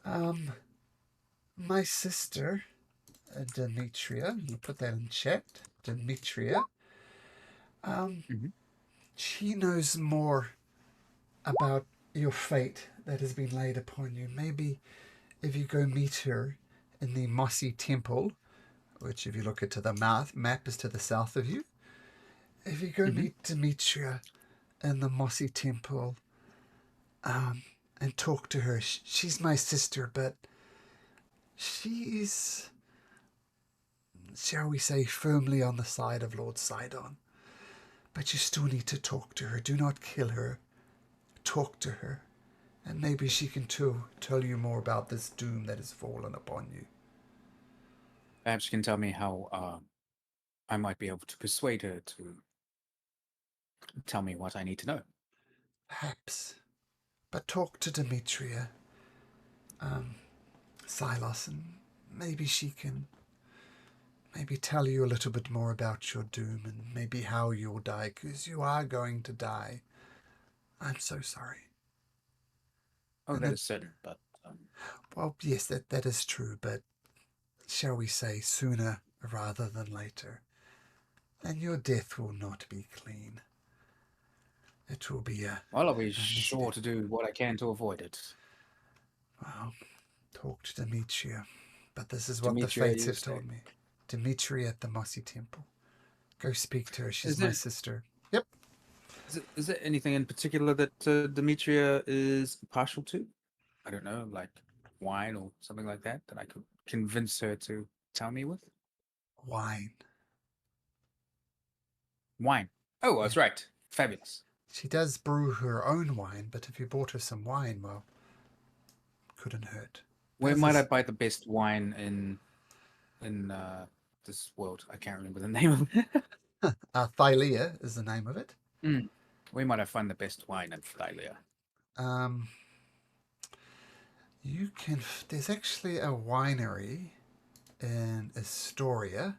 My sister, Demetria, you put that in chat, Demetria, Mhm. she knows more about your fate that has been laid upon you. Maybe if you go meet her in the mossy temple, which if you look at the map is to the south of you, if you go meet Demetria in the mossy temple, and talk to her, she's my sister, but she's, shall we say, firmly on the side of Lord Sidon. But you still need to talk to her. Do not kill her. Talk to her. And maybe she can tell you more about this doom that has fallen upon you. Perhaps you can tell me how I might be able to persuade her to tell me what I need to know. Perhaps. But talk to Demetria, Silas, and maybe she can tell you a little bit more about your doom and maybe how you'll die, because you are going to die. I'm so sorry. Oh, And that is certain, but... well, yes, that is true, but shall we say sooner rather than later. And your death will not be clean. It will be a... Well, I'll be sure to do what I can to avoid it. Well, talk to Demetria. But this is what Demetria, the fates you have say? told me. Demetria at the Mossy Temple. Go speak to her. She's Is my there- sister. Yep. Is there anything in particular that Demetria is partial to? I don't know, like wine or something like that I could convince her to tell me with? Wine. Wine. Oh, I was right. Fabulous. She does brew her own wine, but if you bought her some wine, well, couldn't hurt. Where As might is- I buy the best wine in this world? I can't remember the name of it. Thylea is the name of it. Where might I find the best wine in Thylia? You can. There's actually a winery in Astoria,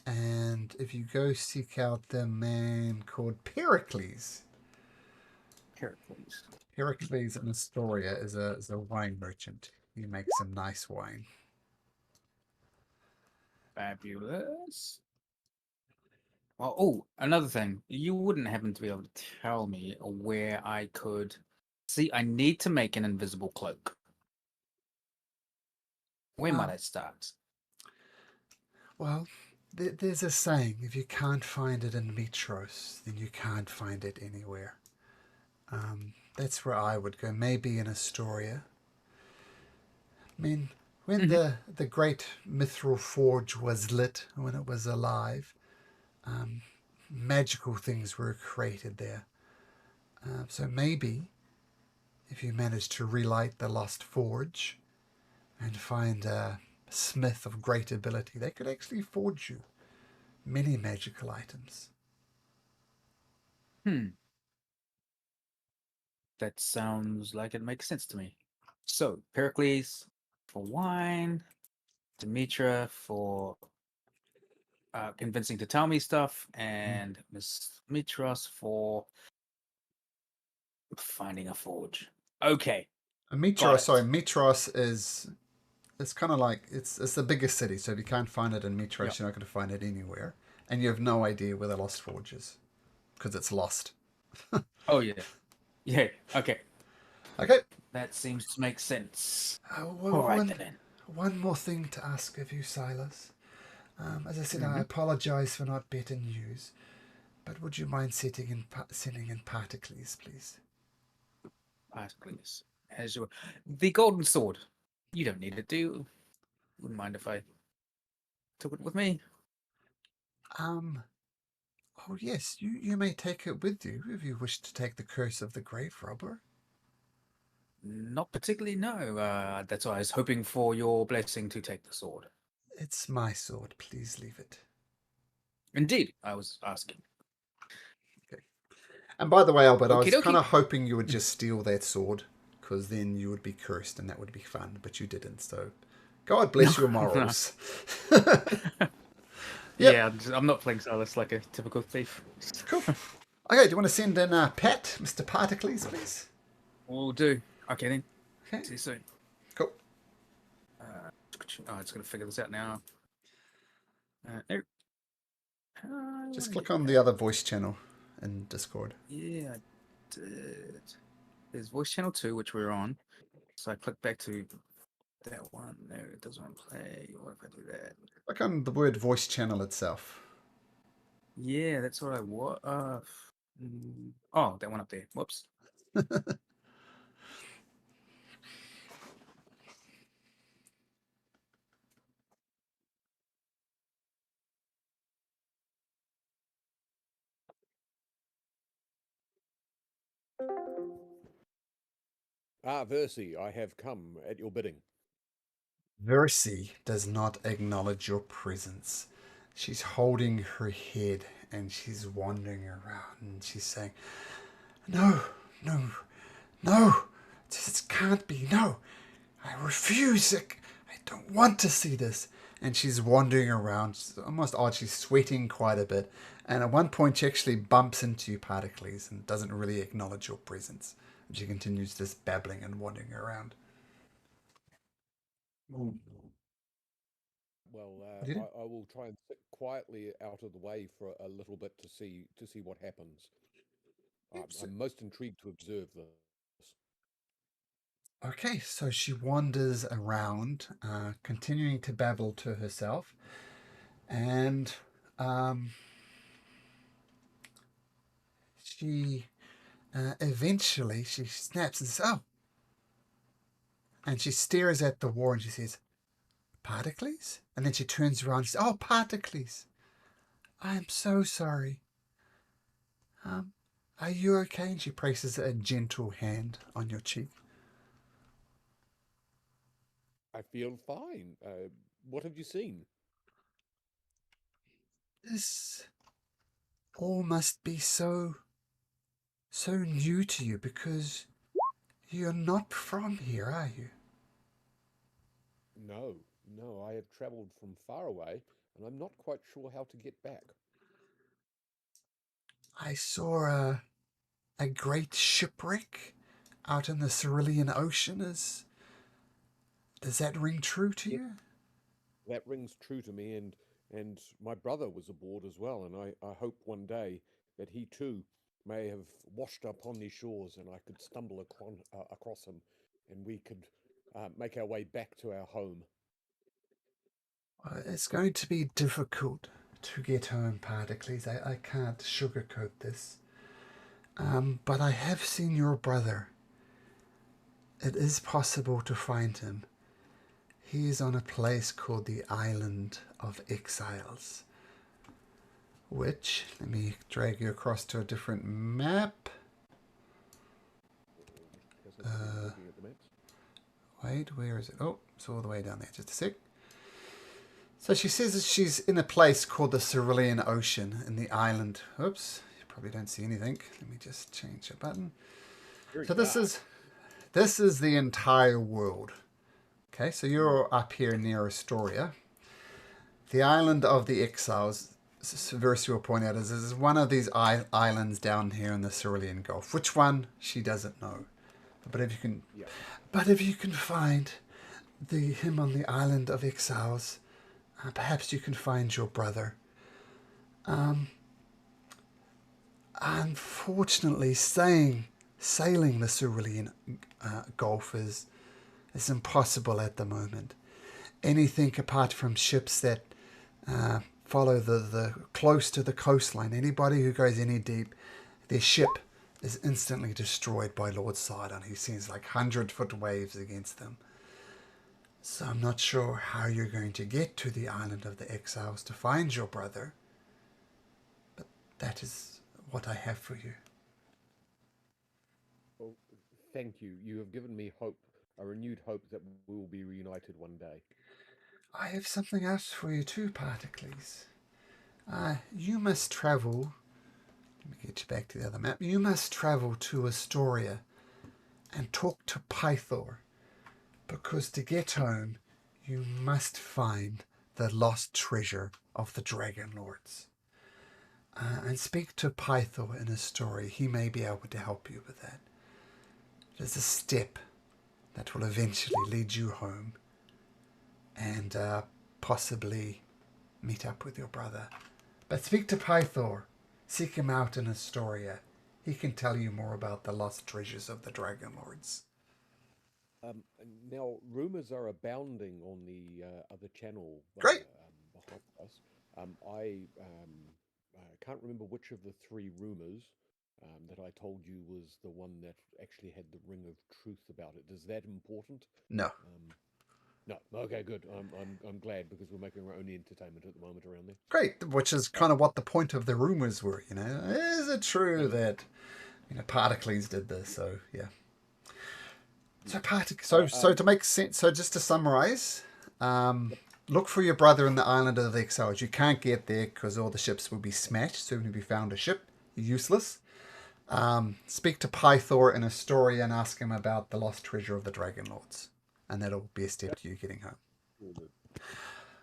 and if you go seek out the man called Pericles, Pericles in Astoria is a wine merchant. He makes some nice wine. Fabulous. Well, oh, another thing. You wouldn't happen to be able to tell me where I could... See, I need to make an invisible cloak. Where might I start? Well, there's a saying, if you can't find it in Mitros, then you can't find it anywhere. That's where I would go, maybe in Astoria. I mean, when the great Mithril Forge was lit, when it was alive, magical things were created there. So maybe if you manage to relight the lost forge and find a smith of great ability, they could actually forge you many magical items. That sounds like it makes sense to me. So, Pericles for wine, Demetra for convincing to tell me stuff, and Miss Mitros for finding a forge. Okay. Mitros is it's kind of like it's the biggest city, so if you can't find it in Mitros, Yep. you're not going to find it anywhere, and you have no idea where the lost forge is because it's lost. Oh yeah, yeah. Okay. Okay. That seems to make sense. Well, All right then. one more thing to ask of you, Silas. As I said, I apologize for not better news, but would you mind sending in Particles, please? Particles. As your the golden sword. You don't need it, do you? Wouldn't mind if I took it with me. Oh yes, you may take it with you if you wish to take the curse of the grave robber. Not particularly, no. That's why I was hoping for your blessing to take the sword. It's my sword. Please leave it. Indeed, I was asking. Okay. And by the way, Albert, I was Okie dokie. kind of hoping you would just steal that sword, because then you would be cursed and that would be fun, but you didn't. So, God bless your morals. Yep. Yeah, I'm not playing Silas like a typical thief. Cool. Okay, do you want to send in Pat, Mr. Particles, please? Will do. Okay then. Okay. See you soon. Cool. It's going to figure this out now. No. Just click on the other voice channel in Discord. Yeah, I did. There's voice channel 2, which we're on. So I click back to that one. No, it doesn't want to play. What if I do that? Click on the word voice channel itself. Yeah, that's what I want. Oh, that one up there. Whoops. Ah, Versi, I have come at your bidding. Versi does not acknowledge your presence. She's holding her head and she's wandering around and she's saying, "No, no, no, this can't be. No, I refuse. I don't want to see this." And she's wandering around. She's almost odd. She's sweating quite a bit. And at one point, she actually bumps into you, Particles, and doesn't really acknowledge your presence. And she continues this babbling and wandering around. Well, What do you do? I will try and sit quietly out of the way for a little bit to see what happens. I'm most intrigued to observe this. Okay, so she wanders around, continuing to babble to herself, and she eventually she snaps and says, "Oh!" And she stares at the wall and she says, "Particles?" And then she turns around and says, "Oh, Particles, I am so sorry. Are you okay?" And she places a gentle hand on your cheek. I feel fine. What have you seen? This all must be so new to you because you're not from here, are you? No, no, I have travelled from far away, and I'm not quite sure how to get back. I saw a great shipwreck out in the Cerulean Ocean. Does that ring true to you? That rings true to me, and my brother was aboard as well, and I hope one day that he too may have washed up on these shores, and I could stumble across him, and we could make our way back to our home. It's going to be difficult to get home, Particles. I can't sugarcoat this. But I have seen your brother. It is possible to find him. He is on a place called the Island of Exiles, which, let me drag you across to a different map. Looking at the maps. Wait, where is it? Oh, it's all the way down there. Just a sec. So she says that she's in a place called the Cerulean Ocean in the island. Oops, you probably don't see anything. Let me just change a button. So this is the entire world. Okay, so you're up here near Astoria. The island of the Exiles, Versi will point out, is one of these islands down here in the Cerulean Gulf. Which one, she doesn't know. But if you can find him on the island of Exiles, perhaps you can find your brother. Unfortunately, sailing the Cerulean Gulf is impossible at the moment. Anything apart from ships that follow the close to the coastline, anybody who goes any deep, their ship is instantly destroyed by Lord Sidon. He sends like 100-foot waves against them. So I'm not sure how you're going to get to the island of the Exiles to find your brother. But that is what I have for you. Well, thank you. You have given me hope, a renewed hope that we will be reunited one day. I have something else for you too, Particles. You must travel. Let me get you back to the other map. You must travel to Astoria and talk to Pythor, because to get home, you must find the lost treasure of the Dragon Lords. And speak to Pythor in Astoria. He may be able to help you with that. There's a step that will eventually lead you home and possibly meet up with your brother. But speak to Pythor. Seek him out in Astoria. He can tell you more about the lost treasures of the Dragon Lords. Now, rumours are abounding on the other channel Great. behind us. I can't remember which of the three rumours that I told you was the one that actually had the ring of truth about it. Is that important? No. No. Okay, good. I'm glad, because we're making our own entertainment at the moment around there. Great, which is kind of what the point of the rumors were, Is it true that, Particles did this? So, yeah. So to make sense, so just to summarize, look for your brother in the island of the exiles. You can't get there because all the ships will be smashed. Soon if you found a ship, useless. Speak to Pythor in Astoria and ask him about the lost treasure of the Dragon Lords, and that'll be a step to you getting home.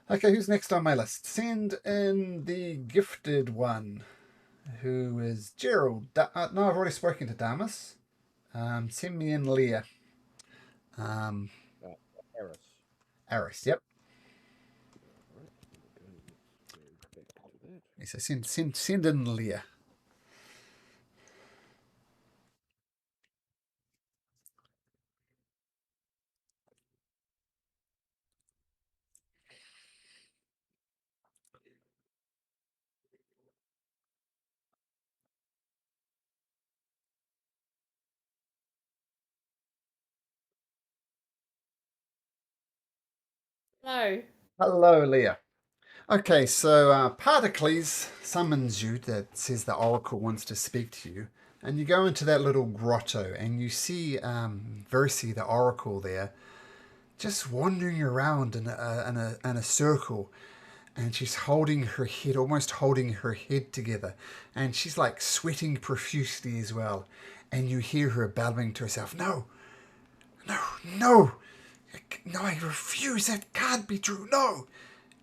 Okay, who's next on my list? Send in the gifted one, who is Gerald. No, I've already spoken to Damas. Send me in Leah. Eris. Aris, yep. Right. Go back to that. Yes, so send in Leah. Hello. Hello, Leah. Okay, so Particles summons you that says the Oracle wants to speak to you. And you go into that little grotto and you see Versi, the Oracle there, just wandering around in a circle. And she's holding her head, almost holding her head together. And she's like sweating profusely as well. And you hear her babbling to herself, no, no, no, no, I refuse, that can't be true, no.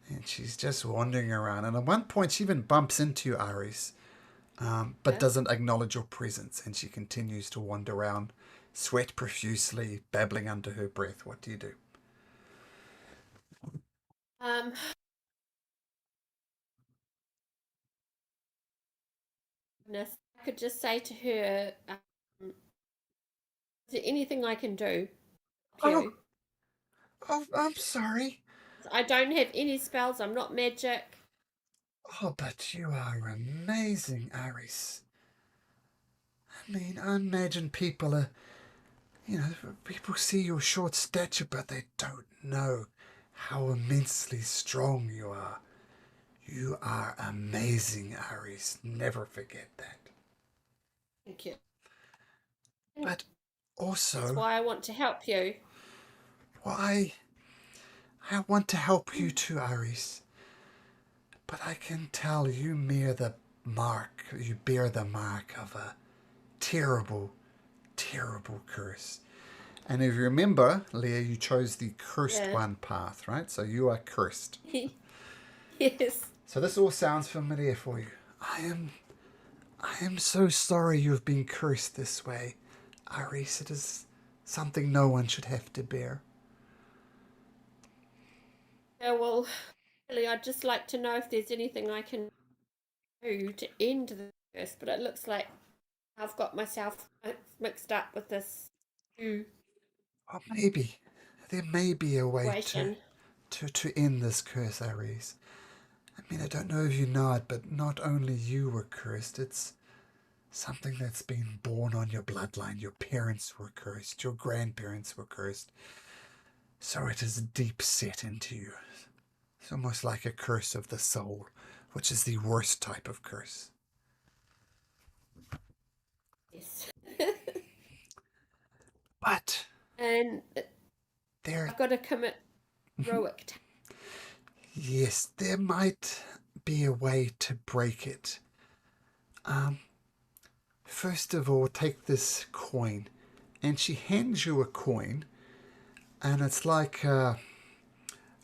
And she's just wandering around. And at one point, she even bumps into you, Aris, but doesn't acknowledge your presence. And she continues to wander around, sweat profusely, babbling under her breath. What do you do? I could just say to her, is there anything I can do? Oh, I'm sorry. I don't have any spells. I'm not magic. Oh, but you are amazing, Aris. I mean, I imagine people are, people see your short stature, but they don't know how immensely strong you are. You are amazing, Aris. Never forget that. Thank you. But also, that's why I want to help you. Why? I want to help you too, Aris. But I can tell you bear the mark of a terrible, terrible curse. And if you remember, Leah, you chose the cursed one path, right? So you are cursed. Yes. So this all sounds familiar for you. I am so sorry you've been cursed this way, Aris. It is something no one should have to bear. Yeah, well, really, I'd just like to know if there's anything I can do to end the curse, but it looks like I've got myself mixed up with this new Or maybe there may be a way situation. to end this curse, Ares. I mean, I don't know if you know it, but not only you were cursed, it's something that's been born on your bloodline. Your parents were cursed, your grandparents were cursed. So it is deep set into you. It's almost like a curse of the soul, which is the worst type of curse. Yes. But and I've got to commit heroic. Yes, there might be a way to break it. First of all, take this coin. And she hands you a coin, and it's like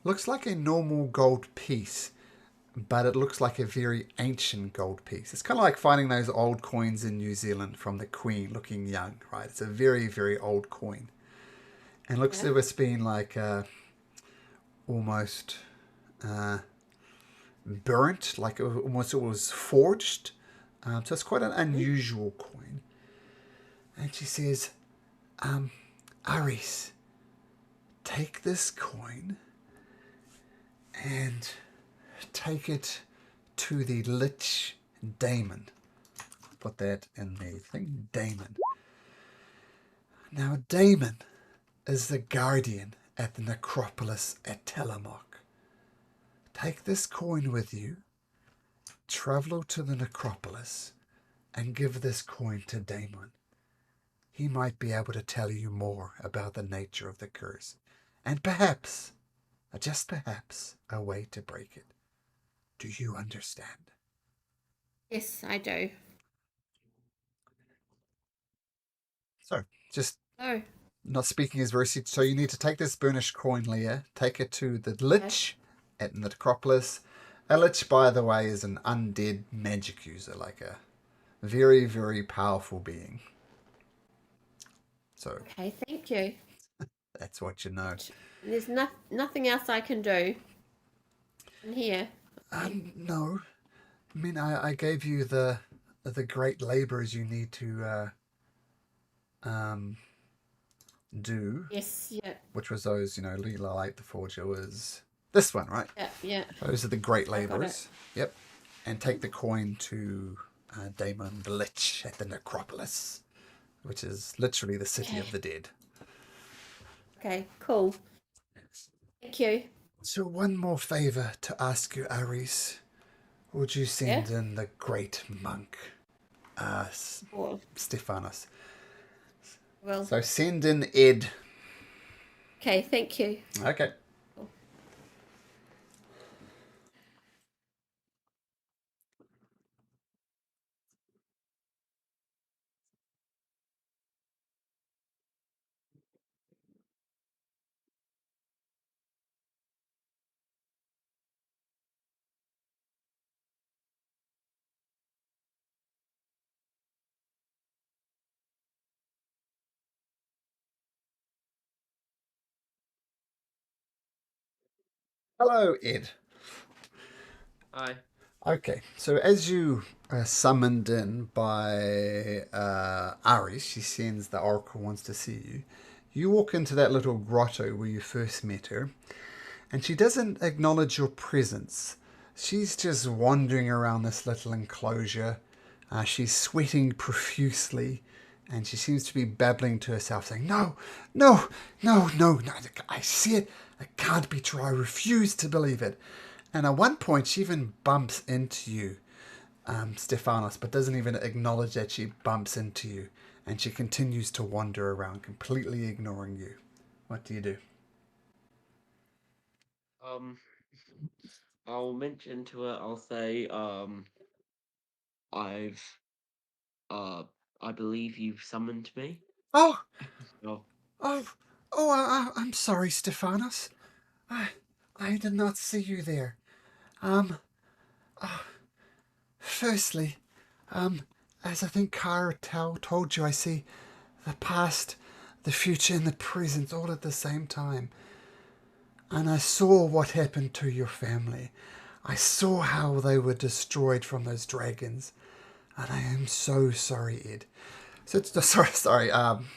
looks like a normal gold piece, but it looks like a very ancient gold piece. It's kind of like finding those old coins in New Zealand from the Queen looking young, right? It's a very, very old coin. And looks as if it's been like almost burnt, like almost it was forged. So it's quite an unusual coin. And she says, Aris, take this coin and take it to the Lich Daemon. Put that in the thing, Daemon. Now, Daemon is the guardian at the necropolis at Tillamook. Take this coin with you, travel to the necropolis, and give this coin to Daemon. he might be able to tell you more about the nature of the curse, and perhaps, just perhaps, a way to break it. Do you understand? Yes, I do. So, just Oh, not speaking is very serious. So you need to take this burnished coin, Leah, take it to the Lich at the necropolis. A Lich, by the way, is an undead magic user, like a very, very powerful being. So okay, thank you. that's what you know. There's nothing else I can do in here. No. I mean, I gave you the great labors you need to do, Yes, yeah, which was those, Leela Light the Forger was this one, right? yeah. Those are the great I got labors. Yep. And take the coin to Damon the Lich at the necropolis, which is literally the city of the dead. Okay, cool. Thank you. So one more favor to ask you, Ares. Would you send in the great monk, Stephanos? Well. So send in Ed. Okay, thank you. Okay. Hello, Ed. Hi. Okay, so as you are summoned in by Ares, she sends the oracle wants to see you. You walk into that little grotto where you first met her, and she doesn't acknowledge your presence. She's just wandering around this little enclosure. She's sweating profusely, and she seems to be babbling to herself, saying, "No, no, no, no, no, I see it. It can't be true. I refuse to believe it." And at one point, she even bumps into you, Stephanos, but doesn't even acknowledge that she bumps into you. And she continues to wander around, completely ignoring you. What do you do? I'll mention to her. I'll say, I've, I believe you've summoned me. Oh, Oh, I'm sorry, Stephanos. I did not see you there. Firstly, as I think Kara told you, I see the past, the future, and the present all at the same time. And I saw what happened to your family. I saw how they were destroyed from those dragons. And I am so sorry, Ed. So, sorry,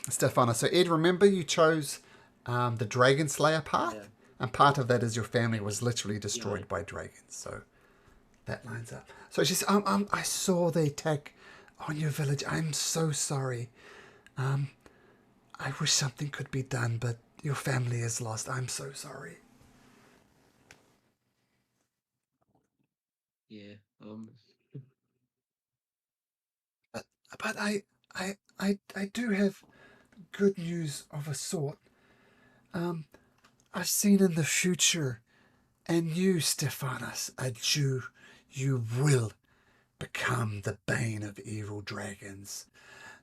Stefano. So, Ed, remember you chose the Dragon Slayer path? yeah. And part of that is your family was literally destroyed by dragons. So, that lines up. So she says, I saw the attack on your village. I'm so sorry. I wish something could be done, but your family is lost. I'm so sorry. Yeah. But I do have good news of a sort. I've seen in the future, and you, Stephanos, a Jew, you will become the bane of evil dragons.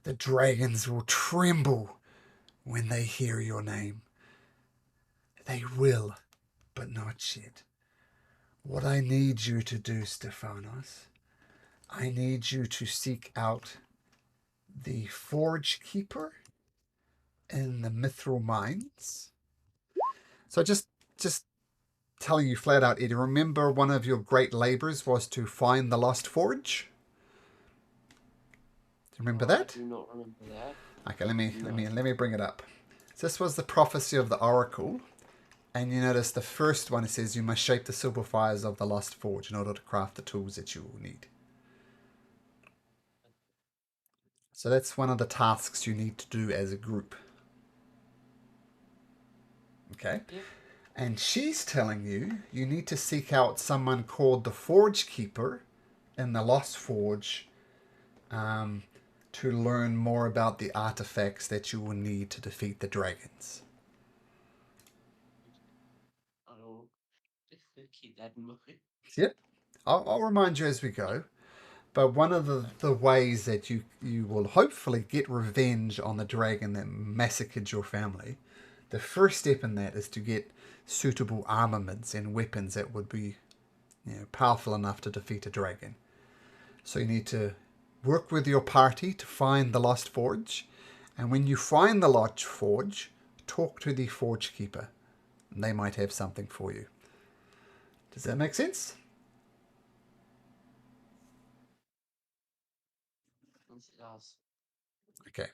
The dragons will tremble when they hear your name. They will, but not yet. What I need you to do, Stephanos, I need you to seek out the Forge Keeper in the Mithril Mines. So just telling you flat out, Eddie, remember one of your great labors was to find the lost forge? Do you remember that? I do not remember that. Okay, let me bring it up. So this was the prophecy of the oracle. And you notice the first one, it says you must shape the silver fires of the lost forge in order to craft the tools that you will need. So that's one of the tasks you need to do as a group. Okay? Yep. And she's telling you you need to seek out someone called the Forge Keeper in the Lost Forge to learn more about the artifacts that you will need to defeat the dragons. I'll keep that in mind. Yep. I'll remind you as we go. But one of the ways that you will hopefully get revenge on the dragon that massacred your family, the first step in that is to get suitable armaments and weapons that would be powerful enough to defeat a dragon. So you need to work with your party to find the Lost Forge. And when you find the Lost Forge, talk to the Forge Keeper. And they might have something for you. Does that make sense? Okay.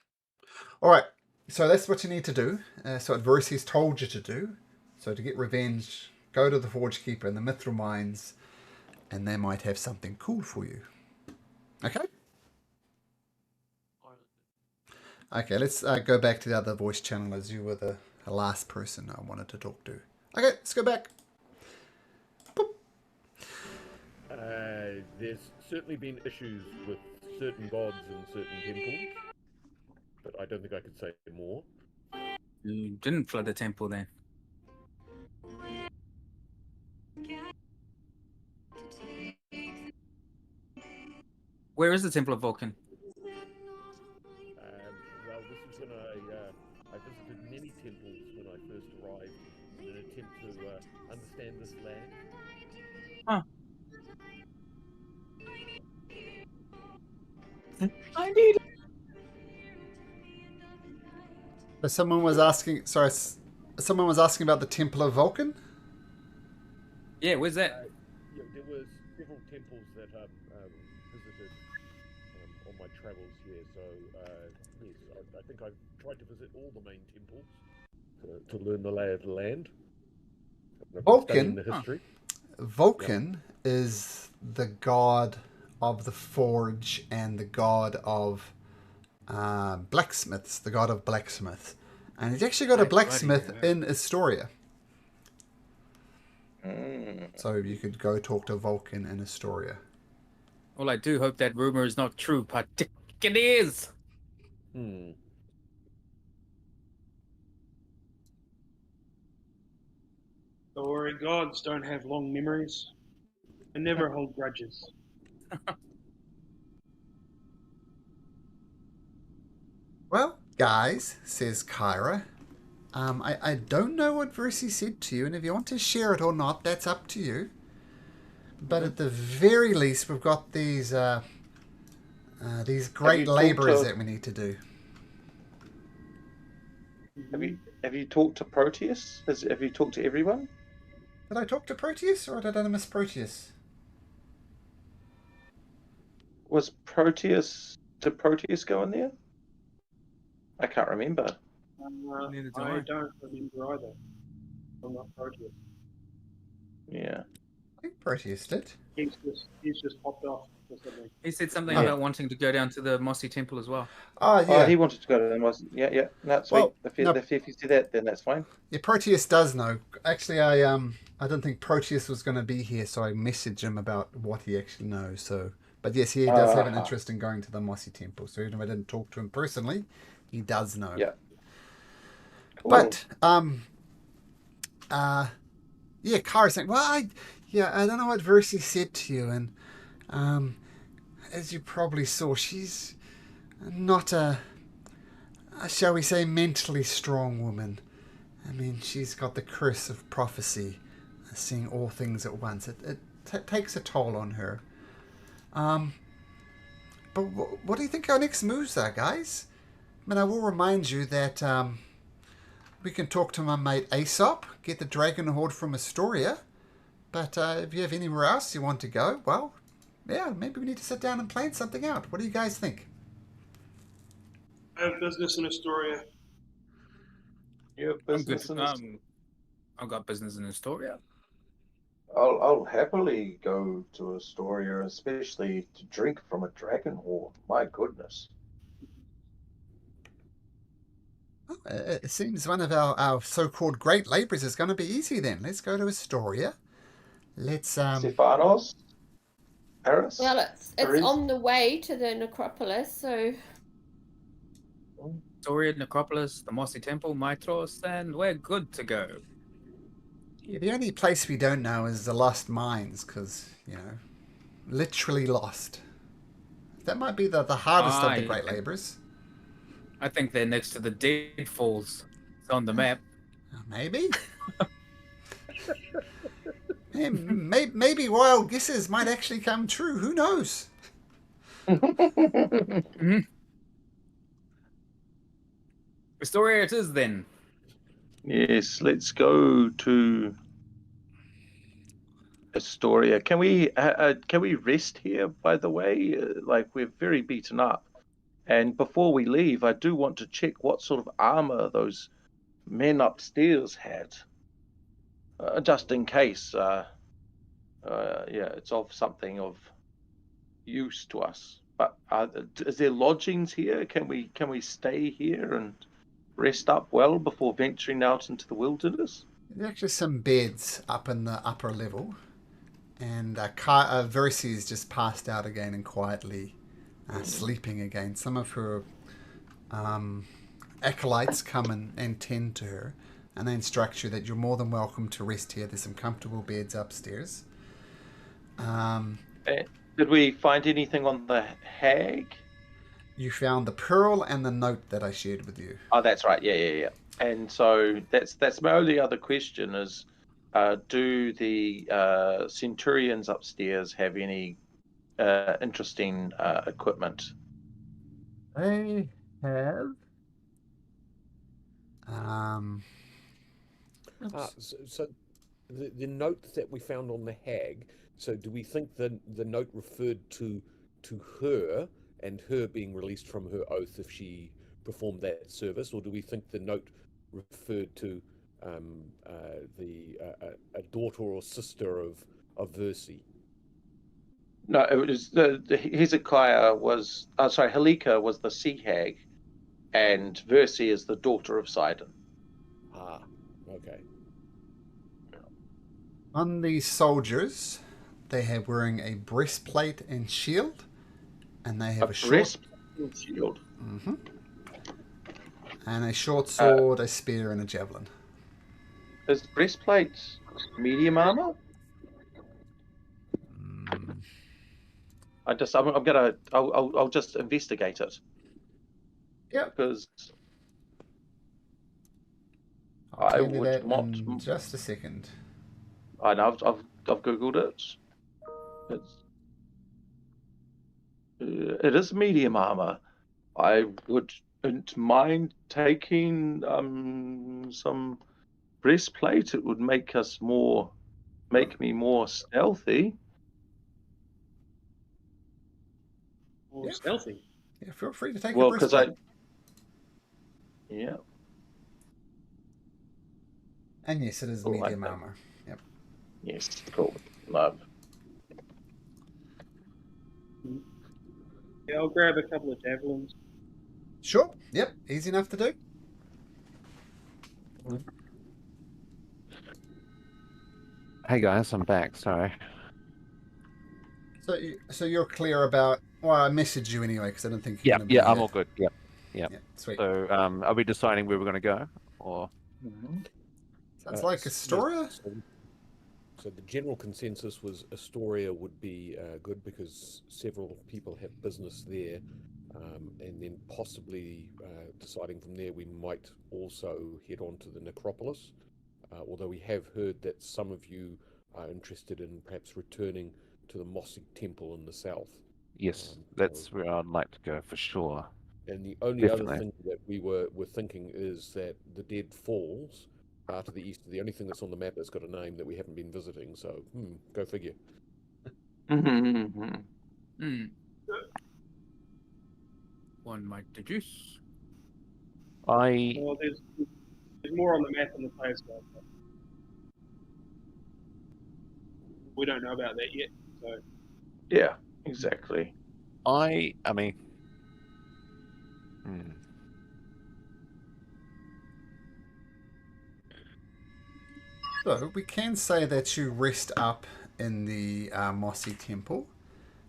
All right. So that's what you need to do. So Adversity's told you to do. So to get revenge, go to the Forge Keeper in the Mithril Mines, and they might have something cool for you. Okay? Okay, let's go back to the other voice channel as you were the last person I wanted to talk to. Okay, let's go back. Boop. There's certainly been issues with certain gods and certain temples, but I don't think I could say more. You didn't flood the temple then. Where is the Temple of Vulcan? Well, this is when I visited many temples when I first arrived in an attempt to understand this land. Huh. I need. But someone was asking. Sorry, someone was asking about the Temple of Vulcan. Yeah, where's that? Yeah, there were several temples that visited on my travels here. So yes, I think I tried to visit all the main temples to learn the lay of the land. Vulcan. The history. Vulcan is the god of the forge and the god of blacksmiths, the god of blacksmiths. And he's actually got a blacksmith in Astoria. So you could go talk to Vulcan in Astoria. Well, I do hope that rumor is not true, but it is. The warrior gods don't have long memories and never hold grudges. Well, guys, says Kyra, I don't know what Versi said to you, and if you want to share it or not, that's up to you. But at the very least, we've got these great labours that we need to do. Have you talked to Proteus? Have you talked to everyone? Did I talk to Proteus, or did I miss Proteus? Did Proteus go in there? I can't remember. I don't remember either. I'm not Proteus. Yeah. I think Proteus did. He's just popped off or something. He said something about wanting to go down to the Mossy Temple as well. Oh, yeah. Oh, he wanted to go to the Mossy. Yeah. No, sweet. Well, if he said that, then that's fine. Yeah, Proteus does know. Actually, I didn't think Proteus was going to be here, so I messaged him about what he actually knows. So, but yes, he does have an interest in going to the Mossy Temple. So even if I didn't talk to him personally, he does know. Yeah. Cool. But yeah, Kara's saying, well, I don't know what Versi said to you, and as you probably saw, she's not a shall we say, mentally strong woman. I mean, she's got the curse of prophecy, seeing all things at once. It takes a toll on her. But what do you think our next moves are, guys? I mean, I will remind you that we can talk to my mate Aesop, get the dragon horde from Astoria. But if you have anywhere else you want to go, well, yeah, maybe we need to sit down and plan something out. What do you guys think? I have business in Astoria. You have business in I've got business in Astoria. I'll happily go to Astoria, especially to drink from a dragon horde. My goodness. Oh, it seems one of our so-called great labours is going to be easy then. Let's go to Astoria. Let's Stephanos? Paris? Well, it's Paris? on the way to the necropolis, so Astoria, Necropolis, the Mossy Temple, Mytros, and we're good to go. Yeah, the only place we don't know is the Lost Mines, because, literally lost. That might be the hardest of the Great Labours. I think they're next to the Deadfalls. It's on the map. Maybe. Maybe wild guesses might actually come true. Who knows? Astoria it is then. Yes, let's go to Astoria. Can we rest here? By the way, like we're very beaten up, and before we leave, I do want to check what sort of armor those men upstairs had, just in case. It's of something of use to us. But is there lodgings here? Can we stay here and rest up well before venturing out into the wilderness? There's actually some beds up in the upper level, and Versi is just passed out again and quietly sleeping again. Some of her acolytes come and tend to her, and they instruct you that you're more than welcome to rest here. There's some comfortable beds upstairs. Did we find anything on the hag? You found the pearl and the note that I shared with you. Oh, that's right. Yeah. And so that's my only other question is, do the centurions upstairs have any interesting equipment? They have. So the note that we found on the hag. So do we think the note referred to her and her being released from her oath if she performed that service, or do we think the note referred to a daughter or sister of Versi? No, it was Hezekiah was. Helika was the sea hag, and Versi is the daughter of Sidon. Ah, okay. On the soldiers, they have wearing a breastplate and shield, and they have a breastplate and shield. Mm-hmm. And a short sword, a spear, and a javelin. Is breastplate medium armor? I'll just investigate it. Yeah. Because I'll tell you that in just a second. I know I've googled it. It is medium armor. I wouldn't mind taking some breastplate. It would make me more stealthy. More stealthy. Yeah, feel free to take a breastplate. Yeah. And yes, it is medium armor. Yep. Yes, cool. Love. Yeah, I'll grab a couple of javelins. Sure. Yep. Easy enough to do. Hey guys, I'm back. Sorry. So you're clear about? Well, I messaged you anyway because I don't think. Yeah, I'm all good. Yeah. Sweet. So, are we deciding where we're going to go, or? Sounds like Astoria. So the general consensus was Astoria would be good because several people have business there, and then possibly deciding from there we might also head on to the necropolis. Although we have heard that some of you are interested in perhaps returning to the Mossy Temple in the south. Yes, that's where I'd like to go for sure. And the only other thing that we were thinking is that the Dead Falls are to the east. The only thing that's on the map that's got a name that we haven't been visiting. So, go figure. One might deduce. Well, there's more on the map than the players got. We don't know about that yet. So. Yeah, exactly. I mean. So we can say that you rest up in the Mossy Temple.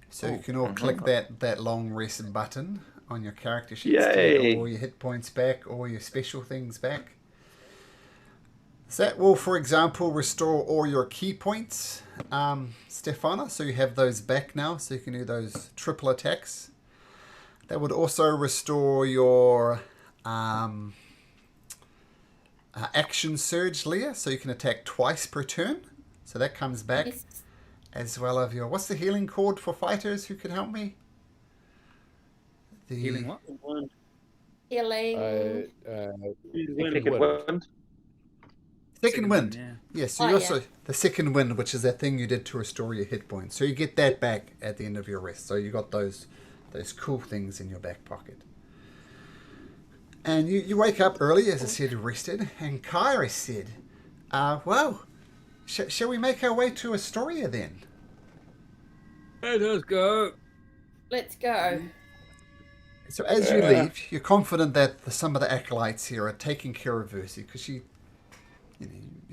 So you can all click that long rest button on your character sheets to get Yay. all your hit points back, all your special things back. So that will, for example, restore all your key points, Stefana, so you have those back now, so you can do those triple attacks. That would also restore your action surge, Leah, so you can attack twice per turn. So that comes back, as well as your... What's the healing cord for fighters? Who can help me? The Healing what? Healing. Wind. Second wind. Yeah. Yeah, so you also... The second wind, which is that thing you did to restore your hit points. So you get that back at the end of your rest. So you got those cool things in your back pocket. And you wake up early, as I said, rested. And Kyra said, well, shall we make our way to Astoria then? Let us go. Let's go. So as you leave, you're confident that some of the acolytes here are taking care of Versi, because you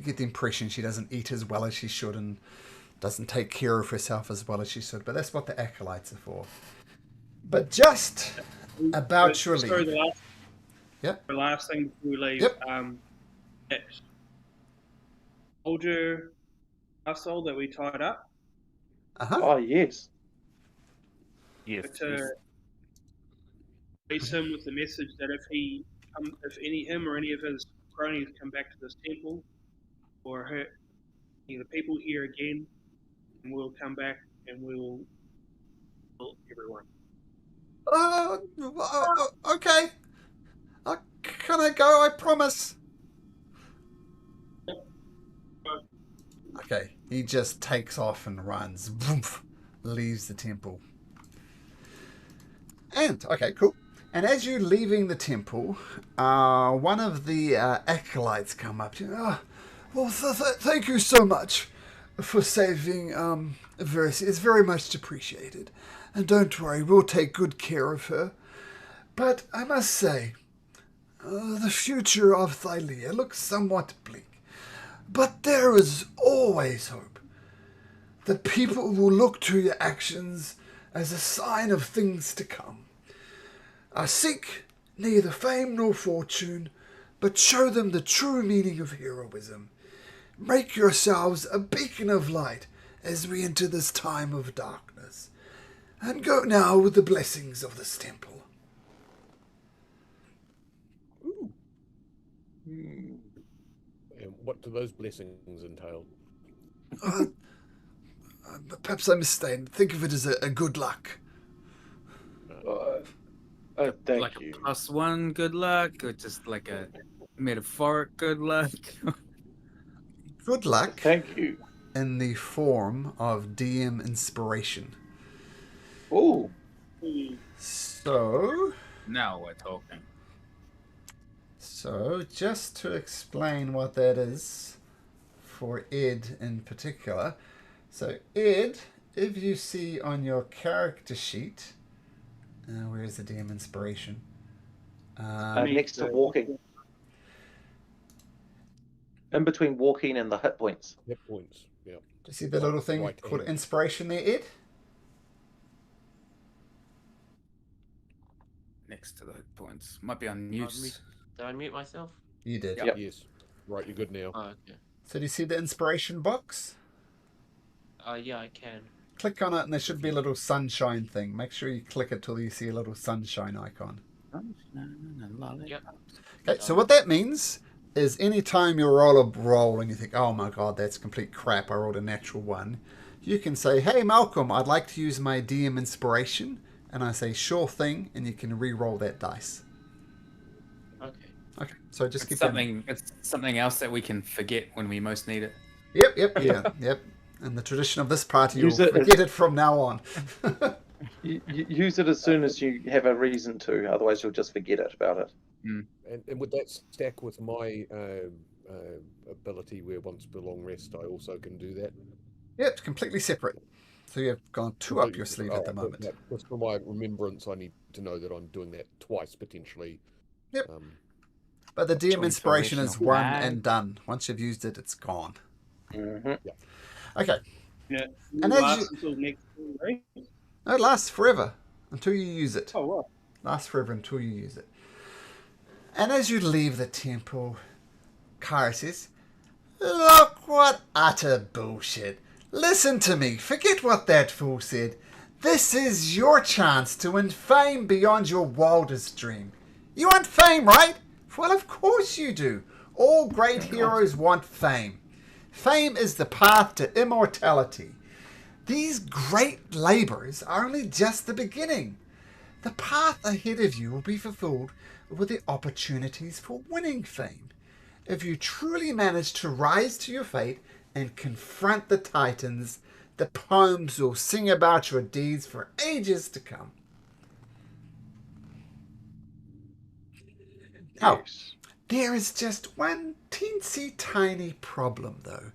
get the impression she doesn't eat as well as she should and doesn't take care of herself as well as she should. But that's what the acolytes are for. But just about your leave. The last thing before we leave. Yep. That soldier hustle that we tied up. Oh, yes. Yes. Release him with the message that if him or any of his cronies come back to this temple or hurt any of the people here again, and we'll come back and we'll kill everyone. Okay. Can I go? I promise. Okay, he just takes off and runs. Vroom, leaves the temple. And, okay, cool. And as you're leaving the temple, one of the acolytes come up to you. Well, thank you so much for saving Versi. It's very much appreciated. And don't worry, we'll take good care of her. But I must say, the future of Thylia looks somewhat bleak. But there is always hope. The people will look to your actions as a sign of things to come. Seek neither fame nor fortune, but show them the true meaning of heroism. Make yourselves a beacon of light as we enter this time of darkness. And go now with the blessings of this temple. And what do those blessings entail? Perhaps I'm mistaken. Think of it as a good luck. Thank like you. a +1 good luck, or just like a metaphoric good luck? Good luck. Thank you. In the form of DM inspiration. Oh. So... Now we're talking. So, just to explain what that is for Ed in particular. So, Ed, if you see on your character sheet, where is the DM inspiration? Next to walking. In between walking and the hit points. Hit points, yeah. Do you see the little thing Right called hand. inspiration there, Ed? Next to the hit points. Might be on news. Did I mute myself? You did. Yep. Yes. Right, you're good now. Oh, okay. So, do you see the inspiration box? Yeah, I can. Click on it and there should be a little sunshine thing. Make sure you click it till you see a little sunshine icon. Yep. Okay, so what that means is anytime you roll a roll and you think, oh my god, that's complete crap, I rolled a natural 1, you can say, hey Malcolm, I'd like to use my DM inspiration. And I say, sure thing, and you can re-roll that dice. Okay. Okay, so just keep It's something else that we can forget when we most need it. Yep. In the tradition of this party, you'll Use it forget it from now on. You use it as soon as you have a reason to, otherwise you'll just forget about it. And would that stack with my ability where once per long rest I also can do that? Yeah, it's completely separate. So you've gone 2 up your sleeve at the moment. Just for my remembrance, I need to know that I'm doing that twice potentially. Yep. But the DM inspiration is information. one and done. Once you've used it, it's gone. Mm-hmm. Yeah. Okay. Yeah. And It'll as last until next week, right? No, it lasts forever until you use it. Oh, wow. Lasts forever until you use it. And as you leave the temple, Kyra says, "Look, what utter bullshit. Listen to me. Forget what that fool said. This is your chance to win fame beyond your wildest dream. You want fame, right? Well, of course you do. All great heroes want fame. Fame is the path to immortality. These great labours are only just the beginning. The path ahead of you will be fulfilled with the opportunities for winning fame. If you truly manage to rise to your fate and confront the titans, the poems will sing about your deeds for ages to come." Now, there is just one teensy tiny problem though.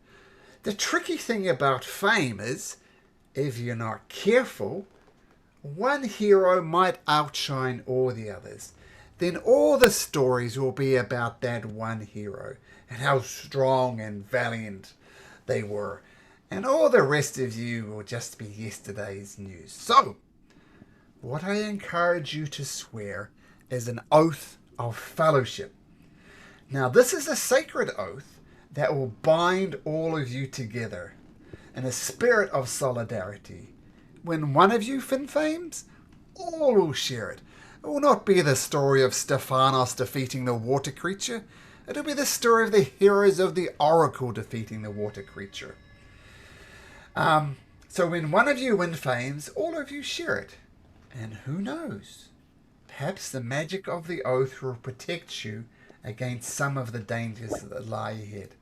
The tricky thing about fame is, if you're not careful, one hero might outshine all the others. Then all the stories will be about that one hero and how strong and valiant they were. And all the rest of you will just be yesterday's news. So, what I encourage you to swear is an oath of fellowship. Now, this is a sacred oath that will bind all of you together in a spirit of solidarity. When one of you fames, all will share it. It will not be the story of Stephanos defeating the water creature. It will be the story of the heroes of the Oracle defeating the water creature. So when one of you fames, all of you share it. And who knows? Perhaps the magic of the oath will protect you against some of the dangers that lie ahead.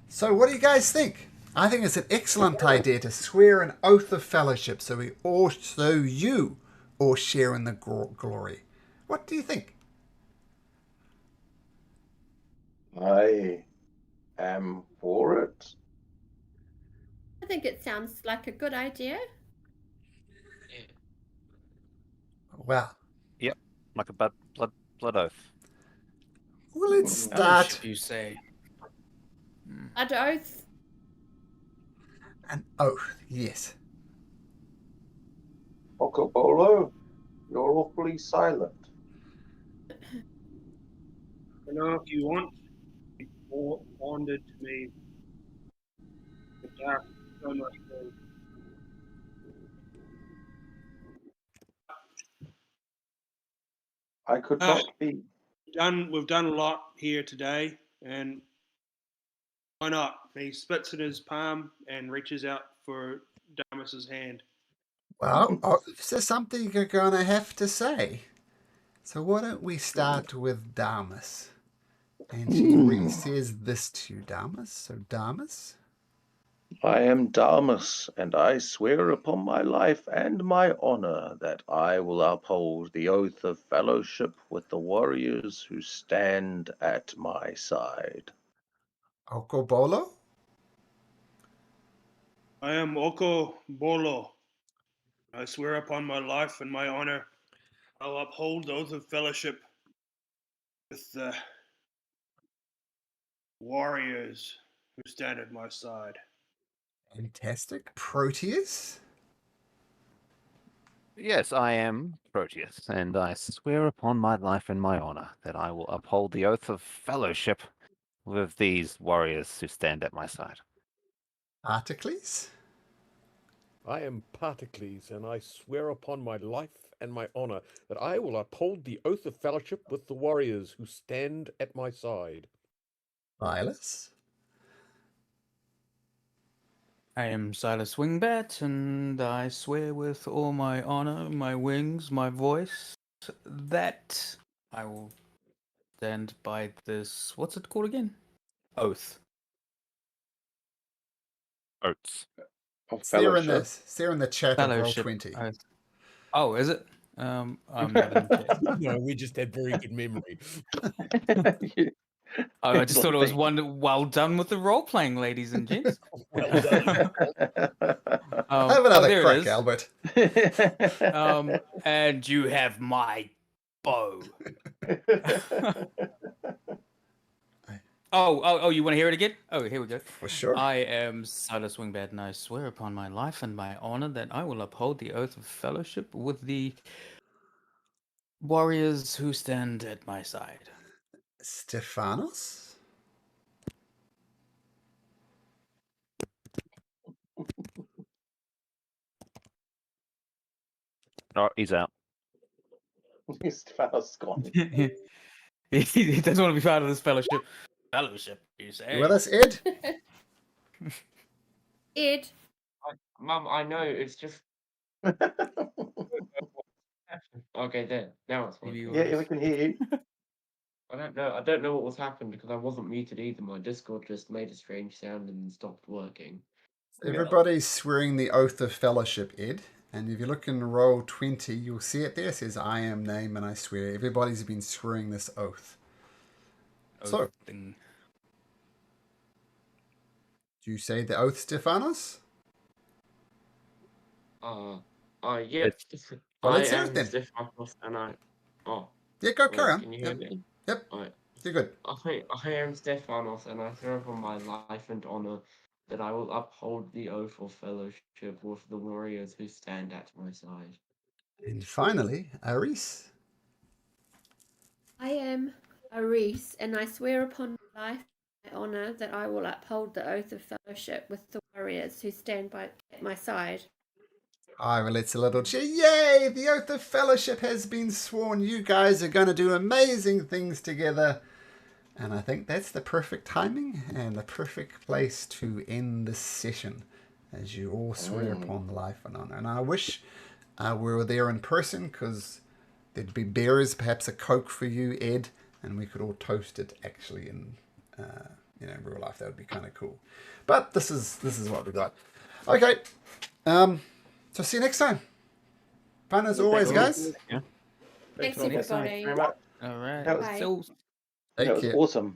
So what do you guys think? I think it's an excellent idea to swear an oath of fellowship so you all share in the glory. What do you think? I am for it. I think it sounds like a good idea. Well, Yep, like a blood oath. well, let's Fellowship, start you say? An oath. an oath, yes. Okobolo, you're awfully silent. You know, if you want, you wandered to me. The dark, so much more. I could Ah, not be. We've done a lot here today, and why not? He spits in his palm and reaches out for Damas's hand. Well, oaths is something you're going to have to say. So why don't we start with Damas? And she says this to you, Damas. So Damas, I am Damus, and I swear upon my life and my honor that I will uphold the oath of fellowship with the warriors who stand at my side. Okobolo, I am Oko Bolo. I swear upon my life and my honor, I'll uphold the oath of fellowship with the warriors who stand at my side. fantastic. Proteus, Yes, I am Proteus, and I swear upon my life and my honor that I will uphold the oath of fellowship with these warriors who stand at my side. Articles, I am Particles, and I swear upon my life and my honor that I will uphold the oath of fellowship with the warriors who stand at my side. Silas, I am Silas Wingbat, and I swear with all my honor, my wings, my voice, that I will stand by this. What's it called again? Oath. Oaths. Of Sarah in fellowship. the chat of Fellowship. Roll20. Oath. Oh, is it? I'm not in chat. No, we just had very good memory. I just thought it was one. Well done with the role playing, ladies and gents. Well done. Have another there it crack, is. Albert. And you have my bow. Oh, you want to hear it again? Oh, here we go. For sure. I am Silas Wingbat, and I swear upon my life and my honor that I will uphold the oath of fellowship with the warriors who stand at my side. Stephanos? No, he's out. Stephanos gone. He doesn't want to be part of this fellowship. Fellowship, you say? You with us, Ed? Ed, Mum, I know, it's just. Okay, there. Now it's Maybe working. you Yeah, we can hear you. I don't know. I don't know what was happened because I wasn't muted either. My Discord just made a strange sound and stopped working. Everybody's swearing the oath of fellowship, Ed. And if you look in roll 20, you'll see it there. It says, I am name and I swear. Everybody's been swearing this oath. So, thing. do you say the oath, Stephanos? Yeah. Well, I let's hear it am then. Stephanos and I. Oh. Yeah, go, Wait, carry on. can you hear me? Yep. Alright. You're good. I am Stephanos, and I swear upon my life and honor that I will uphold the oath of fellowship with the warriors who stand at my side. And finally, Aris. I am Aris, and I swear upon my life and my honor that I will uphold the oath of fellowship with the warriors who stand at my side. Hi, well, it's a little cheer. Yay! The oath of fellowship has been sworn. You guys are going to do amazing things together. And I think that's the perfect timing and the perfect place to end this session as you all swear upon life and honor. And I wish we were there in person because there'd be beers, perhaps a Coke for you, Ed, and we could all toast it actually in real life. That would be kind of cool. But this is what we got. Okay. So see you next time. Fun as always, guys. Thanks, Thanks everybody. very much. All right. That was, Bye. So Take that was care. awesome.